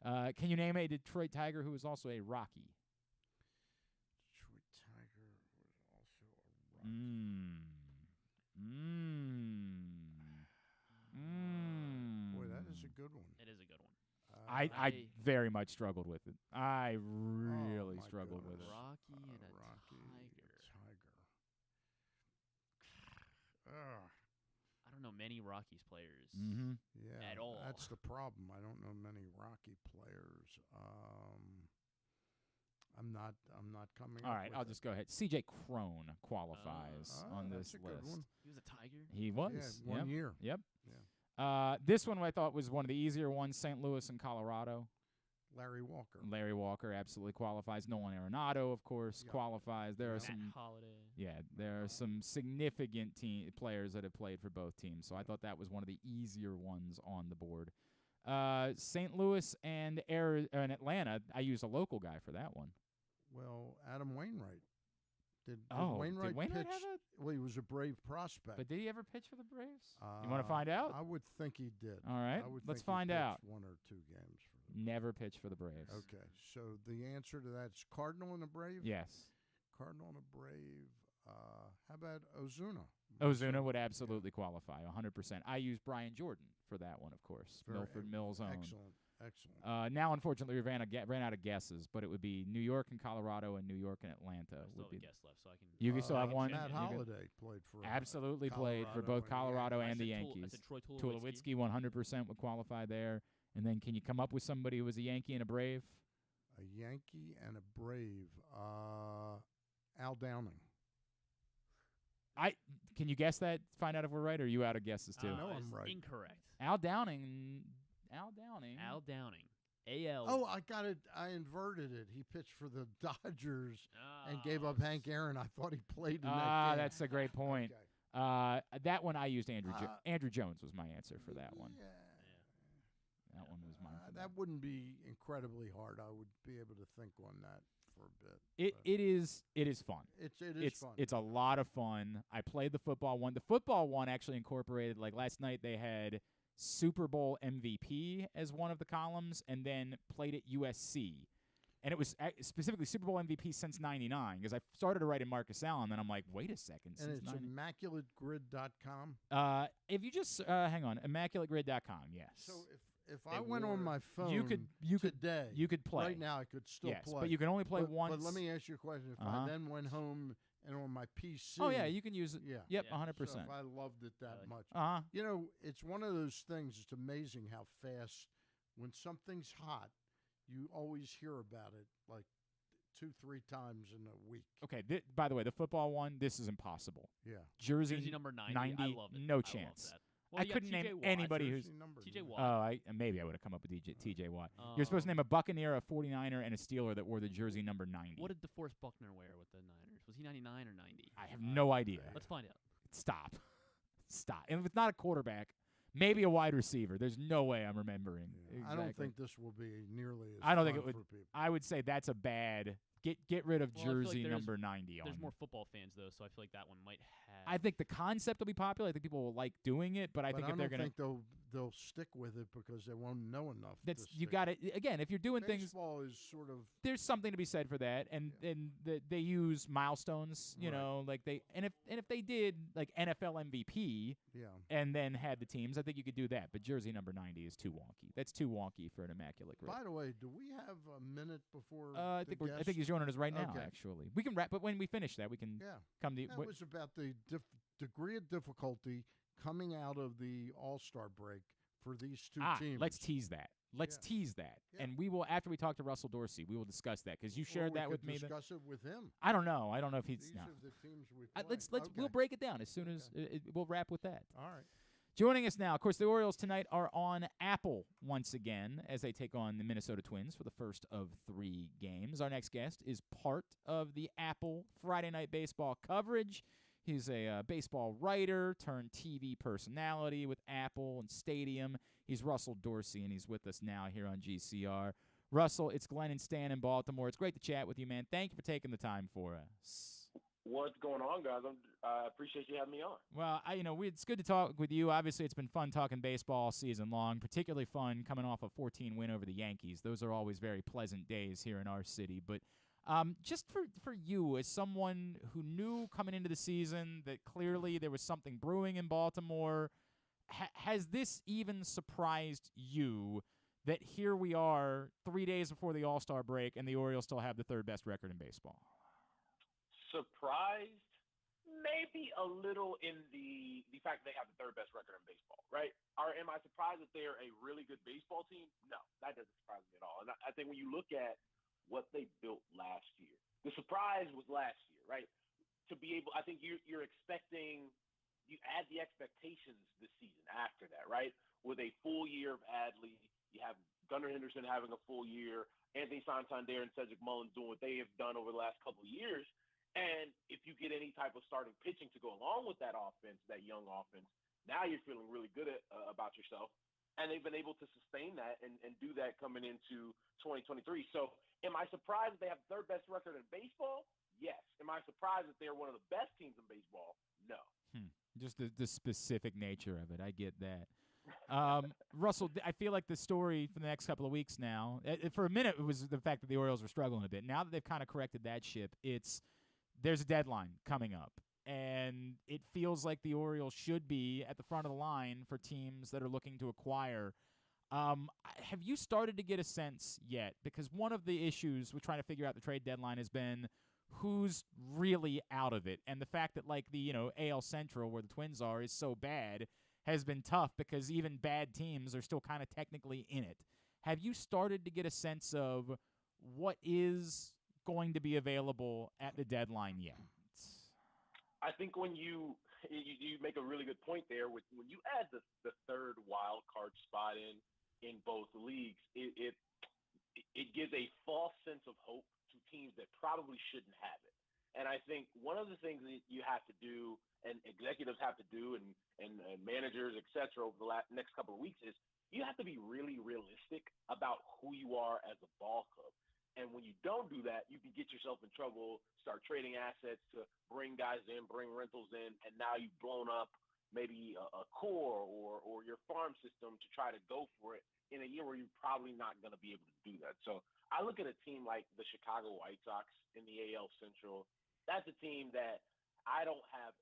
Can you name a Detroit Tiger who was also a Rocky? Detroit Tiger was also a Rocky. Boy, that is a good one. It is a good one. I very much struggled with it. I really struggled with it. Rocky and a Tiger. I don't know many Rockies players Yeah, at all. That's the problem. I don't know many Rocky players. I'm not coming. All up right, with I'll it. just go ahead. C.J. Crone qualifies on that's this a good list. one. He was a Tiger? He was. Yeah, one year. Yep. Yeah. This one I thought was one of the easier ones, St. Louis and Colorado. Larry Walker. Larry Walker absolutely qualifies. Nolan Arenado, of course, qualifies. There are Matt some Holliday. Yeah, there are some significant players that have played for both teams. So I thought that was one of the easier ones on the board. St. Louis and Atlanta, I used a local guy for that one. Well, Adam Wainwright. Did Wainwright pitch? have a- Well, he was a Brave prospect. But did he ever pitch for the Braves? You want to find out? I would think he did. All right, I would let's think he find out. pitched 1 or 2 games for them. Never pitched for the Braves. Okay, so the answer to that is Cardinal and a Brave? Yes. Cardinal and a Brave. How about Ozuna? Ozuna would absolutely qualify, 100%. I used Brian Jordan for that one, of course. Milford Mills own. Excellent. Now, unfortunately, we ran out of guesses, but it would be New York and Colorado and New York and Atlanta. I still have a guess left, so I can. You can still have one. Matt Holliday played for. Absolutely played for both Colorado and the Yankees. I said Troy Tulowitzki 100% would qualify there. And then, can you come up with somebody who was a Yankee and a Brave? A Yankee and a Brave. Al Downing. Can you guess that? Find out if we're right, or are you out of guesses too? No, I'm right. Incorrect. Al Downing. Al Downing. AL. Oh, I got it. I inverted it. He pitched for the Dodgers and gave up Hank Aaron. I thought he played in that game. That's a great point. Okay. That one I used Andrew Jones was my answer for that one. Yeah. That one was mine. That wouldn't be incredibly hard. I would be able to think on that for a bit. It is fun. It is fun. It's a lot of fun. I played the football one. The football one actually incorporated, like last night they had Super Bowl MVP as one of the columns, and then played at USC. And it was specifically Super Bowl MVP since 99, because I started to write in Marcus Allen, then I'm like, wait a second. And it's ImmaculateGrid.com? If you just, hang on, ImmaculateGrid.com, yes. So if I went on my phone you could today, you could play. Right now I could still play. But you can only play once. But let me ask you a question. If I then went home and on my PC. Oh, yeah, you can use it. Yeah. Yep, 100%. So if I loved it that much. Uh-huh. You know, it's one of those things. It's amazing how fast, when something's hot, you always hear about it like 2-3 times in a week. Okay, by the way, the football one, this is impossible. Yeah. Jersey number 90. I love it. No I chance. love that. Well, I couldn't name anybody who's TJ Watt. Maybe I would have come up with TJ Watt. You're supposed to name a Buccaneer, a 49er, and a Steeler that wore the jersey number 90. What did DeForest Buckner wear with the Niners? Was he 99 or 90? I have no idea. Let's find out. Stop. And if it's not a quarterback, maybe a wide receiver. There's no way I'm remembering. Yeah. I don't think this will be nearly as I don't think fun it would. for people. I would say that's a bad Get rid of Well, I feel like jersey there's- number 90 on. There's more football fans, though, so I feel like that one might have. I think the concept will be popular. I think people will like doing it, but I think if they're going to, they'll stick with it because they won't know enough. that's you got to again. If you're doing things, baseball is sort of there's something to be said for that, and they use milestones, you know, like if they did like NFL MVP, and then had the teams, I think you could do that. But jersey number 90 is too wonky. That's too wonky for an immaculate grid. By the way, do we have a minute before? I think he's joining us right now. Actually, we can wrap, but when we finish that, we can come to. That was about the degree of difficulty coming out of the All-Star break for these two teams. Let's tease that. Let's tease that, and we will after we talk to Russell Dorsey, we will discuss that because you shared that with me. Discuss it with him. I don't know. I don't know if he's. These no. are the teams we play. Let's we'll break it down as soon as we'll wrap with that. All right. Joining us now, of course, the Orioles tonight are on Apple once again as they take on the Minnesota Twins for the first of 3 games. Our next guest is part of the Apple Friday Night Baseball coverage. He's a baseball writer turned TV personality with Apple and Stadium. He's Russell Dorsey, and he's with us now here on GCR. Russell, it's Glenn and Stan in Baltimore. It's great to chat with you, man. Thank you for taking the time for us. What's going on, guys? I appreciate you having me on. Well, it's good to talk with you. Obviously, it's been fun talking baseball all season long, particularly fun coming off a 14 win over the Yankees. Those are always very pleasant days here in our city. But just for you, as someone who knew coming into the season that clearly there was something brewing in Baltimore, has this even surprised you that here we are 3 days before the All-Star break and the Orioles still have the 3rd best record in baseball? Surprised? Maybe a little in the fact that they have the 3rd best record in baseball, right? Am I surprised that they're a really good baseball team? No, that doesn't surprise me at all. And I think when you look at what they built last year, the surprise was last year, right? To be able, I think you're expecting, you add the expectations this season after that, right? With a full year of Adley, you have Gunnar Henderson having a full year, Anthony Santander and Cedric Mullins doing what they have done over the last couple of years. And if you get any type of starting pitching to go along with that offense, that young offense, now you're feeling really good about yourself. And they've been able to sustain that and do that coming into 2023. So am I surprised that they have the 3rd best record in baseball? Yes. Am I surprised that they're one of the best teams in baseball? No. Just the specific nature of it. I get that. Russell, I feel like the story for the next couple of weeks now, for a minute it was the fact that the Orioles were struggling a bit. Now that they've kind of corrected that ship, there's a deadline coming up, and it feels like the Orioles should be at the front of the line for teams that are looking to acquire. Have you started to get a sense yet? Because one of the issues with trying to figure out the trade deadline has been who's really out of it, and the fact that like the AL Central, where the Twins are, is so bad has been tough because even bad teams are still kind of technically in it. Have you started to get a sense of what is going to be available at the deadline yet? I think when you make a really good point there. When you add the 3rd wild card spot in both leagues, it gives a false sense of hope to teams that probably shouldn't have it. And I think one of the things that you have to do, and executives have to do, and managers, et cetera, over the next couple of weeks is you have to be really realistic about who you are as a ball club. And when you don't do that, you can get yourself in trouble, start trading assets to bring guys in, bring rentals in, and now you've blown up maybe a core or your farm system to try to go for it in a year where you're probably not going to be able to do that. So I look at a team like the Chicago White Sox in the AL Central. That's a team that I have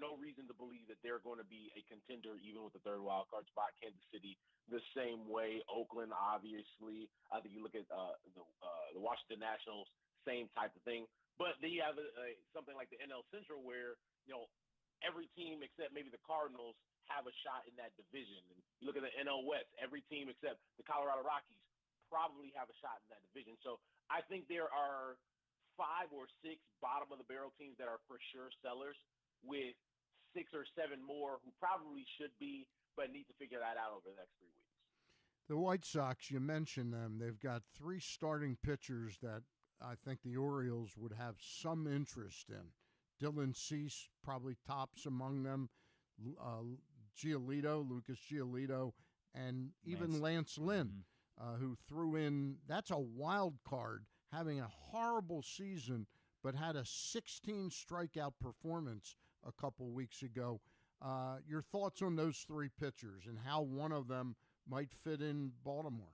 no reason to believe that they're going to be a contender even with the 3rd wild card spot. Kansas City the same way. Oakland, obviously. I think you look at the Washington Nationals, same type of thing. But then you have something like the NL Central where, every team except maybe the Cardinals have a shot in that division. And you look at the NL West, every team except the Colorado Rockies probably have a shot in that division. So I think there are 5 or 6 bottom-of-the-barrel teams that are for sure sellers, with 6 or 7 more who probably should be, but need to figure that out over the next 3 weeks. The White Sox, you mentioned them. They've got 3 starting pitchers that I think the Orioles would have some interest in. Dylan Cease probably tops among them. Lucas Giolito, and even Lance Lynn, who threw in. That's a wild card having a horrible season, but had a 16 strikeout performance a couple weeks ago. Your thoughts on those three pitchers and how one of them might fit in Baltimore?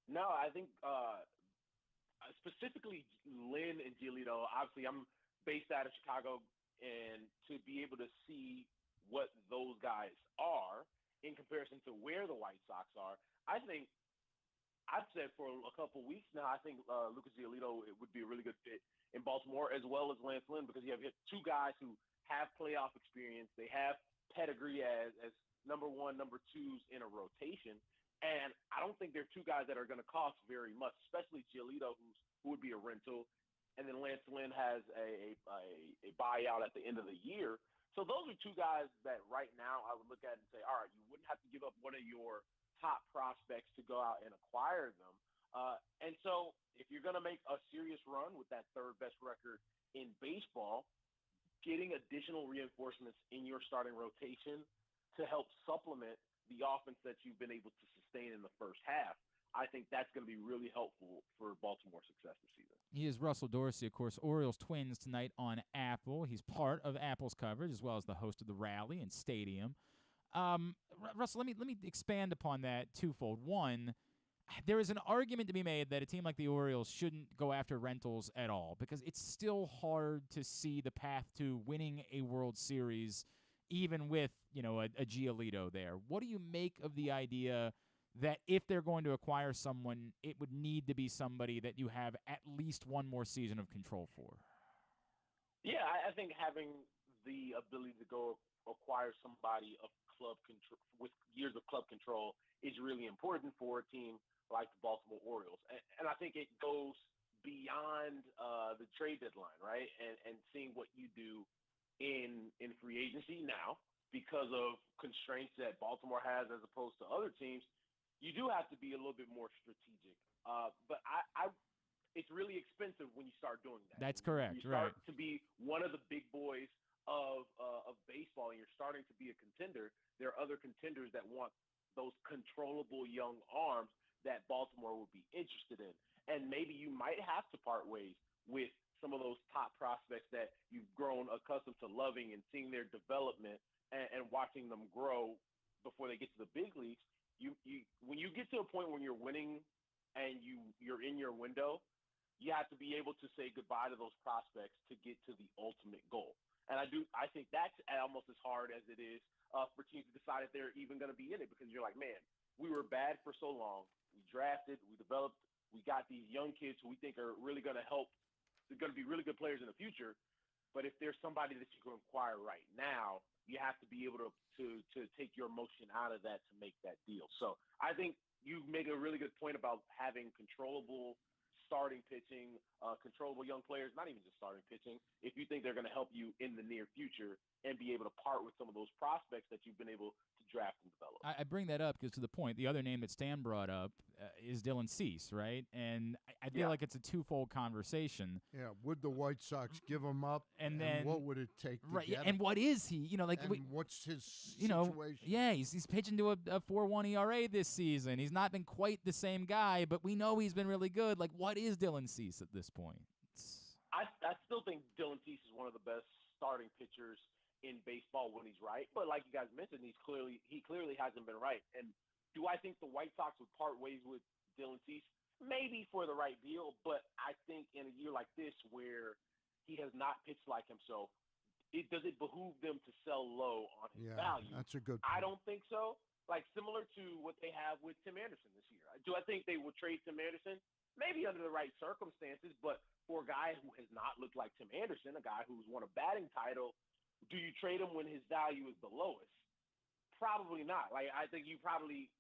No, I think specifically Lynn and Giolito. Obviously, I'm based out of Chicago, and to be able to see what those guys are in comparison to where the White Sox are, I think I've said for a couple weeks now, I think Lucas Giolito would be a really good fit in Baltimore, as well as Lance Lynn, because you have two guys who have playoff experience. They have pedigree as number one, number twos in a rotation. And I don't think they're two guys that are going to cost very much, especially Giolito, who would be a rental. And then Lance Lynn has a buyout at the end of the year. So those are two guys that right now I would look at and say, all right, you wouldn't have to give up one of your top prospects to go out and acquire them. And so if you're going to make a serious run with that third best record in baseball, getting additional reinforcements in your starting rotation to help supplement the offense that you've been able to sustain in the first half, I think that's going to be really helpful for Baltimore's success this season. He is Russell Dorsey, of course, Orioles Twins tonight on Apple. He's part of Apple's coverage as well as the host of the Rally and Stadium. Russell, let me expand upon that twofold. One, there is an argument to be made that a team like the Orioles shouldn't go after rentals at all because it's still hard to see the path to winning a World Series even with, a Giolito there. What do you make of the idea that if they're going to acquire someone, it would need to be somebody that you have at least one more season of control for? Yeah, I think having the ability to go acquire somebody of club control with years of club control is really important for a team like the Baltimore Orioles. And I think it goes beyond the trade deadline, right? And seeing what you do in free agency now because of constraints that Baltimore has as opposed to other teams, you do have to be a little bit more strategic. But it's really expensive when you start doing that. That's correct, you start to be one of the big boys of baseball and you're starting to be a contender. There are other contenders that want those controllable young arms that Baltimore would be interested in. And maybe you might have to part ways with some of those top prospects that you've grown accustomed to loving and seeing their development and watching them grow before they get to the big leagues. When you get to a point when you're winning and you're in your window, you have to be able to say goodbye to those prospects to get to the ultimate goal. And I think that's almost as hard as it is for teams to decide if they're even going to be in it, because you're like, man, we were bad for so long. We drafted, we developed, we got these young kids who we think are really going to help. They're going to be really good players in the future. But if there's somebody that you can acquire right now, you have to be able to take your emotion out of that to make that deal. So I think you make a really good point about having controllable starting pitching, controllable young players, not even just starting pitching, if you think they're going to help you in the near future and be able to part with some of those prospects that you've been able to draft and develop. I bring that up because, to the point, the other name that Stan brought up is Zielinski, right? And I feel like it's a twofold conversation. Yeah, would the White Sox give him up, and then what would it take to get him? And what is he? What's his situation? He's pitching to a 4.1 ERA this season. He's not been quite the same guy, but we know he's been really good. Like, what is Zielinski at this point? I still think Zielinski is one of the best starting pitchers in baseball when he's right, but like you guys mentioned, he clearly hasn't been right. And do I think the White Sox would part ways with Zielinski? Maybe for the right deal, but I think in a year like this where he has not pitched like himself, does it behoove them to sell low on his value? That's a good point. I don't think so. Like similar to what they have with Tim Anderson this year. Do I think they would trade Tim Anderson? Maybe under the right circumstances, but for a guy who has not looked like Tim Anderson, a guy who's won a batting title, do you trade him when his value is the lowest? Probably not. Like, I think you probably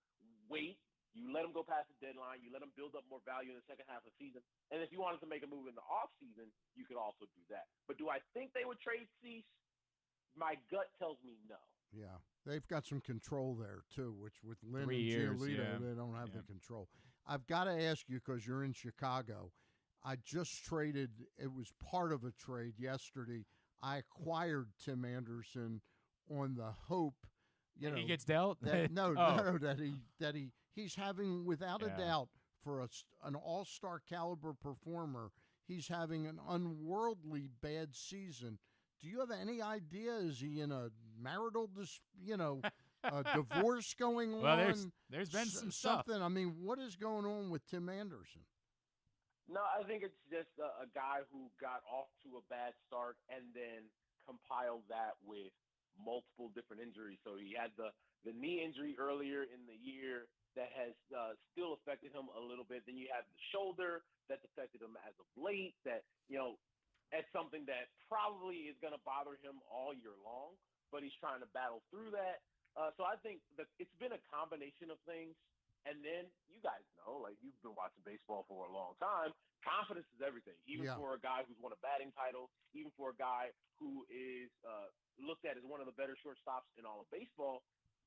wait. You let him go past the deadline. You let him build up more value in the second half of the season. And if you wanted to make a move in the offseason, you could also do that. But do I think they would trade Cease? My gut tells me no. Yeah. They've got some control there, too, which with Lynn 3 years, and Giolito, they don't have the control. I've got to ask you, because you're in Chicago, I just traded, it was part of a trade yesterday. I acquired Tim Anderson on the hope, he gets dealt. That he's having, without a doubt, for an all-star caliber performer, he's having an unworldly bad season. Do you have any idea? Is he in a marital, divorce going on? Well, there's been some stuff. Something. I mean, what is going on with Tim Anderson? No, I think it's just a guy who got off to a bad start and then compiled that with multiple different injuries. So he had the knee injury earlier in the year that has still affected him a little bit. Then you have the shoulder that's affected him as of late. That's something that probably is going to bother him all year long, but he's trying to battle through that. So I think that it's been a combination of things. And then you guys know, like you've been watching baseball for a long time, confidence is everything, even for a guy who's won a batting title, even for a guy who is looked at as one of the better shortstops in all of baseball.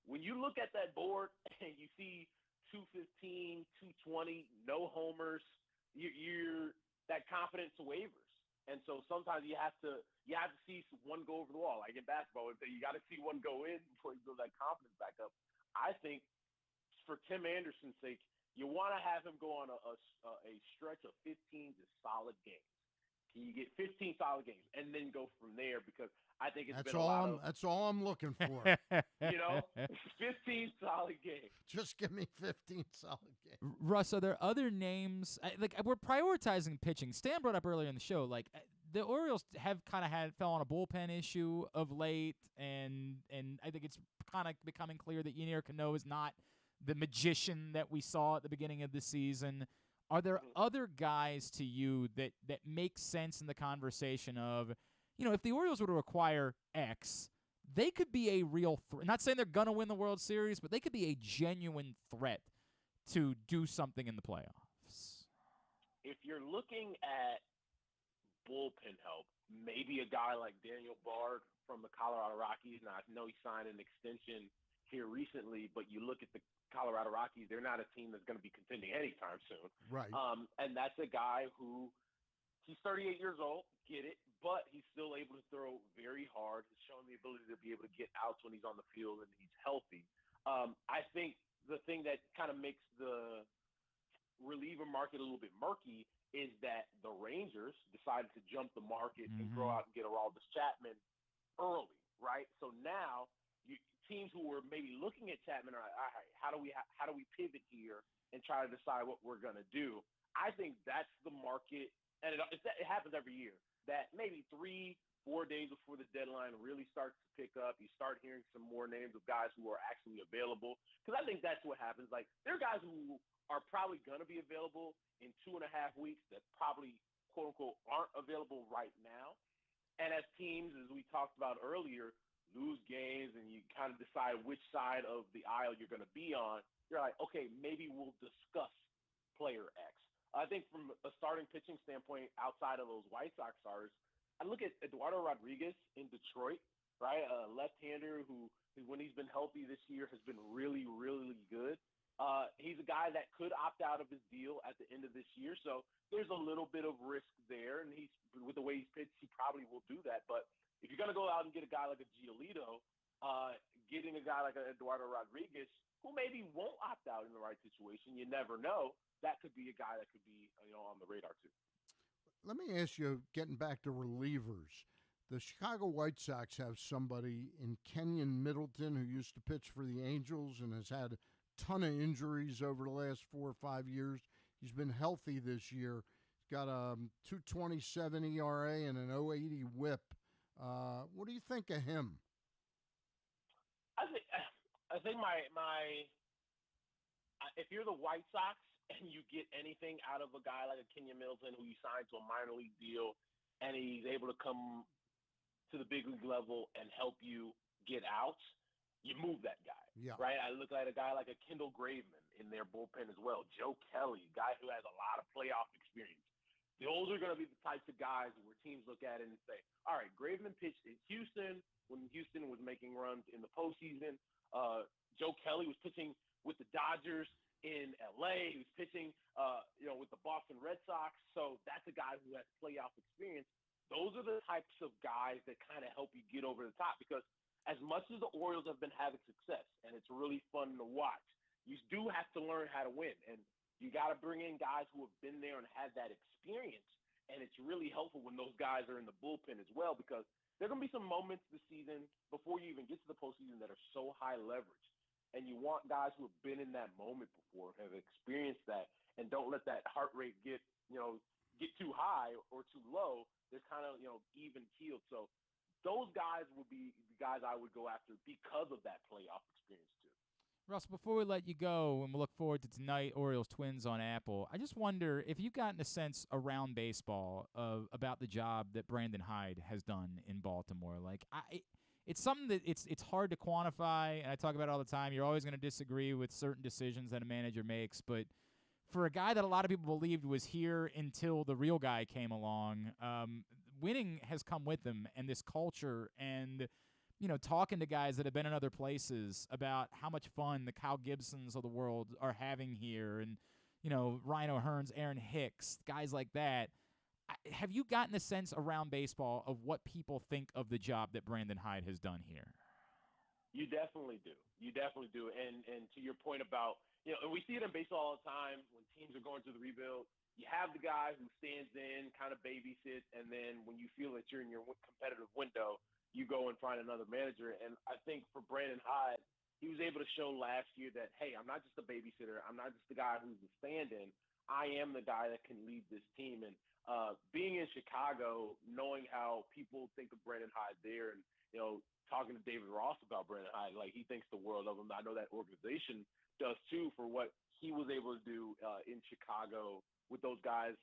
When you look at that board and you see 215, 220, no homers, that confidence wavers. And so sometimes you have to see one go over the wall. Like in basketball, you got to see one go in before you build that confidence back up. I think for Tim Anderson's sake, you want to have him go on a stretch of 15 solid games. Can you get 15 solid games and then go from there? Because I think that's all I'm looking for. 15 solid games. Just give me 15 solid games. Russ, are there other names? We're prioritizing pitching. Stan brought up earlier in the show, the Orioles have kind of fell on a bullpen issue of late, and I think it's kind of becoming clear that Yennier Cano is not the magician that we saw at the beginning of the season. Are there other guys to you that make sense in the conversation of, if the Orioles were to acquire X, they could be a real not saying they're going to win the World Series, but they could be a genuine threat to do something in the playoffs? If you're looking at bullpen help, maybe a guy like Daniel Bard from the Colorado Rockies. Now, I know he signed an extension here recently, but you look at the Colorado Rockies, they're not a team that's going to be contending anytime soon. Right. And that's a guy who, he's 38 years old, get it, but he's still able to throw very hard. He's shown the ability to be able to get outs when he's on the field and he's healthy. I think the thing that kind of makes the reliever market a little bit murky is that the Rangers decided to jump the market and go out and get Aroldis Chapman early, right? So now teams who were maybe looking at Chapman are like, all right, how do we pivot here and try to decide what we're going to do? I think that's the market, and it happens every year, that maybe 3-4 days before the deadline really starts to pick up. You start hearing some more names of guys who are actually available, because I think that's what happens. Like, there are guys who are probably going to be available in 2.5 weeks that probably, quote-unquote, aren't available right now. And as teams, as we talked about earlier, lose games and you kind of decide which side of the aisle you're going to be on, you're like, okay, maybe we'll discuss player X. I think from a starting pitching standpoint, outside of those White Sox starters, I look at Eduardo Rodriguez in Detroit, right? A left-hander who, when he's been healthy this year, has been really, really good. He's a guy that could opt out of his deal at the end of this year, so there's a little bit of risk there, and with the way he's pitched, he probably will do that. But if you're going to go out and get a guy like a Giolito, getting a guy like a Eduardo Rodriguez, who maybe won't opt out in the right situation, you never know, that could be a guy that could be on the radar too. Let me ask you, getting back to relievers, the Chicago White Sox have somebody in Kenyon Middleton who used to pitch for the Angels and has had a ton of injuries over the last 4 or 5 years. He's been healthy this year. He's got a 2.27 ERA and an 0.80 WHIP. What do you think of him? I think if you're the White Sox and you get anything out of a guy like a Kenyon Middleton who you signed to a minor league deal and he's able to come to the big league level and help you get out, you move that guy. Yeah. Right? I look at a guy like a Kendall Graveman in their bullpen as well. Joe Kelly, a guy who has a lot of playoff experience. Those are going to be the types of guys where teams look at it and say, all right, Graveman pitched in Houston when Houston was making runs in the postseason. Joe Kelly was pitching with the Dodgers in L.A. He was pitching, with the Boston Red Sox. So that's a guy who has playoff experience. Those are the types of guys that kind of help you get over the top, because as much as the Orioles have been having success and it's really fun to watch, you do have to learn how to win. And You got to bring in guys who have been there and had that experience. And it's really helpful when those guys are in the bullpen as well, because there are going to be some moments this season before you even get to the postseason that are so high leverage. And you want guys who have been in that moment before, have experienced that, and don't let that heart rate get too high or too low. They're kind of, even keeled. So those guys would be the guys I would go after because of that playoff experience too. Russell, before we let you go, and we'll look forward to tonight, Orioles-Twins on Apple, I just wonder if you've gotten a sense around baseball about the job that Brandon Hyde has done in Baltimore. Like, it's something that it's hard to quantify, and I talk about it all the time. You're always going to disagree with certain decisions that a manager makes, but for a guy that a lot of people believed was here until the real guy came along, winning has come with him, and this culture, and talking to guys that have been in other places about how much fun the Kyle Gibsons of the world are having here, and Ryan O'Hearn's, Aaron Hicks, guys like that. Have you gotten a sense around baseball of what people think of the job that Brandon Hyde has done here? You definitely do. And to your point about, and we see it in baseball all the time when teams are going through the rebuild. You have the guy who stands in, kind of babysits, and then when you feel that you're in your competitive window, you go and find another manager. And I think for Brandon Hyde, he was able to show last year that, hey, I'm not just a babysitter. I'm not just the guy who's the stand-in. I am the guy that can lead this team. And being in Chicago, knowing how people think of Brandon Hyde there, and talking to David Ross about Brandon Hyde, like, he thinks the world of him. I know that organization does too, for what he was able to do in Chicago with those guys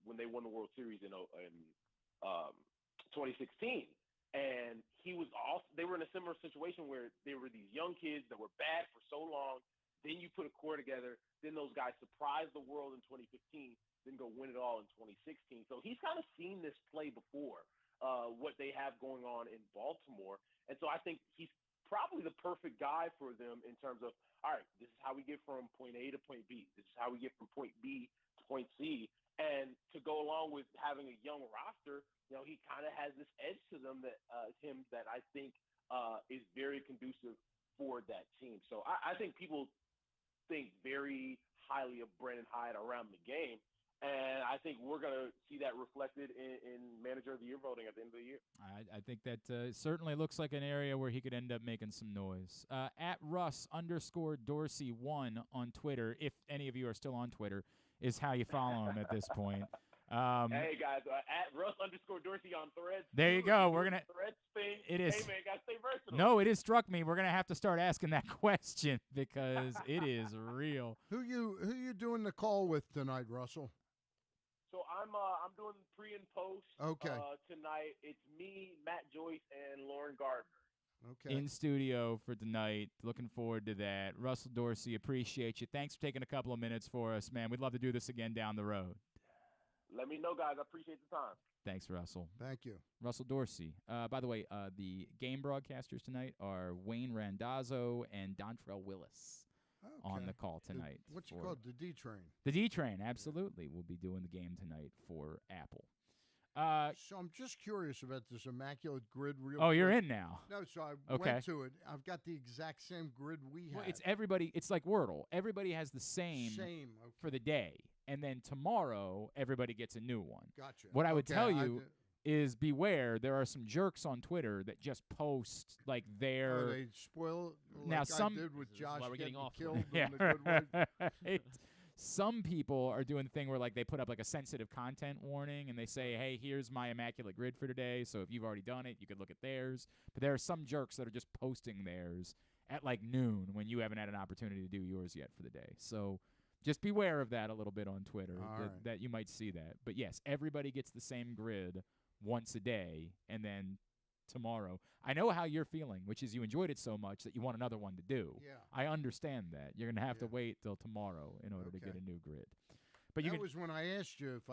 when they won the World Series in 2016. And they were in a similar situation where they were these young kids that were bad for so long. Then you put a core together. Then those guys surprised the world in 2015, then go win it all in 2016. So he's kind of seen this play before, what they have going on in Baltimore. And so I think he's probably the perfect guy for them in terms of, all right, this is how we get from point A to point B. This is how we get from point B to point C. And to go along with having a young roster, he kind of has this edge to them that I think is very conducive for that team. So I think people think very highly of Brandon Hyde around the game. And I think we're going to see that reflected in Manager of the Year voting at the end of the year. I think that certainly looks like an area where he could end up making some noise. At Russ_Dorsey1 on Twitter, if any of you are still on Twitter, is how you follow him at this point. Hey, guys, at Russ_Dorsey on Threads. There you go. We're going to Threads thing. It is. Hey, man, got to stay versatile. No, it has struck me. We're going to have to start asking that question because it is real. Who you doing the call with tonight, Russell? So I'm doing pre and post tonight. It's me, Matt Joyce, and Lauren Gardner. Okay. In studio for tonight. Looking forward to that. Russell Dorsey, appreciate you. Thanks for taking a couple of minutes for us, man. We'd love to do this again down the road. Let me know, guys. I appreciate the time. Thanks, Russell. Thank you. Russell Dorsey. By the way, the game broadcasters tonight are Wayne Randazzo and Dontrell Willis. On the call tonight. What's it called? The D-Train. The D-Train, absolutely. We'll be doing the game tonight for Apple. So I'm just curious about this immaculate grid. You're in now. No, so I went to it. I've got the exact same grid we have. Well, it's everybody. It's like Wordle. Everybody has the same for the day. And then tomorrow, everybody gets a new one. Gotcha. What I would tell you is beware. There are some jerks on Twitter that just post like their. They spoil it now. Like Some I did with Josh getting killed. Yeah, in the good way. Some people are doing the thing where like they put up like a sensitive content warning and they say, "Hey, here's my immaculate grid for today. So if you've already done it, you could look at theirs." But there are some jerks that are just posting theirs at like noon when you haven't had an opportunity to do yours yet for the day. So. Just beware of that a little bit on Twitter, that you might see that. But, yes, everybody gets the same grid once a day, and then tomorrow. I know how you're feeling, which is you enjoyed it so much that you want another one to do. Yeah. I understand that. You're going to have to wait till tomorrow in order to get a new grid. But that was when I asked you if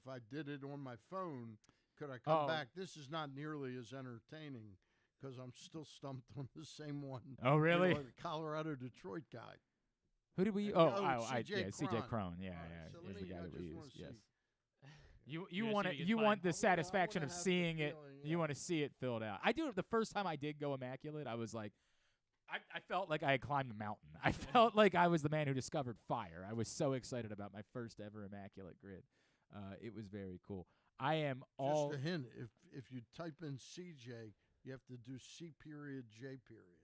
I did it on my phone, could I come back? This is not nearly as entertaining because I'm still stumped on the same one. Oh, really? The Colorado-Detroit guy. Who did we? CJ Crone. Yeah, is the guy that we used. Yes. You want the satisfaction of seeing it. You want to see it filled out. I do. The first time I did go immaculate, I was like, I felt like I had climbed a mountain. I felt like I was the man who discovered fire. I was so excited about my first ever Immaculate Grid. It was very cool. I am all. Just a hint: if you type in CJ, you have to do C period J period.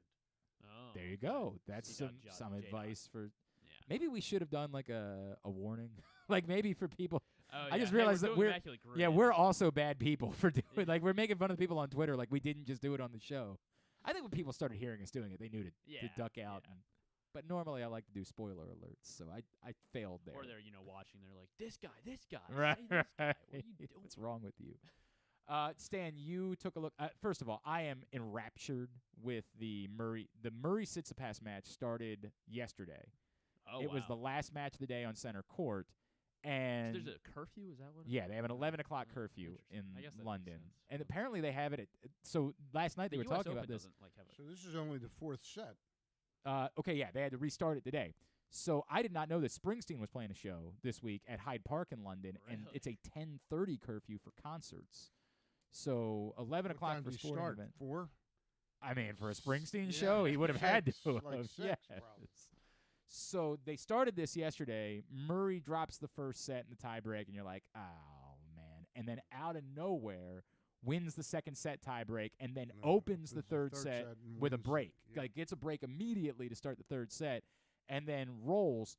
Oh, There you go. That's some advice for. Yeah. Maybe we should have done like a warning, like maybe for people. Oh, I just Hey, realized we're that doing Immaculate Grid. we're also bad people for doing like we're making fun of the people on Twitter like we didn't just do it on the show. I think when people started hearing us doing it, they knew to duck out. Yeah. But normally I like to do spoiler alerts, so I failed there. Or they're watching. They're like, this guy. Right. Say this guy. What are you doing? What's wrong with you? Stan, you took a look. First of all, I am enraptured with the Murray. The Murray Tsitsipas match started yesterday. Oh, it was the last match of the day on center court, and So there's a curfew. Is that what? yeah, they have an 11 o'clock curfew in I guess that makes London, sense. and apparently they have it. So last night they The were US talking about Open this. doesn't, have So this is only the fourth set. Okay, yeah, they had to restart it today. So I did not know that Springsteen was playing a show this week at Hyde Park in London, and it's a 10:30 curfew for concerts. So 11 What o'clock time for do you sporting start? event. 4? I mean, for a Springsteen Yeah, show, he would have had to. 6, like 6 yes. probably. So they started this yesterday. Murray drops the first set in the tiebreak, and you're like, oh, man. And then out of nowhere, wins the second set tiebreak, and then opens the third set and with a wins. break. Yeah. Like, gets a break immediately to start the third set, and then rolls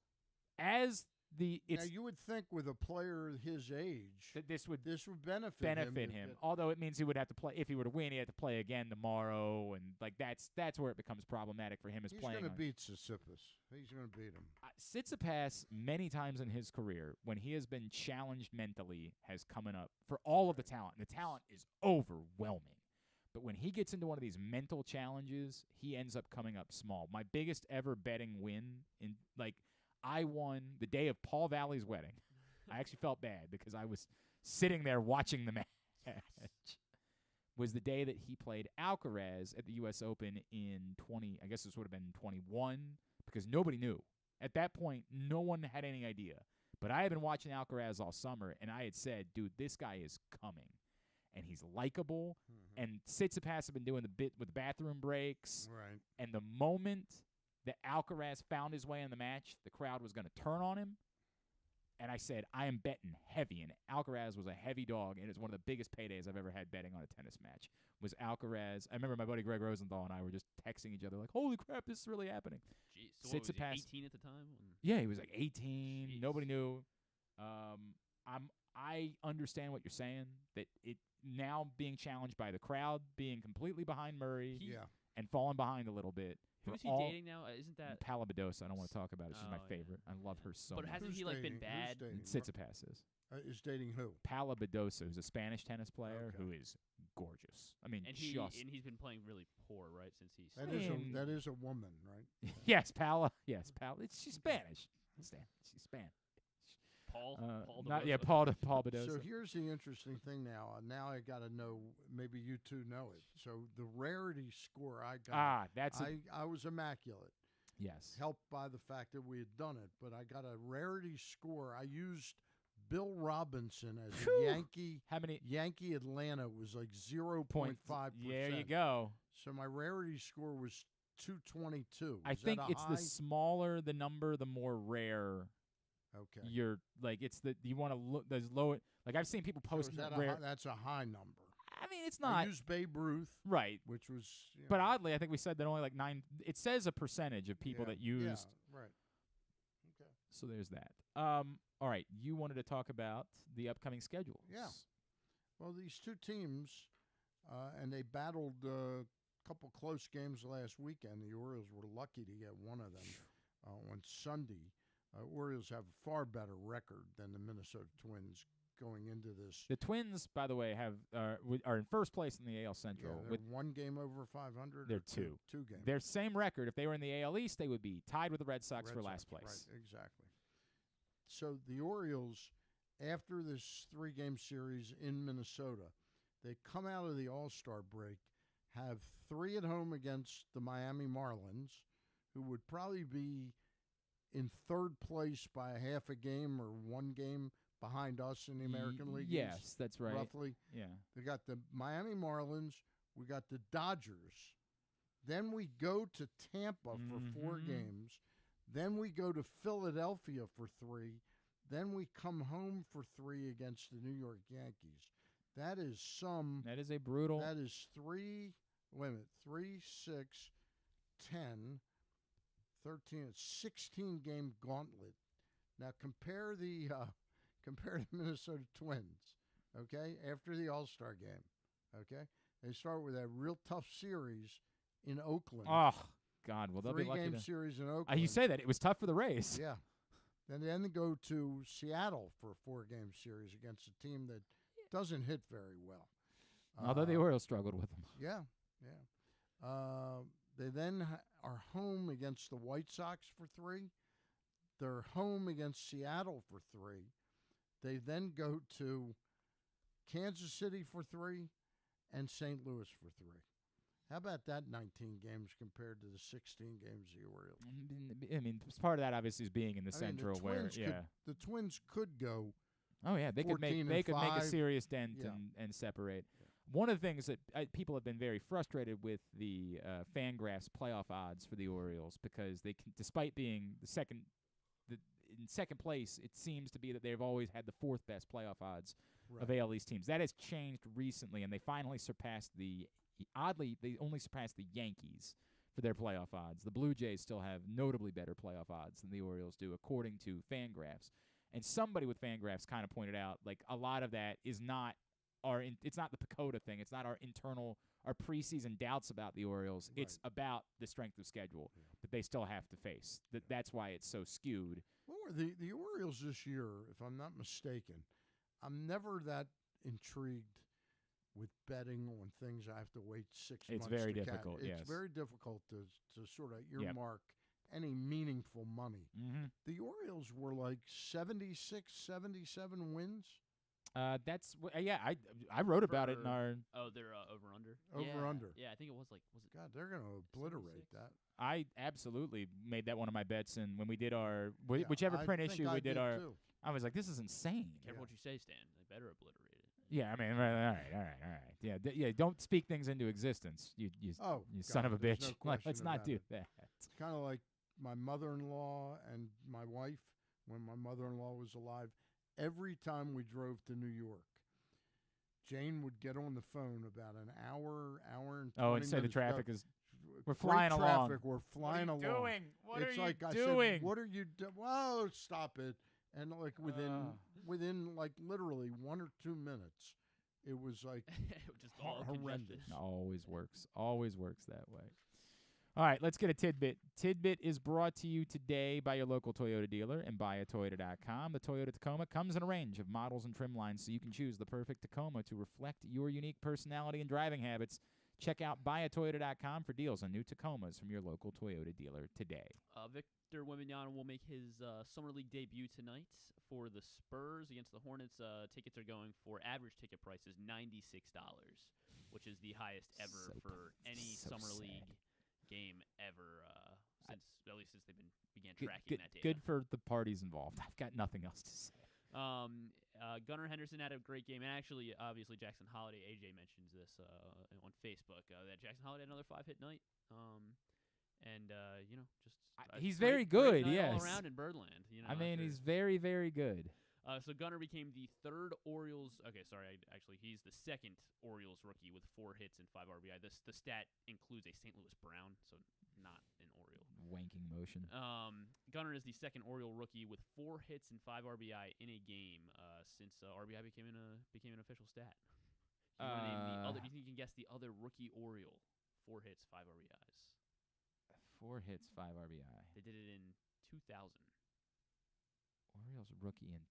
as the Now you would think with a player his age that this would benefit him. Although it means he would have to play if he were to win. He had to play again tomorrow, and like that's where it becomes problematic for him as He's playing. going to on- beat Tsitsipas. He's going to beat him. Tsitsipas, many times in his career, when he has been challenged mentally, has coming up for all of the talent. And the talent is overwhelming. But when he gets into one of these mental challenges, he ends up coming up small. My biggest ever betting win I won the day of Paul Valley's wedding. I actually felt bad because I was sitting there watching the match. Was the day that he played Alcaraz at the U.S. Open in I guess this would have been 21, because nobody knew. At that point, no one had any idea. But I had been watching Alcaraz all summer, and I had said, dude, this guy is coming. And he's likable. And Tsitsipas have been doing the bit with bathroom breaks. Right. And the moment that Alcaraz found his way in the match, the crowd was going to turn on him. And I said, I am betting heavy. And Alcaraz was a heavy dog, and it's one of the biggest paydays I've ever had betting on a tennis match, was Alcaraz. I remember my buddy Greg Rosenthal and I were just texting each other like, holy crap, this is really happening. Jeez. So what was he, Tsitsipas- 18 at the time? Yeah, he was like 18. Jeez. Nobody knew. I understand what you're saying, that it now being challenged by the crowd, being completely behind Murray, and falling behind a little bit. Who for is he all- dating now? Isn't that Palabadosa? I don't want to talk about it. She's my Oh, yeah. favorite. I love her so But much. hasn't he like been bad? Tsitsipas Is dating who? Palabadosa, who's a Spanish tennis player who is gorgeous. I mean, And just he's been playing really poor, right? Since he's That is a woman, right? yes, Pala. Yes, Pala. She's Spanish. She's Spanish. Paul. Paul Badosa. So here's the interesting thing now. Now I got to know. Maybe you two know it. So the rarity score I got. I was immaculate. Yes. Helped by the fact that we had done it, but I got a rarity score. I used Bill Robinson as a Yankee. How many? Yankee Atlanta was like 0.5%. There you go. So my rarity score was 222. I Is think that a it's high? the smaller the number, the more rare. Okay. You're like it's the you want to look. There's low. Like I've seen people So post is that rare. that's a high number. I mean, it's I not. used Babe Ruth, right? Which was. But oddly, I think we said that only like 9. It says a percentage of people that used. Yeah, right. Okay. So there's that. All right, you wanted to talk about the upcoming schedule. Yeah. Well, these two teams, and they battled a couple close games last weekend. The Orioles were lucky to get one of them on Sunday. Orioles have a far better record than the Minnesota Twins going into this. The Twins, by the way, are in first place in the AL Central. Yeah, they're with one game over 500. They're or two. Two games. Their same record. If they were in the AL East, they would be tied with the Red Sox for Red last Sox, place. Right, exactly. So the Orioles, after this 3-game series in Minnesota, they come out of the All-Star break, have 3 at home against the Miami Marlins, who would probably be in third place by a half a game or 1 game behind us in the American League. Yes, East, that's right. Roughly. Yeah. They got the Miami Marlins. We got the Dodgers Then we go to Tampa for 4 games. Then we go to Philadelphia for 3. Then we come home for 3 against the New York Yankees. That is That is a brutal. That is 3, wait a minute, 3, 6, 10, 13, 16-game gauntlet. Now compare the Minnesota Twins, okay, after the All-Star game, okay? They start with that real tough series in Oakland. Oh, God. Well, they'll be lucky 3-game to. series in Oakland. You say that. It was tough for the Rays. Yeah. Then they go to Seattle for a 4-game series against a team that doesn't hit very well. Although the Orioles struggled with them. Yeah, yeah. They then are home against the White Sox for 3. They're home against Seattle for 3. They then go to Kansas City for 3 and St. Louis for 3. How about that 19 games compared to the 16 games of the Orioles? I mean, part of that obviously is being in the Central, the Twins could go. Oh yeah, they could make a serious dent and separate. Yeah. One of the things that people have been very frustrated with the Fangraphs playoff odds for the Orioles because they, despite being in second place, it seems to be that they've always had the 4th best playoff odds of AL East teams. That has changed recently, and they finally surpassed they only surpassed the Yankees for their playoff odds. The Blue Jays still have notably better playoff odds than the Orioles do, according to Fangraphs. And somebody with Fangraphs kind of pointed out, like, a lot of that is not it's not the Pacoda thing. It's not our preseason doubts about the Orioles. Right. It's about the strength of schedule that they still have to face. That's why it's so skewed. Well, the Orioles this year, if I'm not mistaken, I'm never that intrigued with betting on things I have to wait 6 months. It's very difficult. It's very difficult to sort of earmark any meaningful money. Mm-hmm. The Orioles were like 76, 77 wins. That's I wrote about it in our. Oh, they're over under. Under. Yeah, I think it was like God, they're going to obliterate 76? That. I absolutely made that one of my bets, and when we did our whichever print issue we did our, too. I was like, this is insane. Careful what you say, Stan. They better obliterate it. Yeah, I mean, all right. Yeah, don't speak things into existence. You son of a bitch. No Let's not do that. It's kind of like my mother-in-law and my wife when my mother-in-law was alive. Every time we drove to New York, Jane would get on the phone about an hour and 20 and say the traffic ago. is. We're flying along. We're flying along. Doing? What it's are like you I doing? Said, what are you doing? Whoa, stop it. And like within like literally 1 or 2 minutes, it was like just horrendous. Always works that way. All right, let's get a tidbit. Tidbit is brought to you today by your local Toyota dealer and buyatoyota.com. The Toyota Tacoma comes in a range of models and trim lines, so you can choose the perfect Tacoma to reflect your unique personality and driving habits. Check out buyatoyota.com for deals on new Tacomas from your local Toyota dealer today. Victor Wembanyama will make his Summer League debut tonight for the Spurs against the Hornets. Tickets are going for average ticket prices $96, which is the highest ever for any Summer League game ever since they began tracking that data. Good for the parties involved. I've got nothing else to say. Gunnar Henderson had a great game, and actually, obviously, Jackson Holiday. AJ mentions this on Facebook that Jackson Holiday had another 5-hit night. He's very good. Great night yes, all around in Birdland. I mean, he's very, very good. So Gunnar became the 3rd Orioles. Okay, sorry. Actually, he's the 2nd Orioles rookie with 4 hits and 5 RBI. The stat includes a St. Louis Brown, so not an Oriole. Wanking motion. Gunnar is the 2nd Oriole rookie with 4 hits and 5 RBI in a game since RBI became an official stat. Do you think you can guess the other rookie Oriole? 4 hits, 5 RBIs. 4 hits, 5 RBI. They did it in 2000. Orioles rookie in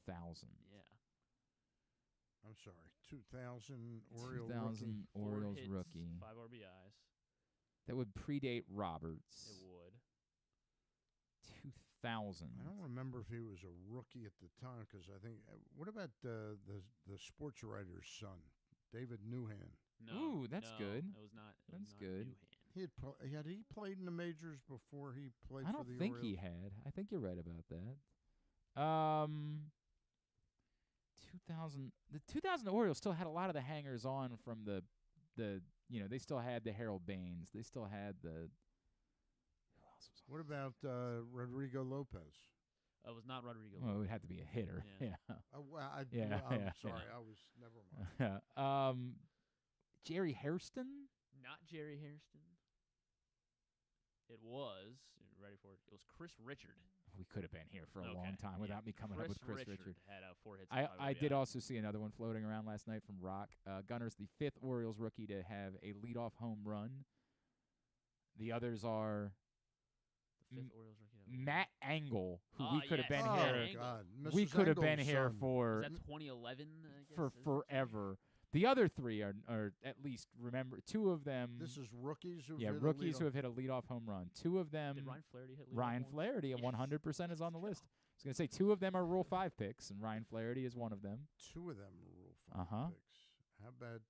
2000. Yeah. I'm sorry, 2000 Orioles 2000 rookie. Orioles 4 hits, rookie. 5 RBIs. That would predate Roberts. It would. 2000. I don't remember if he was a rookie at the time because I think. What about the sports writer's son, David Newhan? No. Ooh, that's good. It was not. That's good. Newhan. Had he played in the majors before he played I for don't the think Orioles? he had. I think you're right about that. 2000. The 2000 Orioles still had a lot of the hangers on from the they still had the Harold Baines. They still had the. Who else was on? What about Rodrigo Lopez? It was not Rodrigo. Well, it would have to be a hitter. Yeah. Well, I'm sorry. I was never mind. Jerry Hairston? Not Jerry Hairston. It was. Ready for it? It was Chris Richard. We could have been here for a long time without me coming up with Chris Richard. Had 4 hits. I did also see another one floating around last night from Rock. Gunner's the 5th Orioles rookie to have a leadoff home run. The others are the 5th Orioles rookie. Matt Angle, who we could have been Oh, here. God. We Mrs. could have been Engle's here son. for Is that 2011? for forever. The other 3 are at least remember 2 of them. This is rookies who rookies who have hit a leadoff home run. 2 of them. Did Ryan Flaherty hit leadoff Ryan once? Flaherty at 100% is on the list. I was going to say 2 of them are Rule 5 picks, and Ryan Flaherty is one of them. 2 of them are Rule 5 picks. How about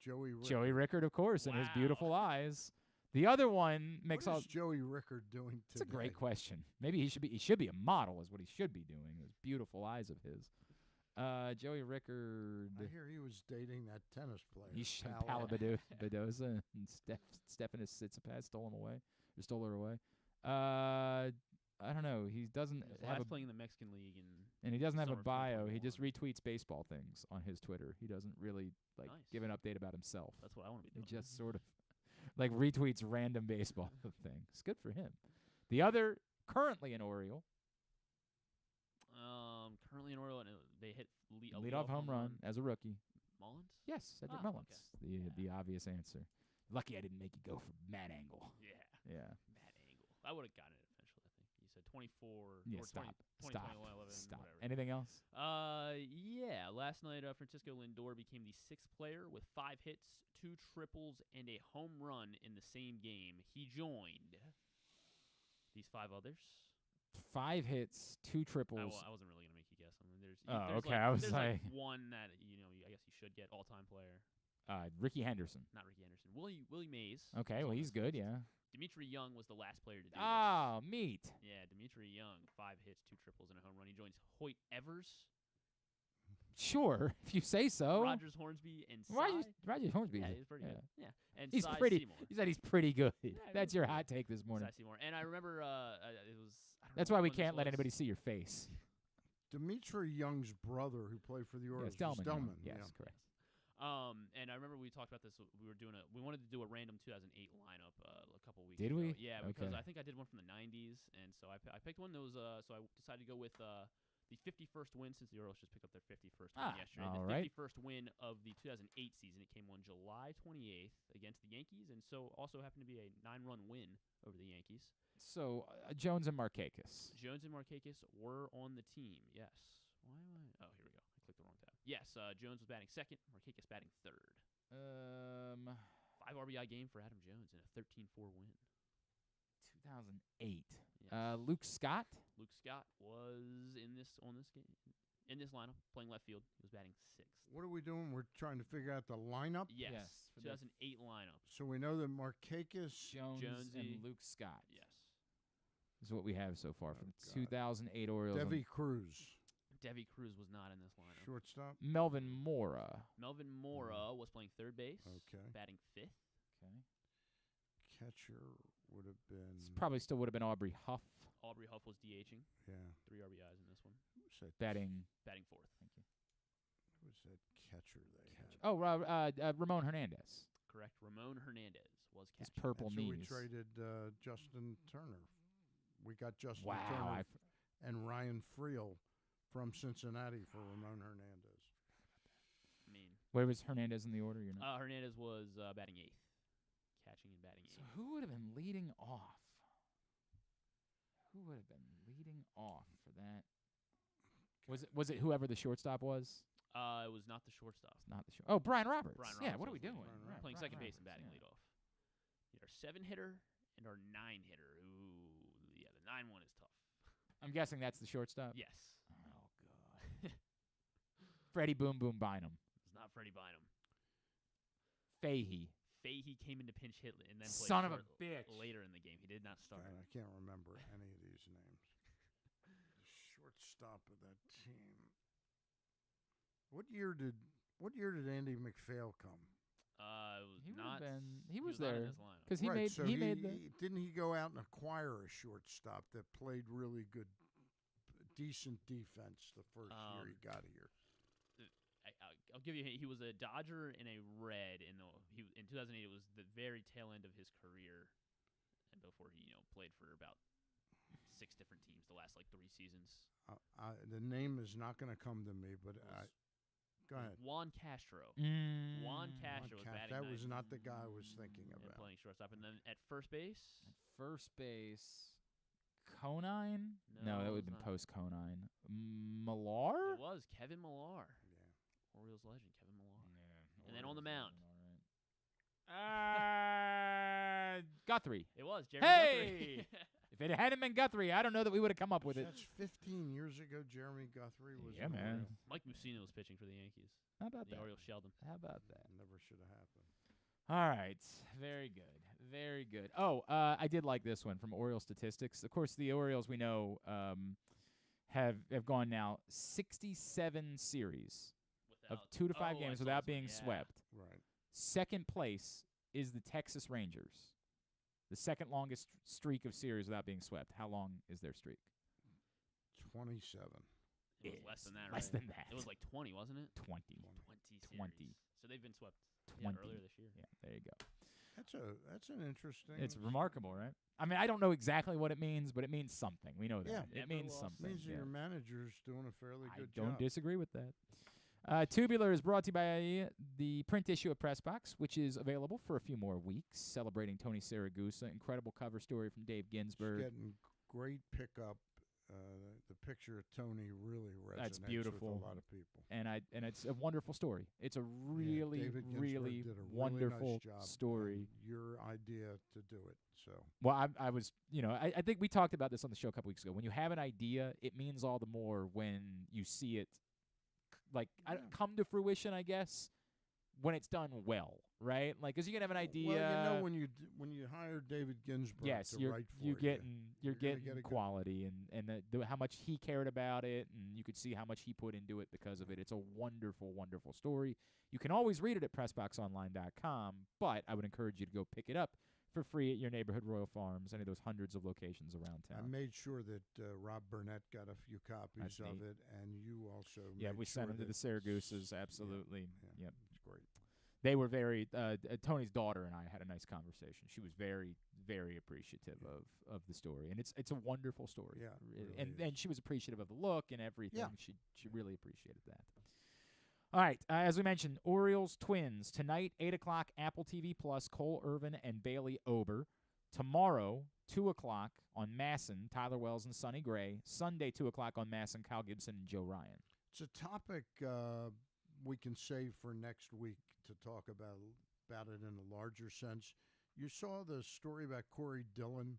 Joey Rickard? Joey Rickard, of course, and his beautiful eyes. The other one makes What is Joey Rickard doing today? That's a great question. Maybe he should be a model, is what he should be doing. Those beautiful eyes of his. Joey Rickard. I hear he was dating that tennis player. He's Paula Bedoza and Stefanos Tsitsipas stole her away. I don't know. He doesn't have playing in the Mexican League, and he doesn't have a summer bio. He just retweets baseball things on his Twitter. He doesn't really give an update about himself. That's what I want to be doing. He just sort of retweets random baseball things. Good for him. The other currently an Oriole. Currently an Oriole, and they hit a leadoff home run as a rookie. Mullins? Yes, Cedric Mullins. Okay. The obvious answer. Lucky I didn't make you go for Matt Angle. Yeah. Matt Angle. I would have gotten it eventually, I think. You said 24 Yeah, or stop. 20, Stop. 21, 11, Stop. whatever. Anything else? Yeah. Last night, Francisco Lindor became the 6th player with 5 hits, 2 triples, and a home run in the same game. He joined these 5 others. 5 hits, 2 triples. I wasn't really going to make you guess. I mean, there's okay. I was there's like one that I guess you should get all-time player. Ricky Henderson. Not Ricky Henderson. Willie Mays. Okay, well he's good. Yeah. Dimitri Young was the last player to do this. Meat. Yeah, Dimitri Young, 5 hits, 2 triples, and a home run. He joins Hoyt Evers. Sure, if you say so. Rogers Hornsby and Rogers Hornsby. Yeah, he's pretty good. Yeah, and he's Cy pretty. Seymour. You said he's pretty good. Yeah, That's your hot take this morning. Cy Seymour. And I remember it was. That's why we can't let anybody see your face. Dimitri Young's brother, who played for the Orioles, Delman. Delman. Yes, yeah. correct. And I remember we talked about this. We wanted to do a random 2008 lineup a couple weeks Did ago. we? Yeah, because Okay. I think I did one from the 90s, and so I picked one that was. So I decided to go with the 51st win, since the Orioles just picked up their 51st win yesterday. all the right. 51st win of the 2008 season. It came on July 28th against the Yankees, and so also happened to be a 9-run win over the Yankees. So Jones and Markakis. Jones and Markakis were on the team. Yes. Why am I? Oh, here we go. I clicked the wrong tab. Yes, Jones was batting 2nd, Markakis batting 3rd. 5 RBI game for Adam Jones and a 13-4 win. 2008. Yes. Luke Scott. Luke Scott was in this lineup playing left field. He was batting 6th. What are we doing? We're trying to figure out the lineup? Yes. for 2008 lineup. So we know that Markakis, Jonesy, and Luke Scott. Yes. Is what we have so far for the 2008 Orioles. Devi Cruz. Devi Cruz was not in this lineup. Shortstop. Melvin Mora. Melvin Mora was playing 3rd base. Okay. Batting 5th. Okay. Catcher would have been. Probably still would have been Aubrey Huff. Aubrey Huff was DHing. Yeah. 3 RBIs in this one. Who's that? Batting 4th. Thank you. Who's that catcher they had? Oh, Ramon Hernandez. Correct. Ramon Hernandez was His catching. purple So we knees. traded Justin Turner. We got Justin Wow, Turner and Ryan Friel from Cincinnati for Ramon Hernandez. I mean, Where was Hernandez in the order? You're not. Hernandez was batting 8th. Catching and batting 8th. So who would have been leading off? Who would have been leading off for that? Was it whoever the shortstop was? It was not the shortstop. It's not the short. Oh, Brian Roberts. Brian Yeah, Roberts what are we was doing? leading. Right, Playing Brian 2nd base and Roberts, batting yeah. leadoff. We had our 7-hitter and our 9-hitter. Ooh, yeah, the 9 one is tough. I'm guessing that's the shortstop. Yes. Oh God. Freddie Boom Boom Bynum. It's not Freddie Bynum. Fahey. Fahey came into pinch hit and then played Son of a bitch. later in the game. He did not start. God, I can't remember any of these names. The shortstop of that team. What year did Andy McPhail come? It was He was not in there this lineup. because he Right, made so he made the. didn't he go out and acquire a shortstop that played really good, decent defense the first year he got here? I'll give you. He was a Dodger in a red in 2008. It was the very tail end of his career, and before he played for about 6 different teams the last 3 seasons. The name is not going to come to me, but go ahead. Juan Castro. Mm. Juan Castro was batting That was ninth not the guy I was thinking and about. playing shortstop. And then at first base. Conine? No, that would have been post Conine. Millar? It was Kevin Millar. Yeah. Orioles legend, Kevin Millar. Yeah. And then on the mound. Guthrie. It was Jeremy Hey! Guthrie. If it hadn't been Guthrie, I don't know that we would have come up with it. That's 15 years ago. Jeremy Guthrie was. Yeah, man. Mike Mussina was pitching for the Yankees. How about the that? Orioles shelled him. How about that? Never should have happened. All right. Very good. Very good. Oh, I did like this one from Orioles statistics. Of course, the Orioles, we know, have gone now 67 series of 2 to 5 games without being swept. Right. Second place is the Texas Rangers. The second longest streak of series without being swept. How long is their streak? 27. It was less than that, right? Less than that. It was 20, wasn't it? 20. 20. So they've been swept 20. earlier this year. Yeah, there you go. That's an interesting. It's remarkable, right? I mean, I don't know exactly what it means, but it means something. We know that. Yeah. It means something. It means that your manager's doing a fairly good I don't job. disagree with that. Tubular is brought to you by the print issue of Pressbox, which is available for a few more weeks, celebrating Tony Saragusa. Incredible cover story from Dave Ginsburg. He's getting great pickup. The picture of Tony really resonates That's beautiful. with a lot of people. And it's a wonderful story. It's a really, David Ginsburg really did a wonderful really nice job, story. Your idea to do it. So Well, I was, I think we talked about this on the show a couple weeks ago. When you have an idea, it means all the more when you see it come to fruition, I guess, when it's done well, right? Like, because you can have an idea. Well, when you hire David Ginsburg to write for you're getting get quality and how much he cared about it, and you could see how much he put into it because of it. It's a wonderful, wonderful story. You can always read it at PressBoxOnline.com, but I would encourage you to go pick it up for free at your neighborhood Royal Farms, any of those hundreds of locations around town. I made sure that Rob Burnett got a few copies of it, and you also. Yeah, made we sure sent them to the Saragusas, absolutely. Yeah, Yep. it's great. They were very Tony's daughter and I had a nice conversation. She was very, very appreciative of the story, and it's a wonderful story. Yeah, and she was appreciative of the look and everything. Yeah. She really appreciated that. All right, as we mentioned, Orioles Twins tonight, 8:00, Apple TV Plus. Cole Irvin and Bailey Ober. Tomorrow, 2:00 on Masson, Tyler Wells and Sonny Gray. Sunday, 2:00 on Masson, Kyle Gibson and Joe Ryan. It's a topic we can save for next week to talk about it in a larger sense. You saw the story about Corey Dillon.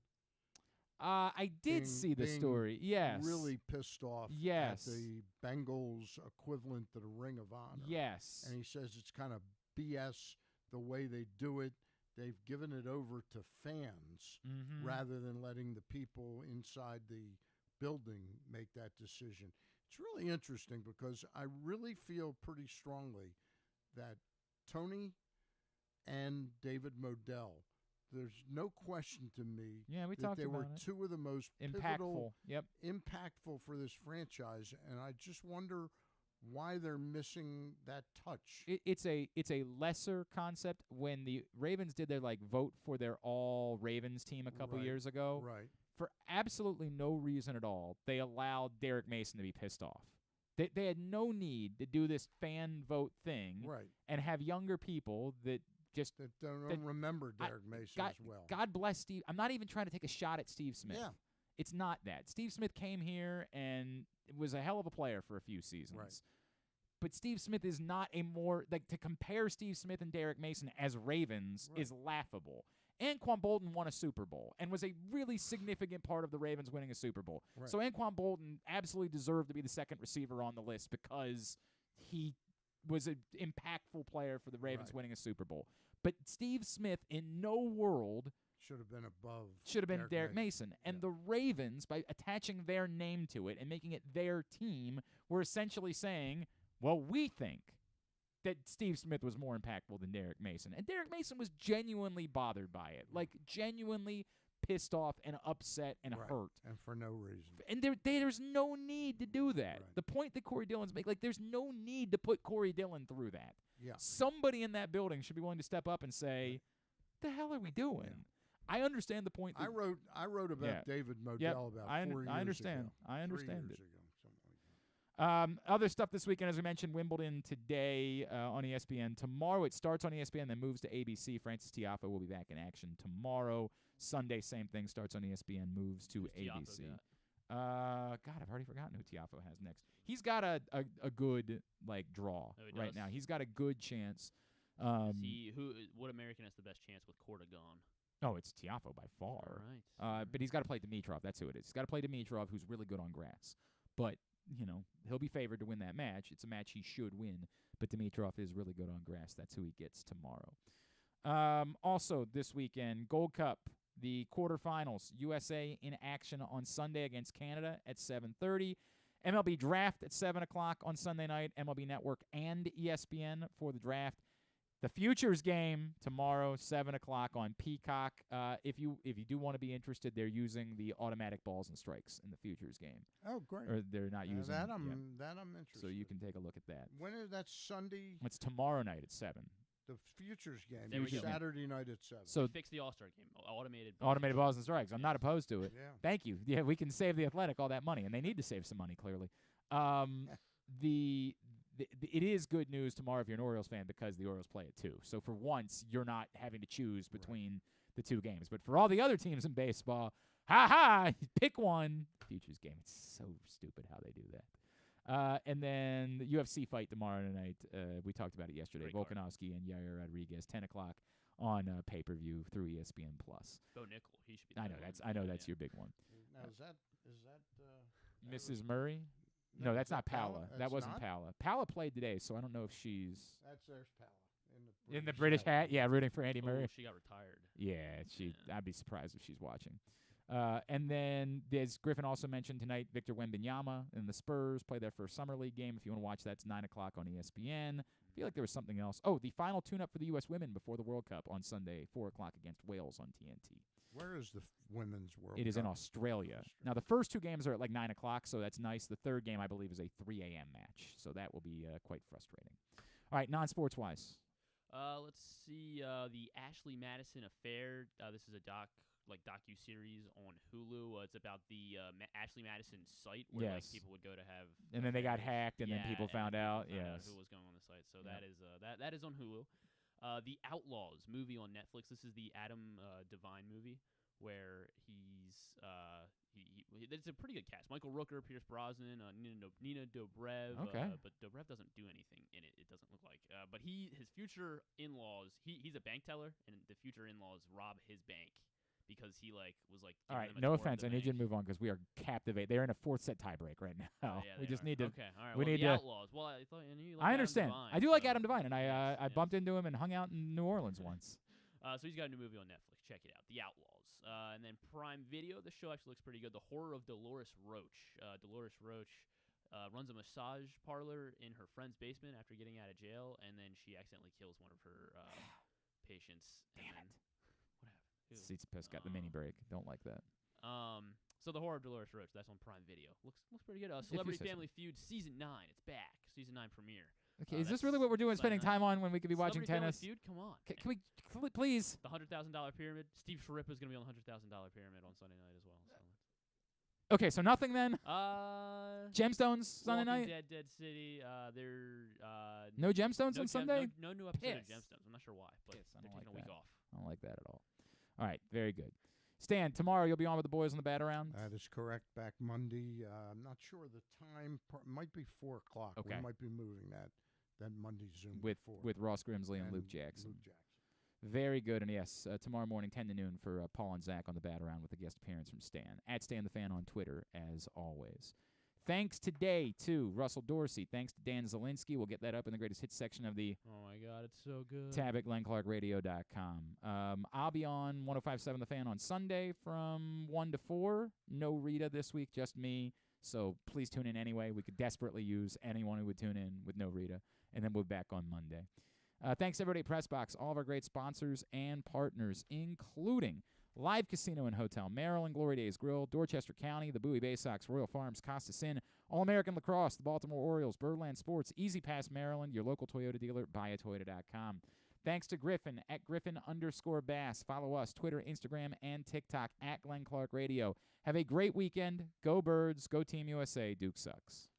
I did see the story. Yes. Really pissed off Yes. at the Bengals equivalent to the Ring of Honor. Yes. And he says it's kind of BS the way they do it. They've given it over to fans rather than letting the people inside the building make that decision. It's really interesting because I really feel pretty strongly that Tony and David Modell, there's no question to me we that talked they were about it. two of the most Impactful. Yep. impactful for this franchise, and I just wonder why they're missing that touch. It's a lesser concept. When the Ravens did their vote for their all Ravens team a couple years ago, Right. for absolutely no reason at all, they allowed Derek Mason to be pissed off. They had no need to do this fan vote thing Right. and have younger people that just don't remember Derek Mason as well. God bless Steve. I'm not even trying to take a shot at Steve Smith. Yeah. It's not that. Steve Smith came here and was a hell of a player for a few seasons. Right. But Steve Smith is not a more to compare Steve Smith and Derek Mason as Ravens is laughable. Anquan Bolden won a Super Bowl and was a really significant part of the Ravens winning a Super Bowl. Right. So Anquan Bolden absolutely deserved to be the second receiver on the list because he was an impactful player for the Ravens winning a Super Bowl. But Steve Smith, in no world, should have been above. Should have been Derek Mason. And the Ravens, by attaching their name to it and making it their team, were essentially saying, well, we think that Steve Smith was more impactful than Derek Mason. And Derek Mason was genuinely bothered by it, like genuinely pissed off and upset and hurt. And for no reason. And there's no need to do that. The point that Corey Dillon's making, like, there's no need to put Corey Dillon through that. Yeah. Somebody in that building should be willing to step up and say, "The hell are we doing?" Yeah. I understand the point. I wrote about David Modell about 4 years I understand. ago. I understand 3 years it. ago, something like that. Other stuff this weekend, as we mentioned, Wimbledon today on ESPN. Tomorrow it starts on ESPN, then moves to ABC. Francis Tiafoe will be back in action tomorrow. Sunday, same thing, starts on ESPN, moves to ABC. God, I've already forgotten who Tiafoe has next. He's got a good draw right now. He's got a good chance. What American has the best chance with Korda gone? Oh, it's Tiafoe by far. All right. But he's got to play Dimitrov. That's who it is. He's got to play Dimitrov, who's really good on grass. But he'll be favored to win that match. It's a match he should win, but Dimitrov is really good on grass. That's who he gets tomorrow. Also, this weekend, Gold Cup, the quarterfinals. USA in action on Sunday against Canada at 7:30. MLB Draft at 7 o'clock on Sunday night. MLB Network and ESPN for the draft. The Futures game tomorrow, 7 o'clock on Peacock. If you do want to be interested, they're using the automatic balls and strikes in the Futures game. Oh, great. Or they're not using that. I'm interested. So you can take a look at that. When is that Sunday? It's tomorrow night at 7. The Futures game. Futures Saturday night at 7. So fix the All-Star game. Automated balls and strikes. I'm not opposed to it. Yeah. Thank you. Yeah, we can save the Athletic all that money, and they need to save some money, clearly. It is good news tomorrow if you're an Orioles fan because the Orioles play at 2. So for once, you're not having to choose between the two games. But for all the other teams in baseball, pick one. Futures game. It's so stupid how they do that. And then the UFC fight tomorrow night. We talked about it yesterday. Volkanovski and Yair Rodriguez, 10 o'clock on pay-per-view through ESPN+. Bo Nickel. He should be. I know that's your big one. Now is that Mrs. Murray? No, that's not Paola. That wasn't Paola. Paola played today, so I don't know if she's... There's Paola. In the British hat? Yeah, rooting for Andy Murray. She got retired. Yeah, I'd be surprised if she's watching. And then, as Griffin also mentioned tonight, Victor Wembanyama and the Spurs play their first Summer League game. If you want to watch that, it's 9 o'clock on ESPN. I feel like there was something else. Oh, the final tune-up for the U.S. women before the World Cup on Sunday, 4 o'clock against Wales on TNT. Where is the Women's World It is Cup? in Australia. Now, the first 2 games are at 9 o'clock, so that's nice. The third game, I believe, is a 3 a.m. match, so that will be quite frustrating. All right, non-sports-wise. Let's see. The Ashley Madison Affair. This is a docu-series on Hulu. It's about the Ashley Madison site where people would go to have. And then they got hacked, and then people found out. Out who was going on the site. So that is on Hulu. The Outlaws movie on Netflix. This is the Adam Devine movie where it's a pretty good cast. Michael Rooker, Pierce Brosnan, Nina Dobrev. Okay. But Dobrev doesn't do anything in it. It doesn't look like. But his future in-laws. He's a bank teller, and the future in-laws rob his bank. Because he was all right, no offense. I need you to move on because we are captivated. They're in a 4th set tiebreak right now. We just need to. Okay, all right. We need the to. Outlaws. Well, I thought you I understand. Adam Devine, I do like Adam Devine, and I bumped into him and hung out in New Orleans once. So he's got a new movie on Netflix. Check it out, The Outlaws. And then Prime Video. The show actually looks pretty good. The Horror of Dolores Roach. Dolores Roach runs a massage parlor in her friend's basement after getting out of jail, and then she accidentally kills one of her patients. Damn it. Seats Piss got the mini break. Don't like that. So the Horror of Dolores Roach. That's on Prime Video. Looks pretty good. Celebrity Family Feud Season 9. It's back. Season 9 premiere. Okay, is this really what we're doing? Spending time on when we could be watching tennis? Feud? Come on. Can we please? The $100,000 pyramid. Steve Sharippa is going to be on the $100,000 pyramid on Sunday night as well. So. Okay, so nothing then. Gemstones Sunday night. Dead City. No Gemstones on Sunday. No new episode of Gemstones. I'm not sure why, but I they're don't like taking a week that. off. I don't like that at all. All right, very good. Stan, tomorrow you'll be on with the boys on the bat around? That is correct. Back Monday. I'm not sure the time. Might be 4 o'clock. Okay. We might be moving that Monday Zoom with Ross Grimsley and Luke Jackson. Very good. And yes, tomorrow morning, 10 to noon for Paul and Zach on the bat around with a guest appearance from Stan. @StanTheFan on Twitter, as always. Thanks today to Russell Dorsey. Thanks to Dan Zielinski. We'll get that up in the greatest hits section of the Oh, my God, it's so good. tab at GlennClarkRadio.com. I'll be on 105.7 The Fan on Sunday from 1 to 4. No Rita this week, just me. So please tune in anyway. We could desperately use anyone who would tune in with no Rita. and then we'll be back on Monday. Thanks, everybody at PressBox, all of our great sponsors and partners, including Live Casino and Hotel, Maryland, Glory Days Grill, Dorchester County, the Bowie Bay Sox, Royal Farms, Costa Sin, All-American Lacrosse, the Baltimore Orioles, Birdland Sports, Easy Pass Maryland, your local Toyota dealer, buyatoyota.com. Thanks to Griffin at Griffin_Bass. Follow us, Twitter, Instagram, and TikTok at Glenn Clark Radio. Have a great weekend. Go Birds. Go Team USA. Duke sucks.